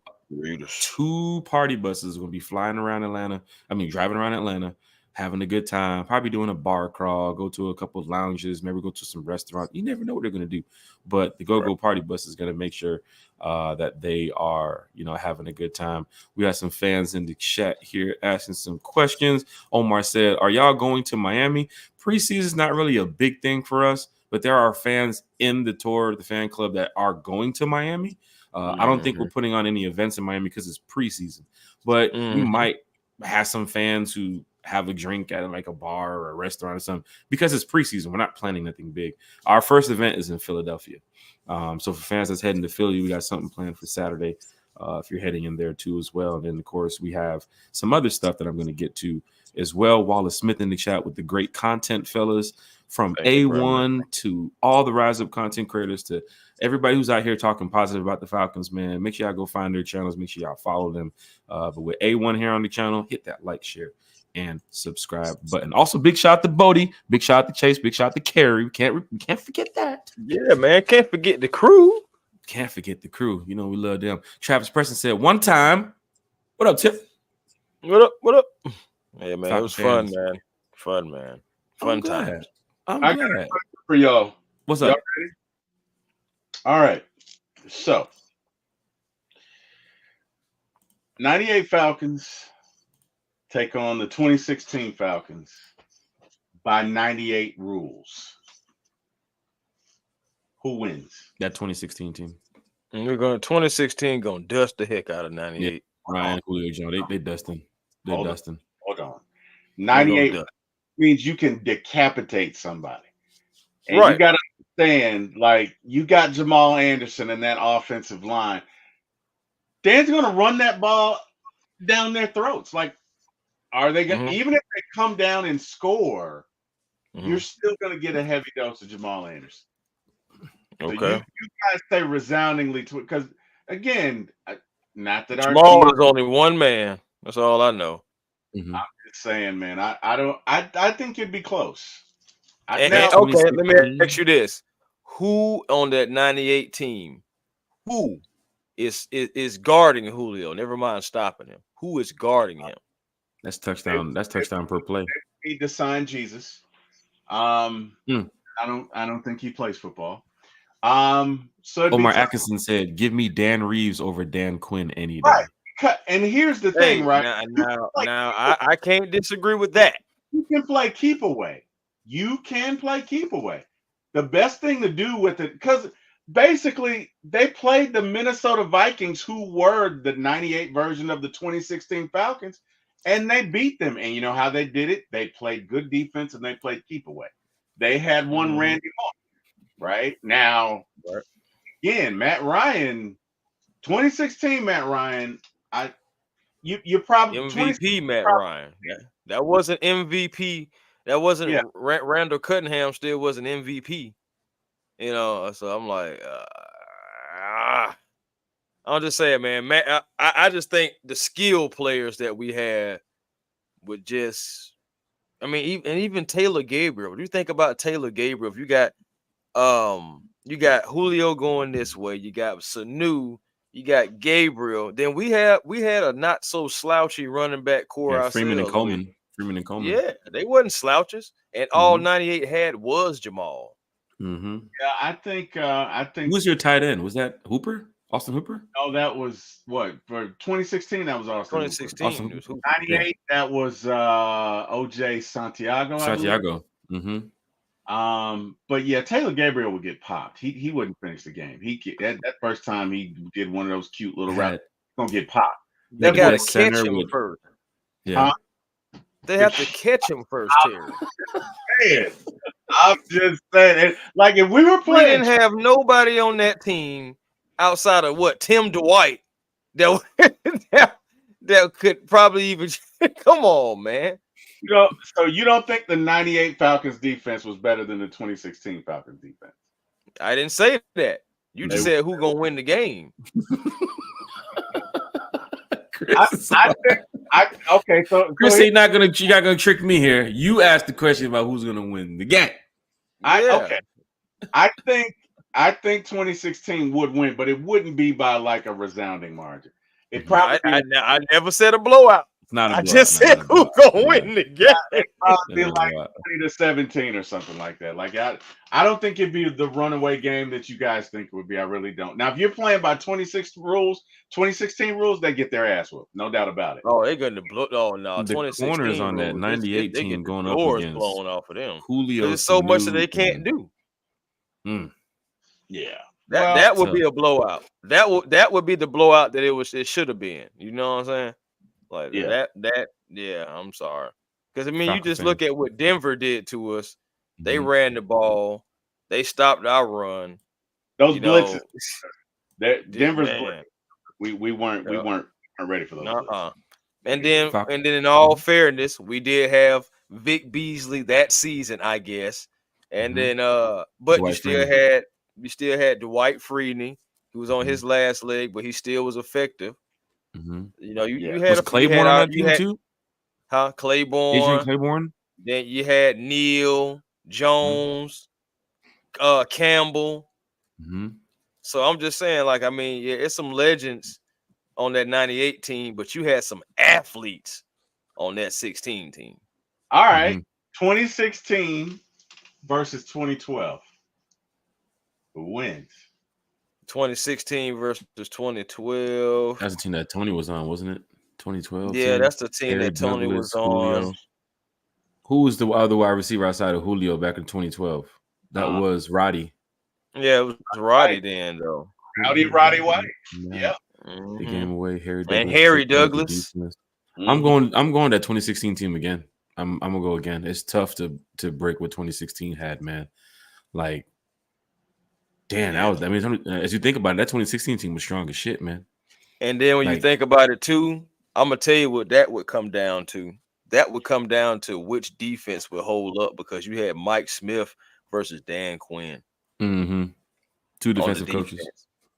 2 party buses are going to be flying around Atlanta. Driving around Atlanta, having a good time, probably doing a bar crawl, go to a couple of lounges, maybe go to some restaurants. You never know what they're going to do. But the Go-Go Party Bus is going to make sure that they are, having a good time. We have some fans in the chat here asking some questions. Omar said, are y'all going to Miami? Preseason is not really a big thing for us, but there are fans in the tour, the fan club, that are going to Miami. I don't think we're putting on any events in Miami because it's preseason, but we might have some fans who have a drink at like a bar or a restaurant or something because it's preseason. We're not planning nothing big. Our first event is in Philadelphia. So for fans that's heading to Philly, we got something planned for Saturday. If you're heading in there too as well. And then of course we have some other stuff that I'm going to get to as well. Wallace Smith in the chat with the great content, fellas, from A1 to all the Rise Up content creators to everybody who's out here talking positive about the Falcons, man. Make sure y'all go find their channels. Make sure y'all follow them. But with A1 here on the channel, hit that like, share, and subscribe button. Also, big shout out to Bodie, big shout out to Chase, big shout out to Carrie. We can't forget that. Yeah, man. Can't forget the crew. Can't forget the crew. We love them. Travis Preston said one time. What up, Tip? What up? Yeah, man. It was fun, man. Fun times. I got a question for y'all. What's up? Y'all ready? All right. So 98 Falcons take on the 2016 Falcons by 98 rules. Who wins? That 2016 team. And we're going 2016 going to dust the heck out of 98. Yeah. Ryan, Julio Jones, they dusting. They're dusting. Hold on. 98 means you can decapitate somebody. And you got to understand, like, you got Jamal Anderson in that offensive line. Dan's going to run that ball down their throats. Like, are they going to, even if they come down and score, you're still going to get a heavy dose of Jamal Anderson. Okay. So you guys say resoundingly to it because, again, not that Jamal is only one man. That's all I know. I'm just saying, man. I think it'd be close. Okay, let me ask you this: who on that 98 team? Who is guarding Julio? Never mind stopping him. Who is guarding him? That's touchdown. That's touchdown per play. He need to sign Jesus. I don't think he plays football. So Omar Atkinson said, "Give me Dan Reeves over Dan Quinn any day." And here's the thing, right? I can't disagree with that. You can play keep away. You can play keep away. The best thing to do with it, because basically they played the Minnesota Vikings, who were the 98 version of the 2016 Falcons, and they beat them. And you know how they did it? They played good defense and they played keep away. They had one Randy Moss, right? Now, again, Matt Ryan, 2016 Matt Ryan, you probably MVP Matt Ryan. That wasn't MVP. That wasn't Randall Cunningham. Still was an MVP. You know, so I'm like, I'm just saying, man. I just think the skill players that we had would just. I mean, even Taylor Gabriel. What do you think about Taylor Gabriel? If you got Julio going this way, you got Sanu, you got Gabriel. Then we had a not so slouchy running back core. Freeman and Coleman. Yeah, they wasn't slouches, and all 98 had was Jamal. Yeah, I think. Who was your tight end? Was that Hooper? Austin Hooper? Oh, that was what for 2016. That was Austin. 2016. It was 98. That was OJ Santiago. But yeah, Taylor Gabriel would get popped. He wouldn't finish the game. That first time he did one of those cute little routes, gonna get popped. They got to catch him first. Yeah. They have to catch him first, Terry. Man, I'm just saying, like if we were playing, we didn't have nobody on that team outside of Tim Dwight that could probably even come on, man. So you don't think the 98 Falcons defense was better than the 2016 Falcons defense? I didn't say that. You just said who gonna win the game. Okay, so Chris, you're not gonna trick me here. You asked the question about who's gonna win the game. Okay. I think 2016 would win, but it wouldn't be by like a resounding margin. It probably. I never said a blowout. It's not a blowout. I just said who gonna win the game. It'd probably be like 20-17 or something like that. Like I don't think it'd be the runaway game that you guys think it would be. I really don't. Now, if you're playing by 2016 rules, they get their ass whooped, no doubt about it. Oh, they're gonna blow. Oh no, the 2016 corners on rules, that 98 team going up against blown off of them. Julio. There's so much that they can't do. Yeah. That would be a blowout. That would be the blowout that it should have been. You know what I'm saying? Like that. I'm sorry. Because I mean, you just look at what Denver did to us. They ran the ball. They stopped our run. Those blitzes. Denver's blitz. We weren't ready for those. And then in all fairness, we did have Vic Beasley that season, I guess. And then but Dwight you still had Dwight Freeney, who was on his last leg, but he still was effective. You know, you had was Claiborne on that team too? Huh? Claiborne. Adrian Claiborne. Then you had Neal, Jones, Campbell. So I'm just saying, like, I mean, yeah, it's some legends on that 98 team, but you had some athletes on that 16 team. All right. 2016 versus 2012. Who wins? 2016 versus 2012. That's the team that Tony was on, wasn't it? 2012. Yeah, that's the team that Tony was on. Julio. Who was the other wide receiver outside of Julio back in 2012? That was Roddy. Yeah, it was Roddy then, though. Roddy White. Yeah. They gave away Harry Douglas. And Harry Douglas. I'm going that 2016 team again. I'm gonna go again. It's tough to break what 2016 had, man. Like, damn, as you think about it, that 2016 team was strong as shit, man. And then when you think about it too, I'm gonna tell you what that would come down to. That would come down to which defense would hold up, because you had Mike Smith versus Dan Quinn. Two defensive coaches.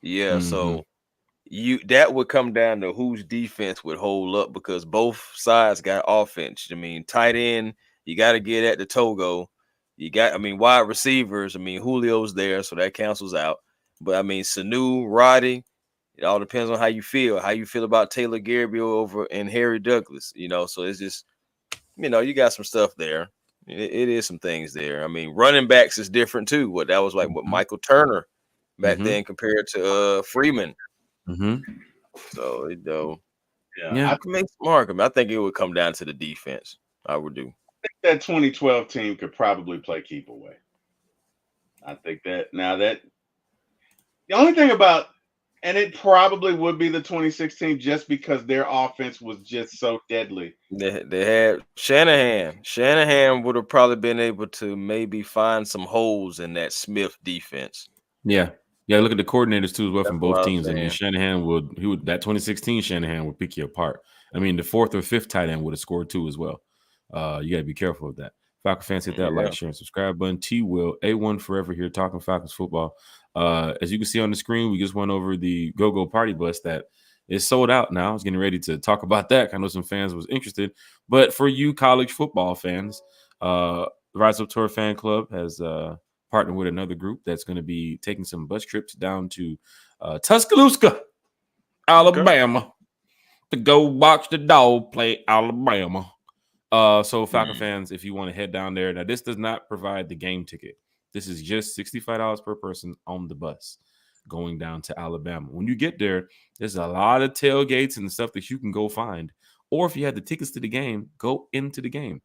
Yeah, so that would come down to whose defense would hold up, because both sides got offense. I mean, tight end, you got to get at the Togo. Wide receivers, Julio's there, so that cancels out. But Sanu, Roddy, it all depends on how you feel. How you feel about Taylor Gabriel over and Harry Douglas, so it's just, you got some stuff there. It is some things there. Running backs is different too. What that was like with Michael Turner back then compared to Freeman. So Yeah, I make some argument. I think it would come down to the defense. I would do. I think that 2012 team could probably play keep away. I think that now that the only thing about, and it probably would be the 2016 just because their offense was just so deadly. They had Shanahan. Shanahan would have probably been able to maybe find some holes in that Smith defense. Yeah. Look at the coordinators too as well from both teams. I mean, Shanahan that 2016 Shanahan would pick you apart. I mean, the fourth or fifth tight end would have scored too as well. You got to be careful of that. Falcon fans, hit that like, share, and subscribe button. T-Will, A1 Forever here, talking Falcons football. As you can see on the screen, we just went over the Go-Go Party Bus that is sold out now. I was getting ready to talk about that. I know some fans was interested. But for you college football fans, Rise Up Tour Fan Club has partnered with another group that's going to be taking some bus trips down to Tuscaloosa, Alabama, to go watch the Dog play Alabama. So Falcon fans, if you want to head down there, now this does not provide the game ticket. This is just $65 per person on the bus going down to Alabama. When you get there, there's a lot of tailgates and stuff that you can go find. Or if you have the tickets to the game, go into the game.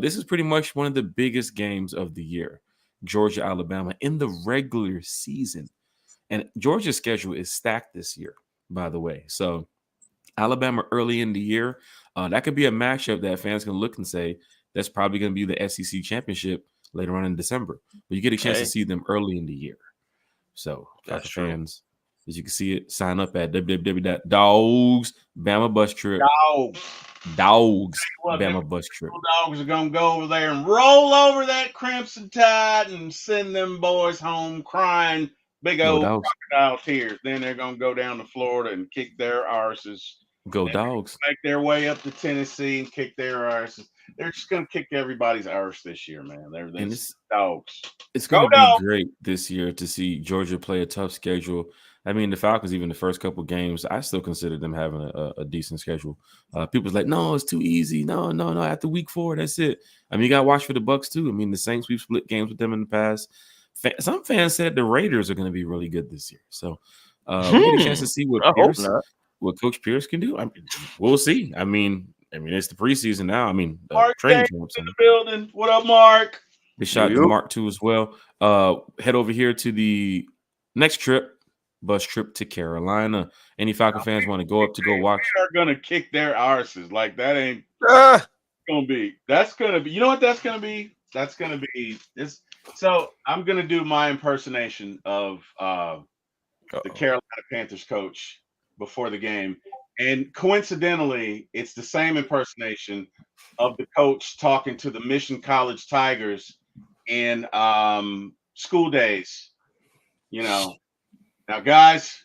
This is pretty much one of the biggest games of the year. Georgia, Alabama in the regular season. And Georgia's schedule is stacked this year, by the way. So Alabama early in the year, that could be a matchup that fans can look and say, that's probably going to be the SEC championship later on in December. But you get a chance to see them early in the year. So that's fans, as you can see it, sign up at www.dogs Bama bus trip. Dogs Bama bus trip. Dogs are going to go over there and roll over that Crimson Tide and send them boys home crying big old crocodile tears. Then they're going to go down to Florida and kick their arses. Go Dogs. Make their way up to Tennessee and kick their arses. They're just going to kick everybody's arse this year, man. They're Dogs. It's going to be great this year to see Georgia play a tough schedule. I mean, the Falcons, even the first couple games, I still consider them having a decent schedule. People's like, no, it's too easy. No. After week 4, that's it. I mean, you got to watch for the Bucs too. I mean, the Saints, we've split games with them in the past. Some fans said the Raiders are going to be really good this year. So we get a chance to see what Coach Pierce can do. I mean, we'll see. I mean, it's the preseason now. I mean, training camps in the building. What up, Mark? They shot to Mark too as well. Head over here to the next trip, bus trip to Carolina. Any Falcon fans want to go up to go watch? They're gonna kick their arses. Like that ain't gonna be. That's gonna be. You know what that's gonna be? That's gonna be this. So I'm gonna do my impersonation of the Carolina Panthers coach before the game. And coincidentally, it's the same impersonation of the coach talking to the Mission College Tigers in school days. You know, now guys,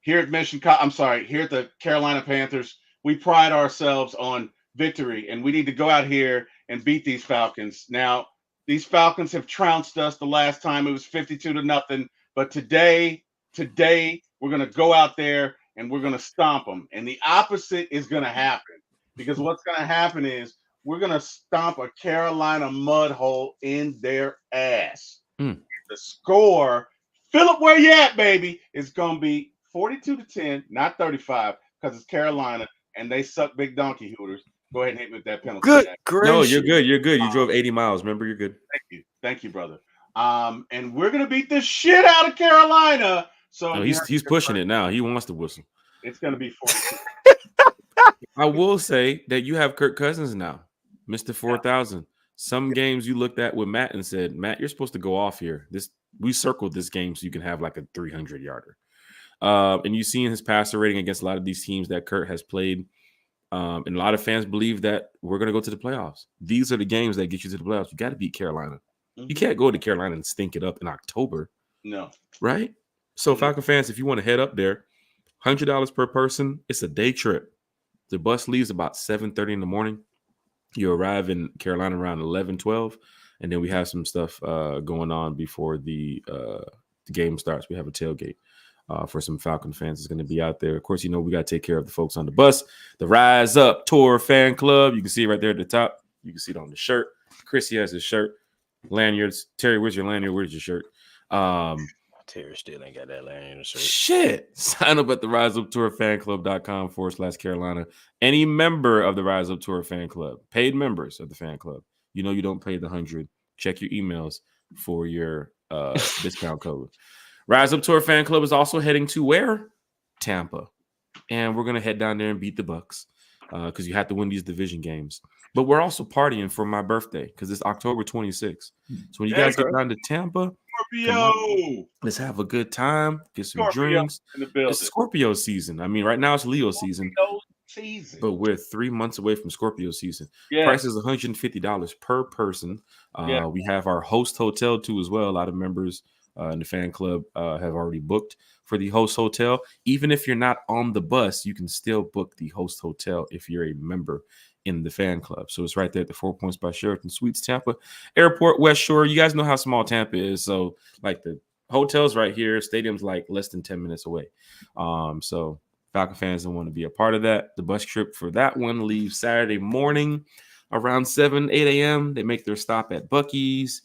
here at here at the Carolina Panthers, we pride ourselves on victory, and we need to go out here and beat these Falcons. Now, these Falcons have trounced us the last time. It was 52-0. But today we're going to go out there and we're going to stomp them. And the opposite is going to happen, because what's going to happen is we're going to stomp a Carolina mud hole in their ass. The score, Philip, where you at, baby, is going to be 42-10, not 35, because it's Carolina and they suck big donkey hooters. Go ahead and hit me with that penalty. Good. No, you're good. You're good. You drove 80 miles. Remember, you're good. Thank you, brother. And we're going to beat the shit out of Carolina. So no, he's pushing it now. He wants to whistle. It's going to be 42. I will say that you have Kirk Cousins now, Mr. 4,000. Some games you looked at with Matt and said, Matt, you're supposed to go off here. We circled this game so you can have like a 300-yarder. And you see in his passer rating against a lot of these teams that Kirk has played. And a lot of fans believe that we're going to go to the playoffs. These are the games that get you to the playoffs. You got to beat Carolina. You can't go to Carolina and stink it up in October. No. Right? So Falcon fans, if you want to head up there, $100 per person. It's a day trip. The bus leaves about 7:30 in the morning. You arrive in Carolina around 11-12. And then we have some stuff going on before the game starts. We have a tailgate. For some Falcon fans is going to be out there. Of course, you know, we got to take care of the folks on the bus. The Rise Up Tour Fan Club. You can see it right there at the top. You can see it on the shirt. Chrissy has his shirt. Lanyards. Terry, where's your lanyard? Where's your shirt? Terry still ain't got that lanyard shirt. Shit. Sign up at the riseuptourfanclub.com/Carolina. Any member of the Rise Up Tour fan club, paid members of the fan club, you don't pay the $100. Check your emails for your discount code. Rise Up Tour fan club is also heading to where? Tampa. And we're going to head down there and beat the Bucks because you have to win these division games. But we're also partying for my birthday because it's October 26th. So when you guys get down to Tampa, let's have a good time, get some drinks. It's Scorpio season. I mean, right now it's Leo season. But we're 3 months away from Scorpio season. Price is $150 per person. We have our host hotel too as well. A lot of members in the fan club have already booked for the host hotel. Even if you're not on the bus, you can still book the host hotel if you're a member in the fan club. So it's right there at the 4 Points by Sheraton Suites, Tampa Airport, West Shore. You guys know how small Tampa is. So like the hotel's right here, stadium's like less than 10 minutes away. So Falcon fans don't want to be a part of that. The bus trip for that one leaves Saturday morning around 8 a.m. They make their stop at Buc-ee's.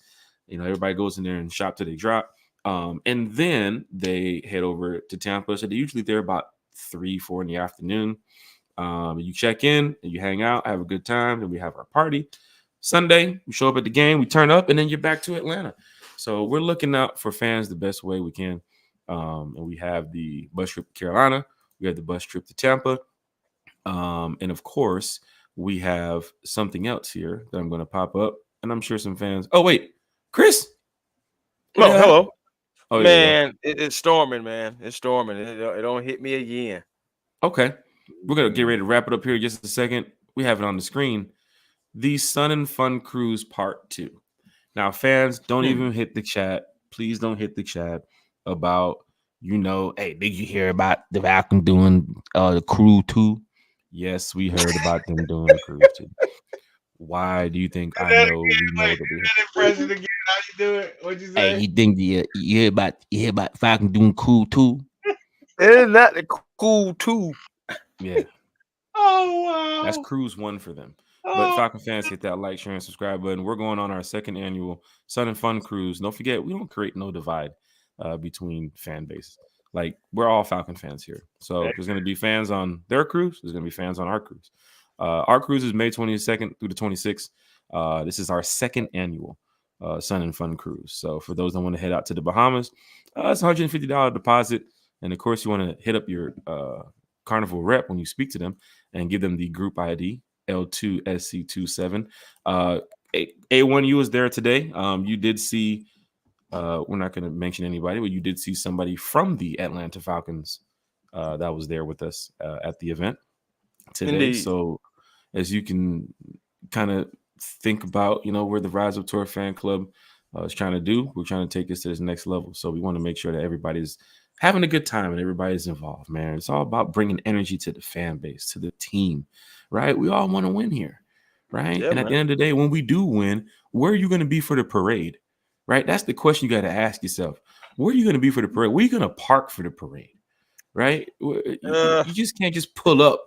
Everybody goes in there and shop till they drop. And then they head over to Tampa. So they're usually there about 3, 4 in the afternoon. You check in and you hang out, have a good time, and we have our party. Sunday, we show up at the game, we turn up, and then you're back to Atlanta. So we're looking out for fans the best way we can. And we have the bus trip to Carolina. We have the bus trip to Tampa. And of course, we have something else here that I'm going to pop up. And I'm sure some fans. Oh, wait, Chris. Oh, hello. Oh, man, it's storming, man. It's storming. It don't hit me again. Okay. We're going to get ready to wrap it up here in just a second. We have it on the screen. The Sun and Fun Cruise Part 2. Now, fans, don't even hit the chat. Please don't hit the chat about, hey, did you hear about the Falcon doing the cruise too? Yes, we heard about them doing the cruise too. Why do you think I know we know that we impression again? How you do it? What'd you say? Hey, you think you hear about Falcon doing cool too? Isn't that the cool too? Yeah. Oh wow. That's cruise 1 for them. But Falcon fans, hit that like, share, and subscribe button. We're going on our second annual Sun and Fun Cruise. Don't forget, we don't create no divide between fan bases. Like, we're all Falcon fans here. So there's going to be fans on their cruise. There's going to be fans on our cruise. Our cruise is May 22nd through the 26th. This is our second annual Sun and Fun Cruise. So for those that want to head out to the Bahamas, it's a $150 deposit. And, of course, you want to hit up your Carnival rep when you speak to them and give them the group ID, L2SC27. A1U is there today. You did see, we're not going to mention anybody, but you did see somebody from the Atlanta Falcons that was there with us at the event today. Indeed. So as you can kind of think about, where the Rise Up Tour fan club is trying to do, we're trying to take this to this next level. So we want to make sure that everybody's having a good time and everybody's involved, man. It's all about bringing energy to the fan base, to the team, right? We all want to win here, right? Yeah, and at the end of the day, when we do win, where are you going to be for the parade, right? That's the question you got to ask yourself. Where are you going to be for the parade? Where are you going to park for the parade, right? You just can't just pull up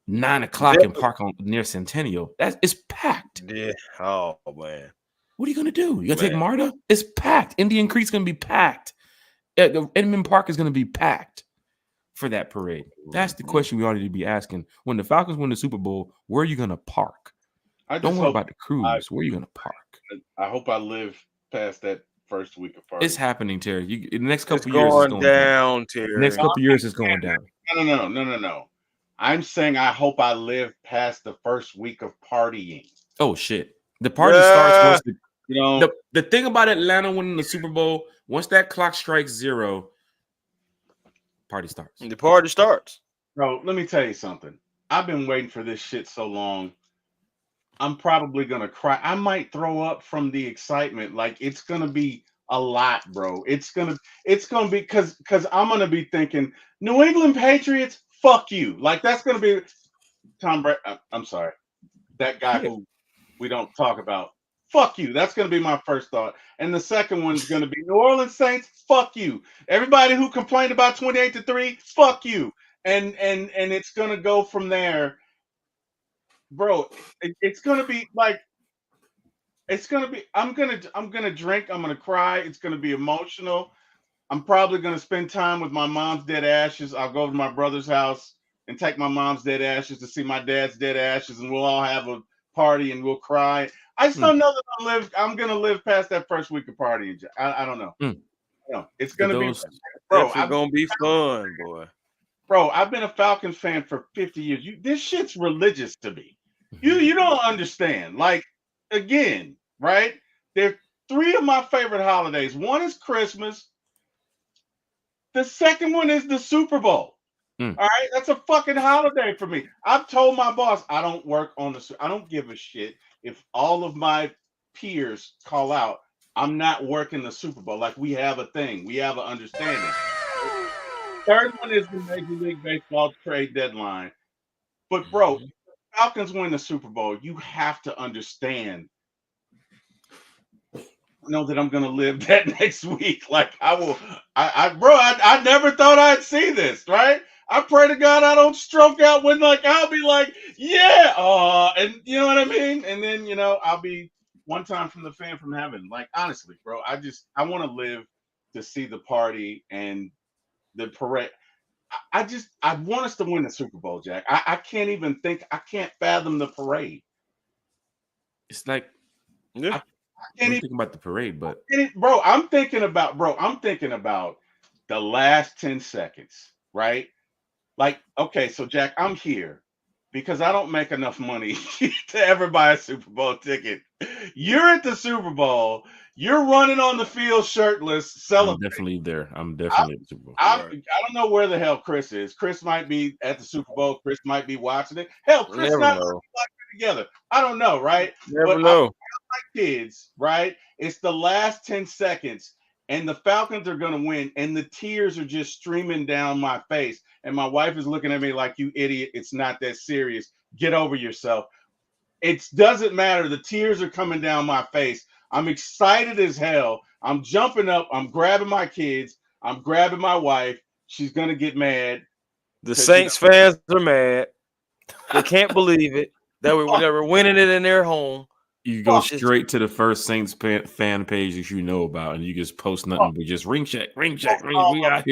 9 o'clock and park on near Centennial. It's packed. Yeah. Oh, man. What are you going to do? You going to take MARTA? It's packed. Indian Creek's going to be packed. Edmond Park is going to be packed for that parade. That's the question we ought to be asking. When the Falcons win the Super Bowl, where are you going to park? Don't worry about the cruise. Where are you going to park? I hope I live past that first week of party. It's happening, Terry. The next couple years is going down, Terry. The next couple years is going down. No. I'm saying I hope I live past the first week of partying. Oh, shit. The party starts once the thing about Atlanta winning the Super Bowl, once that clock strikes 0, party starts. The party starts. Bro, let me tell you something. I've been waiting for this shit so long. I'm probably going to cry. I might throw up from the excitement. Like, it's going to be a lot, bro. It's going to be because I'm going to be thinking, New England Patriots, fuck you. Like, that's going to be Tom Brady. I'm sorry. That guy who we don't talk about. Fuck you. That's going to be my first thought. And the second one is going to be New Orleans Saints. Fuck you. Everybody who complained about 28-3, fuck you. And it's going to go from there. Bro, it's going to be like, it's going to be, I'm going to drink. I'm going to cry. It's going to be emotional. I'm probably going to spend time with my mom's dead ashes. I'll go to my brother's house and take my mom's dead ashes to see my dad's dead ashes, and we'll all have a party and we'll cry. I just don't know that I'm going to live past that first week of partying. I don't know. No, it's going to be, bro. It's going to be fun, boy. Bro, I've been a Falcons fan for 50 years. This shit's religious to me. You don't understand. Like, again, right? There are 3 of my favorite holidays. One is Christmas. The second one is the Super Bowl. All right, that's a fucking holiday for me. I've told my boss I don't work on I don't give a shit if all of my peers call out. I'm not working the Super Bowl. Like, we have a thing. We have an understanding. Third one is the Major League Baseball trade deadline. But bro, if the Falcons win the Super Bowl, you have to understand. Know that I'm gonna live that next week. Like, I will. I never thought I'd see this, right? I pray to God I don't stroke out when, like, I'll be like, yeah, and you know what I mean? And then, you know, I'll be one time from the fan from heaven. Like, honestly, bro, I want to live to see the party and the parade. I want us to win the Super Bowl, Jack. I can't even think. I can't fathom the parade. It's like, I can't even think about the parade, but bro, I'm thinking about the last 10 seconds, right? Like, okay, so Jack, I'm here because I don't make enough money to ever buy a Super Bowl ticket. You're at the Super Bowl. You're running on the field shirtless, celebrating. I'm definitely there. I'm definitely at the Super Bowl. I don't know where the hell Chris is. Chris might be at the Super Bowl. Chris might be watching it. Hell, Chris not together. I don't know, right? Never know. My kids, right? It's the last 10 seconds, and the Falcons are going to win, and the tears are just streaming down my face. And my wife is looking at me like, you idiot. It's not that serious. Get over yourself. It doesn't matter. The tears are coming down my face. I'm excited as hell. I'm jumping up. I'm grabbing my kids. I'm grabbing my wife. She's going to get mad. The Saints fans are mad. They can't believe it. That we were winning it in their home. You go straight to the first Saints fan page that you know about, and you just post nothing but just ring check. We out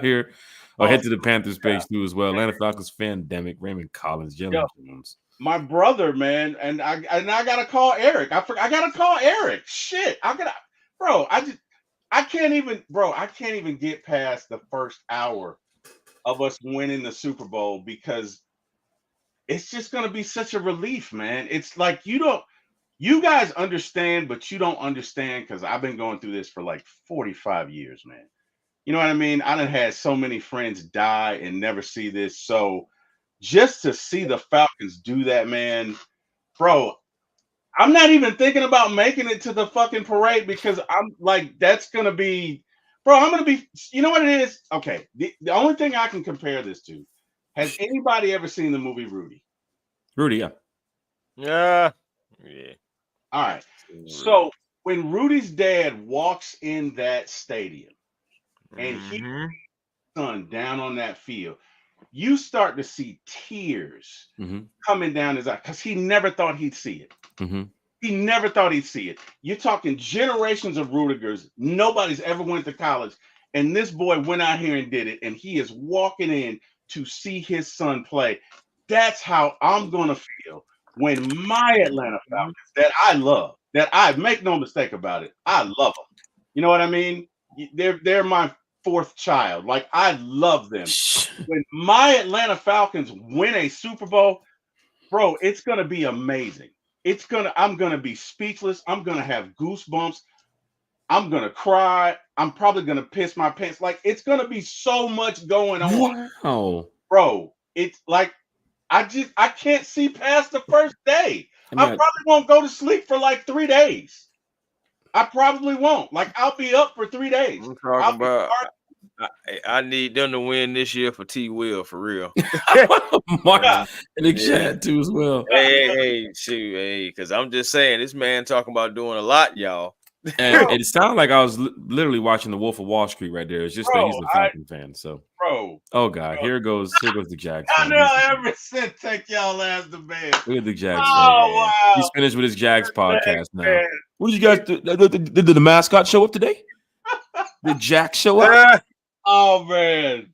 here. Or head to the Panthers page too as well. Atlanta Falcons Fandemic, Raymond Collins, Jalen Jones. My brother, man, and I gotta call Eric. I gotta call Eric. Shit, I can't even get past the first hour of us winning the Super Bowl because it's just gonna be such a relief, man. It's like you guys understand, but you don't understand because I've been going through this for like 45 years, man. You know what I mean? I done had so many friends die and never see this. So just to see the Falcons do that, man, bro, I'm not even thinking about making it to the fucking parade because I'm like, that's going to be, bro, I'm going to be, you know what it is? Okay. The only thing I can compare this to, has anybody ever seen the movie Rudy? Rudy, yeah. Yeah. All right. So when Rudy's dad walks in that stadium, and he son down on that field, you start to see tears coming down his eye because he never thought he'd see it. He never thought he'd see it. You're talking generations of Rudigers. Nobody's ever went to college, and this boy went out here and did it, and he is walking in to see his son play. That's how I'm gonna feel when my Atlanta Falcons, that I love, that I make no mistake about it, I love them. You know what I mean? They're my fourth child. Like, I love them. When my Atlanta Falcons win a Super Bowl, bro, it's gonna be amazing. I'm gonna be speechless. I'm gonna have goosebumps. I'm gonna cry. I'm probably gonna piss my pants. Like, it's gonna be so much going on. Wow, bro. It's like I can't see past the first day. I probably won't go to sleep for like 3 days. I probably won't. Like, I'll be up for 3 days. I'm talking about. I need them to win this year for T. Will, for real. Mark and the chat too as well. Hey, because I'm just saying, this man talking about doing a lot, y'all. And it sounded like I was literally watching The Wolf of Wall Street right there. It's just that he's a Falcon fan. So, oh god, here goes the Jags. I know ever since take y'all ass to bed. Look at the Jags. Oh wow, he's finished with his Jags podcast now. What did you guys do? Did the mascot show up today? Did Jack show up? Oh man.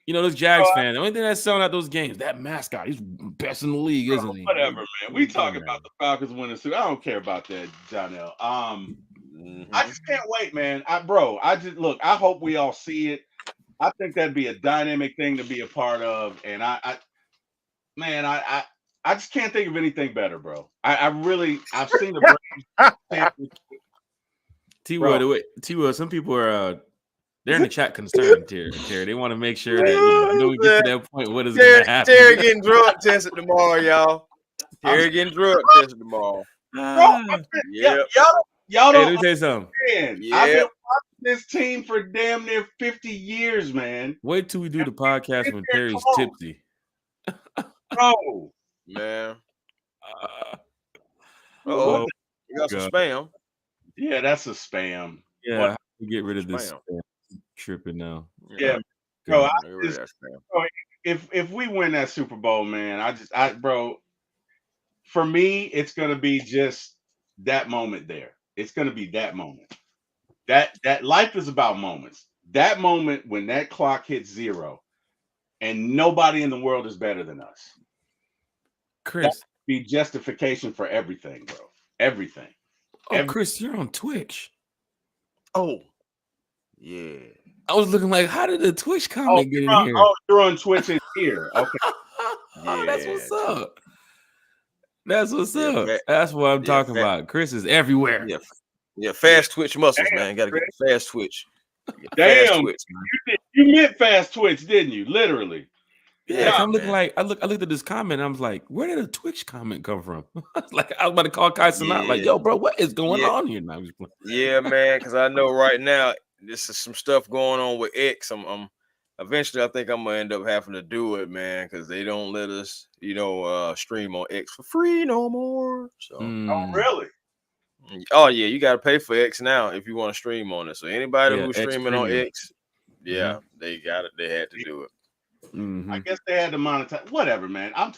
You know, those Jags fan. The only thing that's selling out those games, that mascot, he's best in the league, isn't he? Whatever, man. We talk about the Falcons winning Super. I don't care about that, Jonell. I just can't wait, man. I hope we all see it. I think that'd be a dynamic thing to be a part of, and I just can't think of anything better, bro. I've seen the Braves. T-Will, some people are they're in the chat concerned, Terry. They want to make sure that when we get to that point, what is going to happen? Terry getting drug tested tomorrow, y'all. Terry getting drug tested tomorrow. Y'all Hey, don't let me tell you something. understand. I've been watching this team for damn near 50 years, man. Wait till we do the podcast when Terry's tipsy. Bro. Man. Oh, you got some spam. Yeah, that's a spam. Yeah, how do we get rid of this spam? Tripping now. Yeah, bro. If we win that Super Bowl, man, bro, for me, it's gonna be just that moment there. It's gonna be that moment. That life is about moments. That moment when that clock hits 0 and nobody in the world is better than us. Chris, that be justification for everything, bro. Everything. Chris, you're on Twitch. Oh, yeah. I was looking like, how did the Twitch comment get in here? Oh, you're on Twitch in here. Okay. Yeah, that's what's up. That's what's up. That's what I'm talking about. Chris is everywhere. Yeah, fast twitch muscles, man. Gotta get the fast twitch. Damn, fast twitch, you meant fast twitch, didn't you? Literally. Yeah, I'm looking like I looked at this comment. And I was like, where did a Twitch comment come from? I was about to call Kyson out. Like, yo, bro, what is going on here now? Yeah, man, because I know right now this is some stuff going on with X. I'm eventually I think I'm gonna end up having to do it, man, because they don't let us, stream on X for free no more. So Oh, really? Oh yeah, you gotta pay for X now if you want to stream on it. So anybody who's streaming on X, they got it. They had to do it. Mm-hmm. I guess they had to monetize. Whatever, man. I don't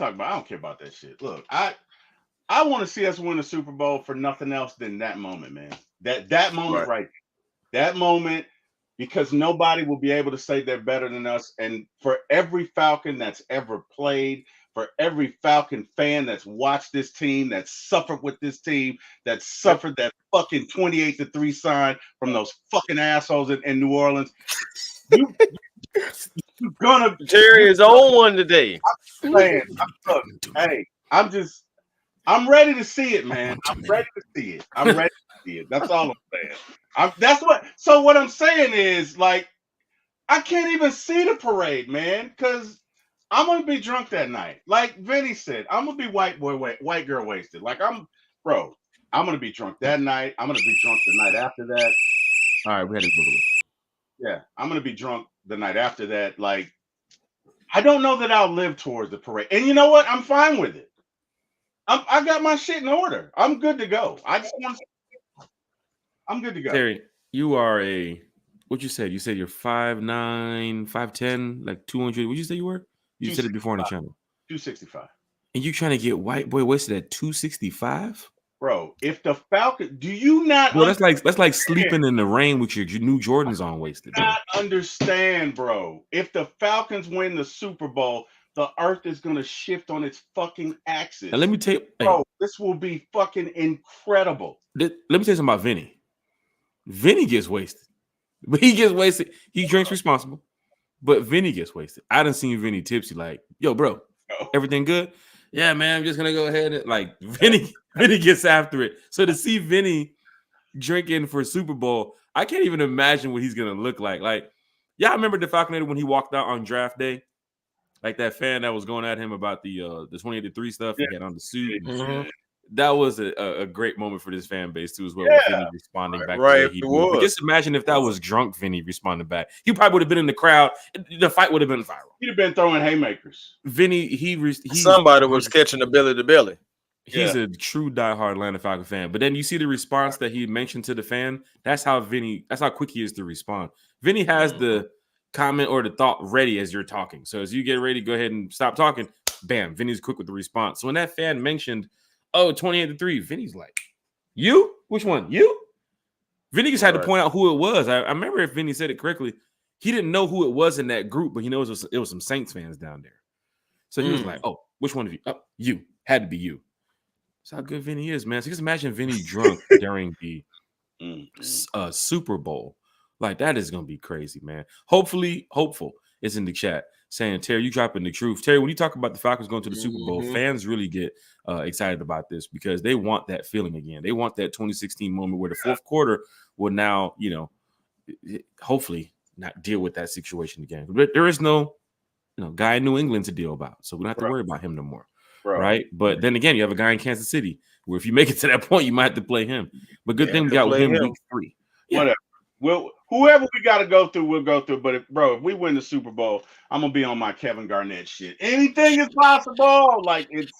care about that shit. Look, I want to see us win the Super Bowl for nothing else than that moment, man. That moment right there. That moment, because nobody will be able to say they're better than us. And for every Falcon that's ever played, for every Falcon fan that's watched this team, that's suffered with this team, that suffered that fucking 28-3 sign from those fucking assholes in New Orleans. You're gonna Terry is on one today. I'm saying, I'm ready to see it, man. I'm ready to see it. That's all I'm saying. So what I'm saying is, like, I can't even see the parade, man, because I'm gonna be drunk that night. Like Vinny said, I'm gonna be white girl wasted. Like I'm gonna be drunk that night. I'm gonna be drunk the night after that. All right, we had to. Yeah, I'm gonna be drunk the night after that. Like, I don't know that I'll live towards the parade. And you know what? I'm fine with it. I got my shit in order. I'm good to go. I'm good to go. Terry, you are what you said? You said you're 5'9", 5'10", like 200. What you say you were? You said it before on the channel. 265. And you trying to get white boy wasted at 265? Bro, if the Falcon, do you not? Well, that's like sleeping in the rain with your new Jordans on wasted. I understand, bro. If the Falcons win the Super Bowl, the earth is gonna shift on its fucking axis. And let me tell you, bro, this will be fucking incredible. Let me tell you something about Vinny. Vinny gets wasted, but he gets wasted. He drinks responsible, but Vinny gets wasted. I done seen Vinny tipsy, like, yo, bro, everything good? Yeah, man, I'm just gonna go ahead and like Vinny gets after it. So to see Vinny drinking for Super Bowl, I can't even imagine what he's gonna look like. Like, yeah, I remember the Falconator when he walked out on draft day, like that fan that was going at him about the 28-3 stuff. He had on the suit. Mm-hmm. That was a great moment for this fan base too, as well. With Vinny responding back. Right, but just imagine if that was drunk Vinny responding back. He probably would have been in the crowd. The fight would have been viral. He'd have been throwing haymakers. Vinny, somebody was catching the belly to belly. He's a true diehard Atlanta Falcon fan. But then you see the response that he mentioned to the fan. That's how quick he is to respond. Vinny has the comment or the thought ready as you're talking. So as you get ready, go ahead and stop talking. Bam, Vinny's quick with the response. So when that fan mentioned, 28-3, Vinny's like, you? Which one? You? Vinny just had to point out who it was. I remember if Vinny said it correctly. He didn't know who it was in that group, but he knows it was some Saints fans down there. So he was like, "Oh, which one of you? Oh, you. Had to be you." That's how good Vinny is, man. So just imagine Vinny drunk during the Super Bowl. Like, that is going to be crazy, man. Hopeful is in the chat saying, Terry, you dropping the truth. Terry, when you talk about the Falcons going to the Super Bowl, fans really get excited about this because they want that feeling again. They want that 2016 moment where the fourth quarter will now, hopefully not deal with that situation again. But there is no guy in New England to deal about. So we don't have to worry about him no more. Right. But then again, you have a guy in Kansas City where if you make it to that point, you might have to play him. But good thing we got with him week 3. Yeah. Whatever. Well, whoever we got to go through, we'll go through. But if we win the Super Bowl, I'm gonna be on my Kevin Garnett shit. Anything is possible. Like, it's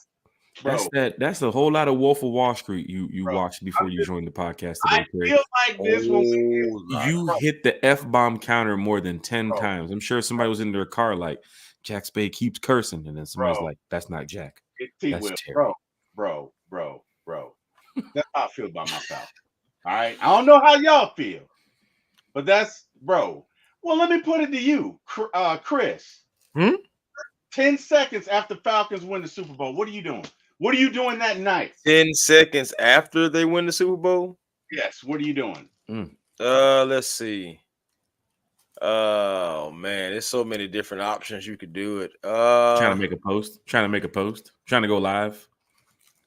that's a whole lot of Wolf of Wall Street you watched before you joined the podcast today. I feel like this you hit the F-bomb counter more than 10 times. I'm sure somebody was in their car like, Jack Spade keeps cursing, and then somebody's like, "That's not Jack." That's Terry. Bro. That's how I feel about myself. All right, I don't know how y'all feel, but that's Well, let me put it to you, Chris. 10 seconds after Falcons win the Super Bowl, what are you doing? What are you doing that night? 10 seconds after they win the Super Bowl? Yes. What are you doing? Let's see. Oh man, there's so many different options you could do it. Trying to make a post, trying to go live.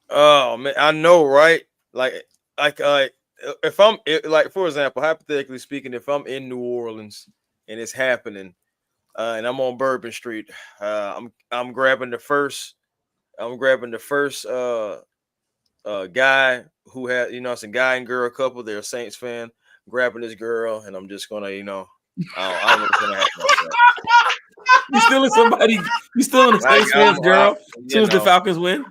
Oh man, I know, right? Like if I'm for example, hypothetically speaking, if I'm in New Orleans and it's happening, and I'm on Bourbon Street, I'm grabbing the first guy who had, it's a guy and girl couple. They're a Saints fan. I'm grabbing this girl, and I'm just gonna, I don't know what's gonna happen. You stealing somebody? You stealing a Saints fan's girl? As soon as the Falcons win,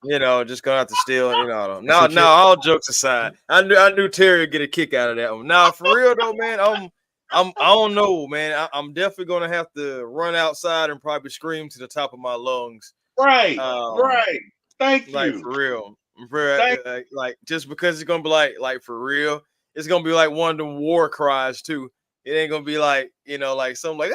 just gonna have to steal. No. All jokes aside, I knew Terry would get a kick out of that one. Now, for real though, man, I don't know, man. I'm definitely gonna have to run outside and probably scream to the top of my lungs. Right. Thank you. For real. Like just because it's gonna be like for real, it's gonna be like one of the war cries too. It ain't gonna be like like something like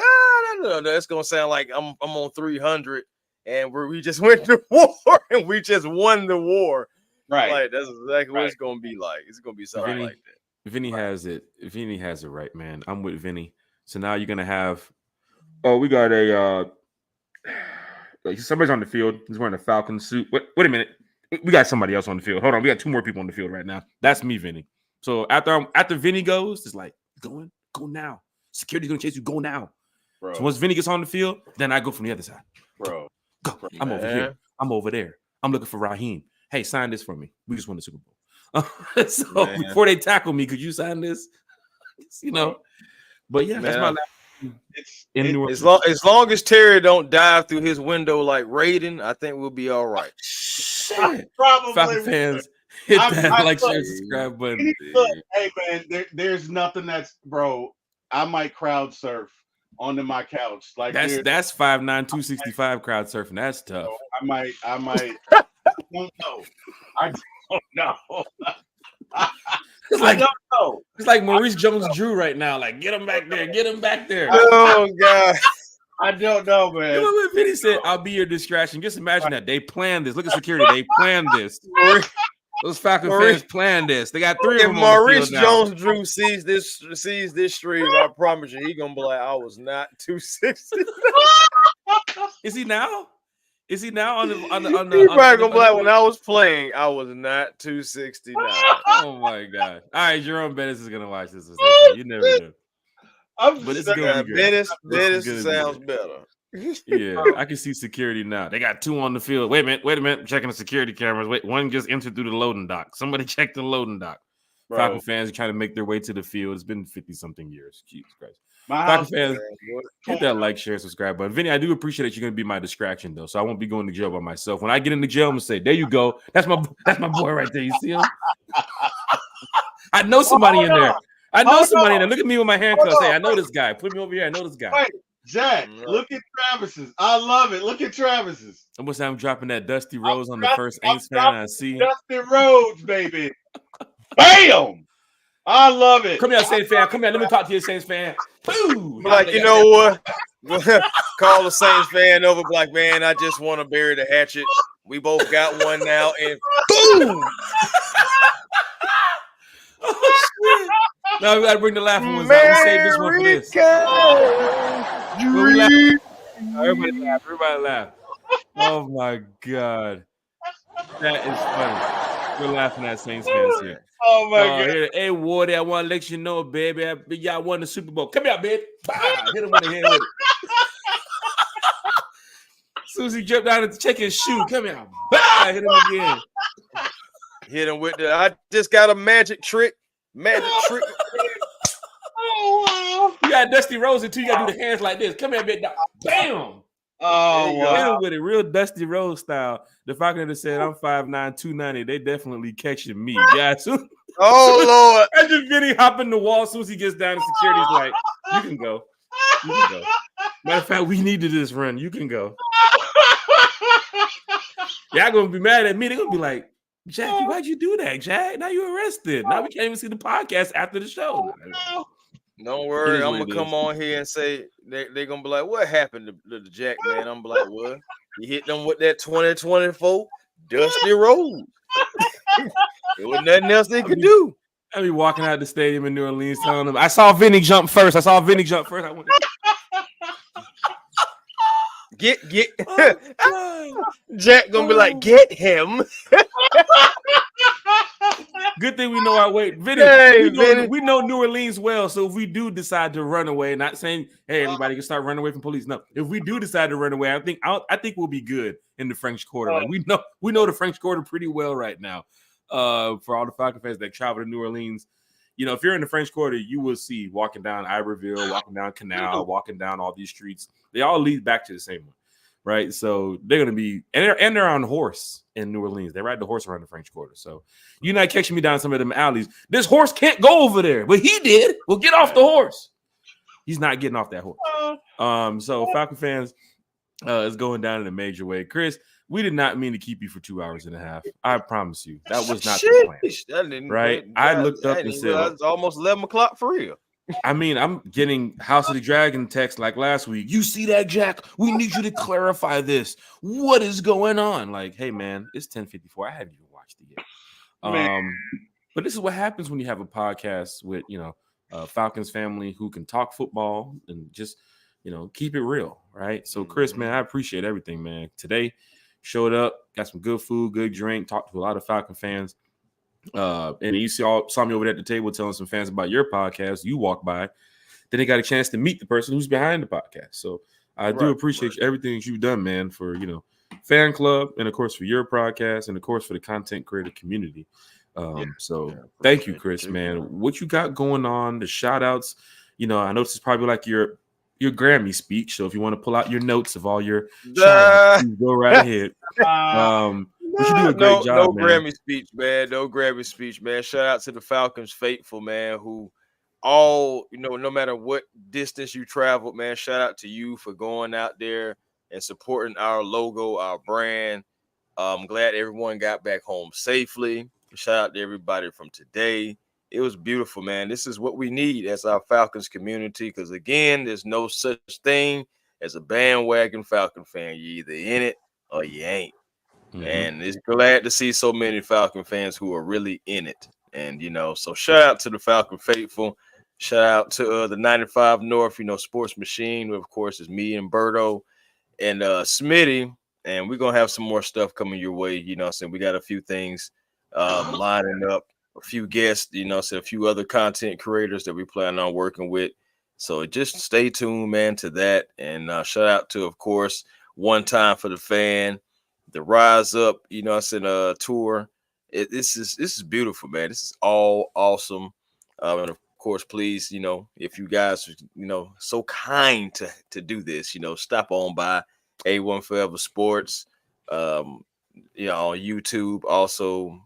no. It's gonna sound like I'm on 300 and we just went to war and we just won the war. Right. Like that's exactly what it's gonna be like. It's gonna be something like that. Vinny has it. Vinny has it right, man. I'm with Vinny. So now you're gonna have. Oh, we got somebody's on the field. He's wearing a Falcon suit. Wait a minute. We got somebody else on the field. Hold on. We got 2 more people on the field right now. That's me, Vinny. So after Vinny goes, it's like go now. Security's gonna chase you. Go now. Bro. So once Vinny gets on the field, then I go from the other side. Go. I'm over here. I'm over there. I'm looking for Raheem. Hey, sign this for me. We just won the Super Bowl. So before they tackle me, could you sign this? But yeah, that's my last. As long as Terry don't dive through his window like Raiden, I think we'll be all right. Probably. Falcon fans, hit that like, share, subscribe button. Hey man, there's nothing that's I might crowd surf onto my couch. Like that's 5'9", 265 crowd surfing. That's tough. I might. I don't know. I don't know. I don't know. It's like Maurice Jones-Drew right now. Like, get him back there. Get him back there. Oh God. I don't know, man. You know what Vinny said? I'll be your distraction. Just imagine that. They planned this. Look at security. They planned this. Those Falcon fans planned this. They got 3 of them. If Maurice Jones-Drew sees this stream, I promise you, he gonna be like, I was not 260. Is he now? Is he now on the? He probably gonna be like, when I was playing, I was not 269. Oh my God! All right, Jerome Bettis is gonna watch this. You never know. But it's gonna be good. Bettis sounds better. Yeah, I can see security now. They got 2 on the field. Wait a minute. I'm checking the security cameras. Wait, one just entered through the loading dock. Somebody check the loading dock. Falcon fans are trying to make their way to the field. It's been 50-something years. Jesus Christ. Falcon fans, hit that like, share, subscribe button. Vinny, I do appreciate that you're going to be my distraction, though, so I won't be going to jail by myself. When I get into jail, I'm going to say, there you go. That's my boy right there. You see him? I know somebody in there. I know somebody in there. Look at me with my handcuffs. Hey, I know this guy. Put me over here. I know this guy. Wait, Jack, look at Travis's. I love it. Look at Travis's. Almost I'm dropping that Dusty Rhodes on the first Aints fan I see. Dusty Rhodes, baby. Bam! I love it. Come here, Saints fan. Come here. Let me talk to you, Saints fan. Boom. Like, you know what? Call the Saints fan over, like, man, I just want to bury the hatchet. We both got one now, and boom. Oh, shit. Now we got to bring the laughing ones out. We saved this one for this. Everybody laugh. Everybody laugh. Oh, my God. That is funny. We're laughing at Saints fans here. Oh, my God. Here, hey, Wardy, I want to let you know, baby. Y'all won the Super Bowl. Come here, baby. Bah, hit him in the head with it. Susie jumped down to check his shoe. Come here. Bah, hit him again. Hit him with the, I just got a magic trick. Magic trick. Oh, wow. You got Dusty Rose too. You got to do the hands like this. Come here, big dog. Bam. Oh, wow. Hit him with it, real Dusty Rose style. The Falcon that said, I'm 5'9", 290. They definitely catching me, guys. Oh, Lord. I just Vinny hopping the wall as soon as he gets down to security's like, you can go. You can go. Matter of fact, we needed this run. You can go. Y'all gonna be mad at me. They're gonna be like, Jackie, why'd you do that, Jack? Now you're arrested. Now we can't even see the podcast after the show. Don't worry, I'm gonna come on here and say they're gonna be like, what happened to the Jack, man? I'm like, what? You hit them with that 2024 Dusty Rose. There was nothing else they could do. I be walking out the stadium in New Orleans telling them, I saw Vinny jump first. I went, Get Jack gonna be like, get him. Good thing we know our way. Vinny, we know New Orleans well. So if we do decide to run away, not saying, hey, everybody can start running away from police. No, if we do decide to run away, I think we'll be good in the French Quarter. Like, we know the French Quarter pretty well right now. For all the Falcon fans that travel to New Orleans, you know, if you're in the French Quarter, you will see walking down Iberville, walking down Canal, walking down all these streets. They all lead back to the same one, right? So they're going to be, and they're on horse in New Orleans. They ride the horse around the French Quarter. So you're not catching me down some of them alleys. This horse can't go over there, but he did. Well, get off the horse. He's not getting off that horse. So Falcon fans, it's going down in a major way. Chris, we did not mean to keep you for 2 hours and a half. I promise you. That was not the plan. Right? I looked up and said, it's almost 11 o'clock for real. I mean, I'm getting House of the Dragon text like last week. You see that, Jack? We need you to clarify this. What is going on? Like, hey, man, it's 10:54. I haven't even watched it yet. But this is what happens when you have a podcast with, you know, Falcons family who can talk football and just, you know, keep it real, right? So, Chris, man, I appreciate everything, man. Today, showed up, got some good food, good drink, talked to a lot of Falcon fans. And you saw me over there at the table telling some fans about your podcast. You walk by, then they got a chance to meet the person who's behind the podcast. So I do appreciate everything that you've done, man, for, you know, fan club, and of course for your podcast, and of course for the content creator community. So thank you, Chris, man. What you got going on, the shout outs, you know, I know this is probably like your Grammy speech. So if you want to pull out your notes of all your shout-outs, go right ahead. You should do a great job, man. Grammy speech, man. No Grammy speech, man. Shout out to the Falcons faithful, man, who all, you know, no matter what distance you traveled, man, shout out to you for going out there and supporting our logo, our brand. I'm glad everyone got back home safely. Shout out to everybody from today. It was beautiful, man. This is what we need as our Falcons community, because, again, there's no such thing as a bandwagon Falcon fan. You're either in it or you ain't. And it's glad to see so many Falcon fans who are really in it. And, you know, so shout out to the Falcon faithful. Shout out to the 95 North, you know, Sports Machine, who, of course, is me and Berto and Smitty. And we're going to have some more stuff coming your way. You know what I'm saying? We got a few things lining up, a few guests, you know, so a few other content creators that we plan on working with. So just stay tuned, man, to that. And shout out to, of course, One Time for the Fan, the Rise Up, you know, it's in a tour. This is beautiful, man. This is all awesome. And of course, please, you know, if you guys are, you know, so kind to do this, you know, stop on by A1 Forever Sports, you know, on YouTube, also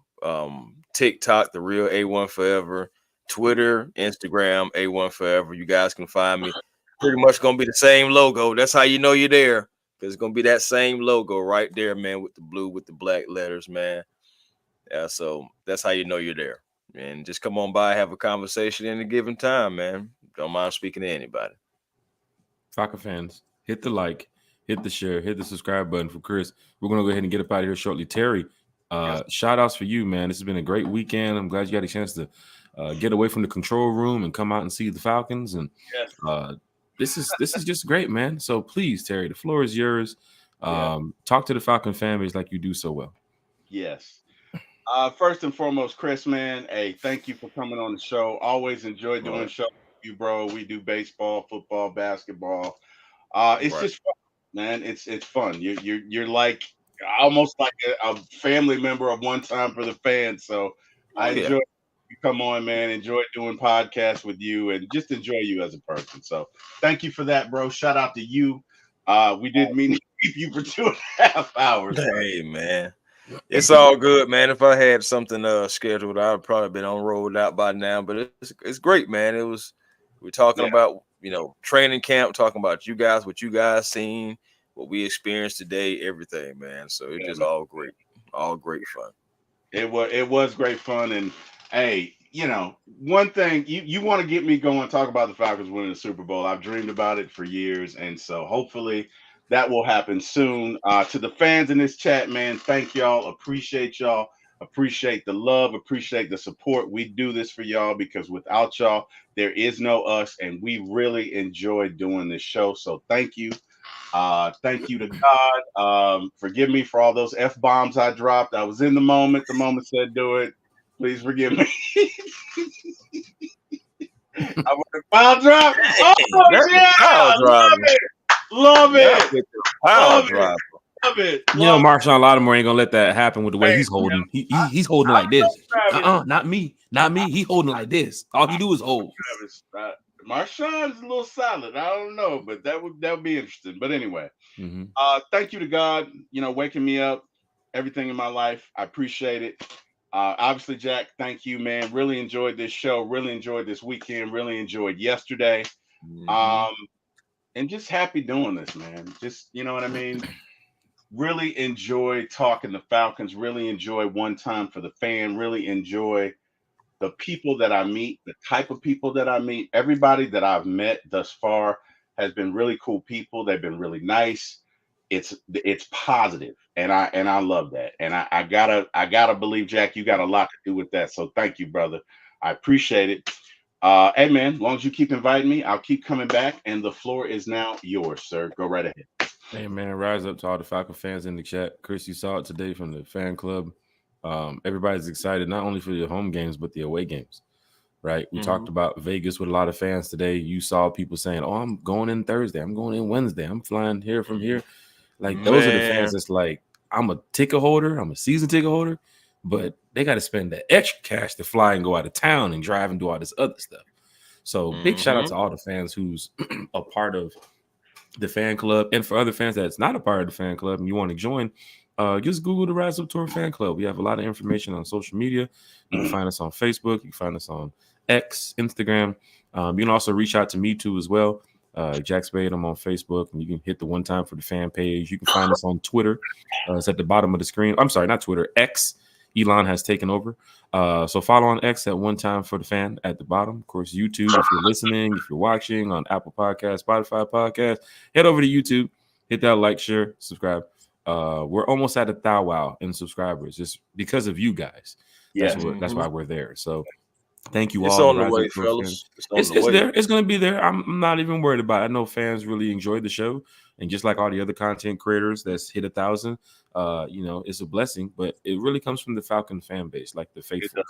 TikTok, The Real A1 Forever, Twitter, Instagram, A1 Forever. You guys can find me. Pretty much gonna be the same logo. That's how you know you're there. Because it's going to be that same logo right there, man, with the blue, with the black letters, man. So that's how you know you're there. and just come on by, have a conversation in a given time, man. Don't mind speaking to anybody. Falcon fans, hit the like, hit the share, hit the subscribe button for Chris. We're going to go ahead and get up out of here shortly. Terry, shout outs for you, man. This has been a great weekend. I'm glad you got a chance to get away from the control room and come out and see the Falcons. And this is just great, man. So please, Terry, the floor is yours. Talk to the Falcon fan base like you do so well. Yes. First and foremost, Chris, man, hey, thank you for coming on the show. Always enjoy doing shows with you, bro. We do baseball, football, basketball. It's just fun, man. It's fun. You're like almost like a family member of One Time for the Fans. So I enjoy you come on, man. Enjoy doing podcasts with you and just enjoy you as a person. So thank you for that, bro. Shout out to you. We didn't mean to keep you for 2.5 hours. Hey, man. It's all good, man. If I had something scheduled, I'd probably been on rolled out by now. But it's great, man. We're talking about, training camp, talking about you guys, what you guys seen, what we experienced today, everything, man. So it's just all great fun. It was great fun. And hey, one thing you want to get me going, talk about the Falcons winning the Super Bowl. I've dreamed about it for years, and so hopefully that will happen soon. To the fans in this chat, man, thank y'all. Appreciate y'all. Appreciate the love. Appreciate the support. We do this for y'all because without y'all, there is no us, and we really enjoy doing this show. So thank you. Thank you to God. Forgive me for all those F-bombs I dropped. I was in the moment. The moment said do it. Please forgive me. I want a foul drop. Oh, yeah. Love it. Love it. Marshawn Lattimore ain't gonna let that happen with the way he's holding. He's holding like this. Not me. He holding like this. All he do is hold. Marshawn's a little solid. I don't know, but that would be interesting. But anyway, thank you to God. Waking me up, everything in my life. I appreciate it. Obviously, Jack, thank you, man. Really enjoyed this show. Really enjoyed this weekend. Really enjoyed yesterday. And just happy doing this, man. Just, you know what I mean? Really enjoy talking to Falcons. Really enjoy One Time for the Fan. Really enjoy the people that I meet, the type of people that I meet. Everybody that I've met thus far has been really cool people. They've been really nice. It's positive, and I love that. And I gotta believe, Jack, you got a lot to do with that. So thank you, brother. I appreciate it. Hey, man, as long as you keep inviting me, I'll keep coming back, and the floor is now yours, sir. Go right ahead. Hey, man, rise up to all the Falcon fans in the chat. Chris, you saw it today from the fan club. Everybody's excited, not only for the home games, but the away games, right? We talked about Vegas with a lot of fans today. You saw people saying, oh, I'm going in Thursday. I'm going in Wednesday. I'm flying here from here. Like, those are the fans that's like, I'm a ticket holder. I'm a season ticket holder. But they got to spend the extra cash to fly and go out of town and drive and do all this other stuff. So big shout out to all the fans who's a part of the fan club. And for other fans that's not a part of the fan club and you want to join, just Google the Rise Up Tour fan club. We have a lot of information on social media. You can find us on Facebook. You can find us on X, Instagram. You can also reach out to me too as well. Jack Spade, I'm on Facebook, and you can hit the One Time for the Fan page. You can find us on Twitter. It's at the bottom of the screen. I'm sorry, not Twitter, X. Elon has taken over. So follow on X at One Time for the Fan at the bottom. Of course, YouTube, if you're listening, if you're watching on Apple Podcasts, Spotify Podcasts, head over to YouTube, hit that like, share, subscribe. We're almost at 1,000 in subscribers just because of you guys. That's why we're there. So thank you all. It's on the way, fellas. It's there. It's going to be there. I'm not even worried about it. I know fans really enjoyed the show. And just like all the other content creators that's hit 1,000, it's a blessing. But it really comes from the Falcon fan base, like the faithful,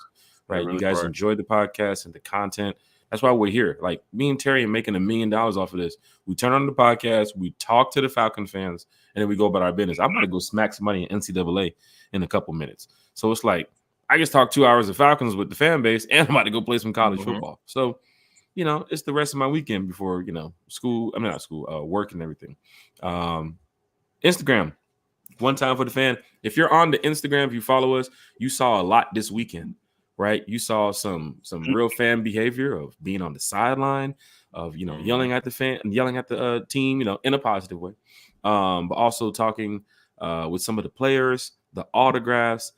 right? Really, you guys enjoy the podcast and the content. That's why we're here. Like me and Terry are making $1 million off of this. We turn on the podcast, we talk to the Falcon fans, and then we go about our business. I'm going to go smack somebody in NCAA in a couple minutes. So it's like I just talk 2 hours of Falcons with the fan base, and I'm about to go play some college football. So, it's the rest of my weekend before, school. I mean, not school, work and everything. Instagram, One Time for the Fan. If you're on the Instagram, if you follow us, you saw a lot this weekend, right? You saw some real fan behavior of being on the sideline, of, yelling at the fan and yelling at the team, in a positive way. But also talking with some of the players, the autographs.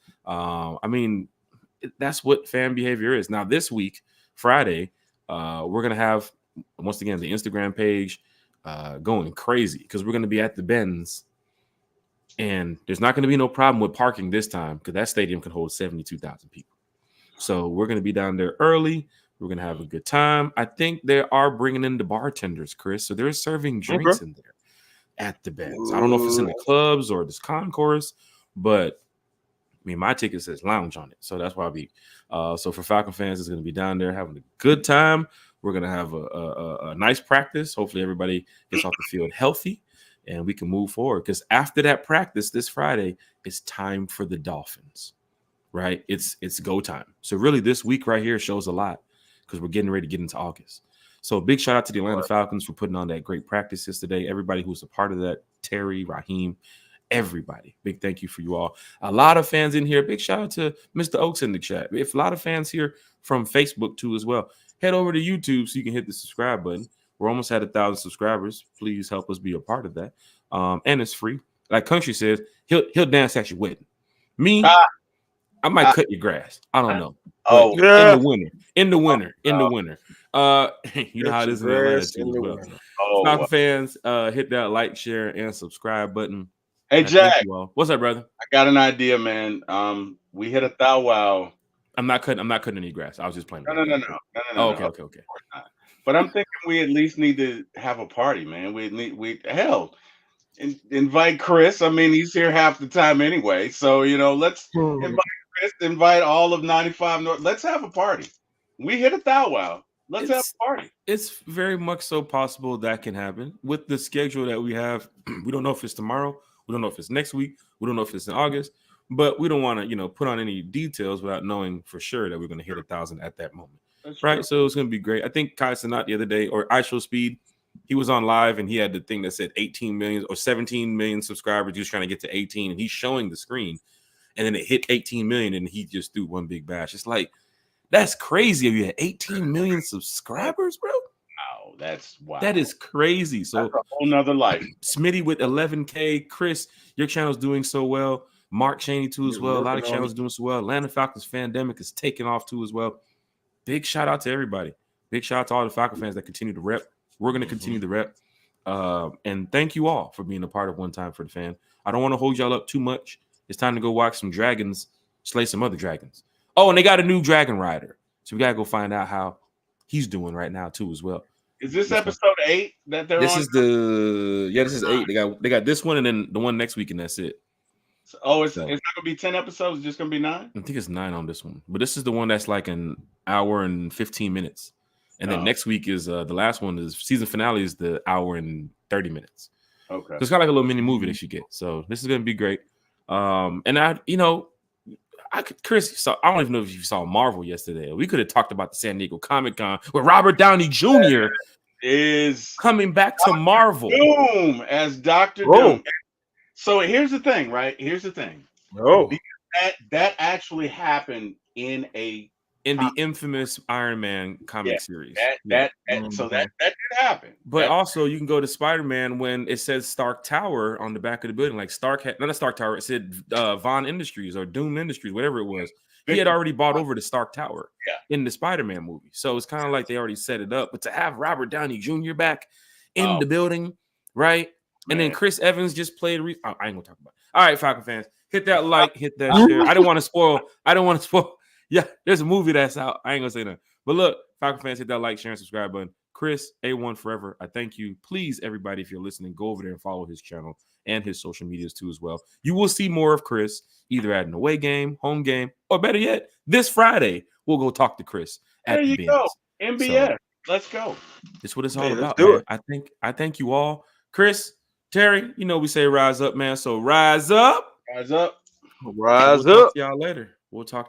that's what fan behavior is. Now, this week, Friday, we're going to have, once again, the Instagram page going crazy because we're going to be at the Benz. And there's not going to be no problem with parking this time because that stadium can hold 72,000 people. So we're going to be down there early. We're going to have a good time. I think they are bringing in the bartenders, Chris. So they're serving drinks in there at the Benz. I don't know if it's in the clubs or this concourse, but I mean, my ticket says lounge on it. So that's why I'll be. So for Falcon fans, it's going to be down there having a good time. We're going to have a nice practice. Hopefully everybody gets off the field healthy and we can move forward. Because after that practice this Friday, it's time for the Dolphins, right? It's go time. So really this week right here shows a lot because we're getting ready to get into August. So a big shout out to the Atlanta Falcons for putting on that great practice yesterday. Everybody who was a part of that, Terry, Raheem, everybody. Big thank you for you all. A lot of fans in here. Big shout out to Mr. Oaks in the chat. If a lot of fans here from Facebook too as well. Head over to YouTube so you can hit the subscribe button. We're almost at 1,000 subscribers. Please help us be a part of that. And it's free. Like Country says, he'll dance at your wedding. Me, I might cut your grass. I don't know. Oh, yeah. In the winter. You know how it is in Atlanta too as well. Falcon fans, hit that like, share, and subscribe button. Hey, Jack. What's up, brother? I got an idea, man. We hit a thou wow. I'm not cutting any grass. I was just playing. No. Oh, okay. But I'm thinking we at least need to have a party, man. We invite Chris. I mean, he's here half the time anyway. So, let's invite Chris, invite all of 95 North. Let's have a party. We hit a thou wow. Let's have a party. It's very much so possible that can happen with the schedule that we have. We don't know if it's tomorrow. We don't know if it's next week. We don't know if it's in August. But we don't want to, put on any details without knowing for sure that we're going to hit 1,000 at that moment. That's right. True. So it's going to be great. I think Kai Cenat the other day, or iShowSpeed, he was on live and he had the thing that said 18 million or 17 million subscribers. He was trying to get to 18 and he's showing the screen. And then it hit 18 million and he just threw one big bash. It's like, that's crazy. If you had 18 million subscribers, bro. Wow, that's wow. That is crazy. So that's a whole nother life. Smitty with 11K. Chris, your channel's doing so well. Mark Cheney too as well. A lot of channels doing so well. Atlanta Falcons Fandemic is taking off too as well. Big shout out to everybody. Big shout out to all the Falcon fans that continue to rep. We're going to continue to rep. And thank you all for being a part of One Time for the Fan. I don't want to hold y'all up too much. It's time to go watch some dragons, slay some other dragons. Oh, and they got a new dragon rider. So we got to go find out how he's doing right now too as well. Is this episode 8 that they're on? This is 8. They got this one and then the one next week and that's it. Oh, it's not gonna be 10 episodes. It's just gonna be 9. I think it's 9 on this one, but this is the one that's like an hour and 15 minutes, and then next week is the last one. Is season finale is the hour and 30 minutes. Okay, so it's kind of like a little mini movie that you get. So this is gonna be great. And Chris, I don't even know if you saw Marvel yesterday. We could have talked about the San Diego Comic-Con where Robert Downey Jr. is coming back to Marvel. Doom as Dr. Doom. So here's the thing, right? Here's the thing. Oh, that actually happened in the infamous Iron Man comic series. So that did happen. But also, you can go to Spider-Man when it says Stark Tower on the back of the building. Like Stark had not a Stark Tower. It said Von Industries or Doom Industries, whatever it was. He had already bought over the Stark Tower in the Spider-Man movie. So it's kind of like they already set it up. But to have Robert Downey Jr. back in the building, right? And then Chris Evans just played. I ain't gonna talk about it. All right, Falcon fans, hit that like, hit that share. I don't want to spoil. Yeah, there's a movie that's out. I ain't gonna say that. But look, Falcon fans, hit that like, share, and subscribe button. Chris, A1 Forever, I thank you. Please, everybody, if you're listening, go over there and follow his channel and his social medias too as well. You will see more of Chris either at an away game, home game, or better yet, this Friday, we'll go talk to Chris at there the you go. MBS. So, let's go. That's what it's all about. Man. I thank you all. Chris, Terry, we say rise up, man. So rise up. Rise up. Rise up. Y'all later. We'll talk to you.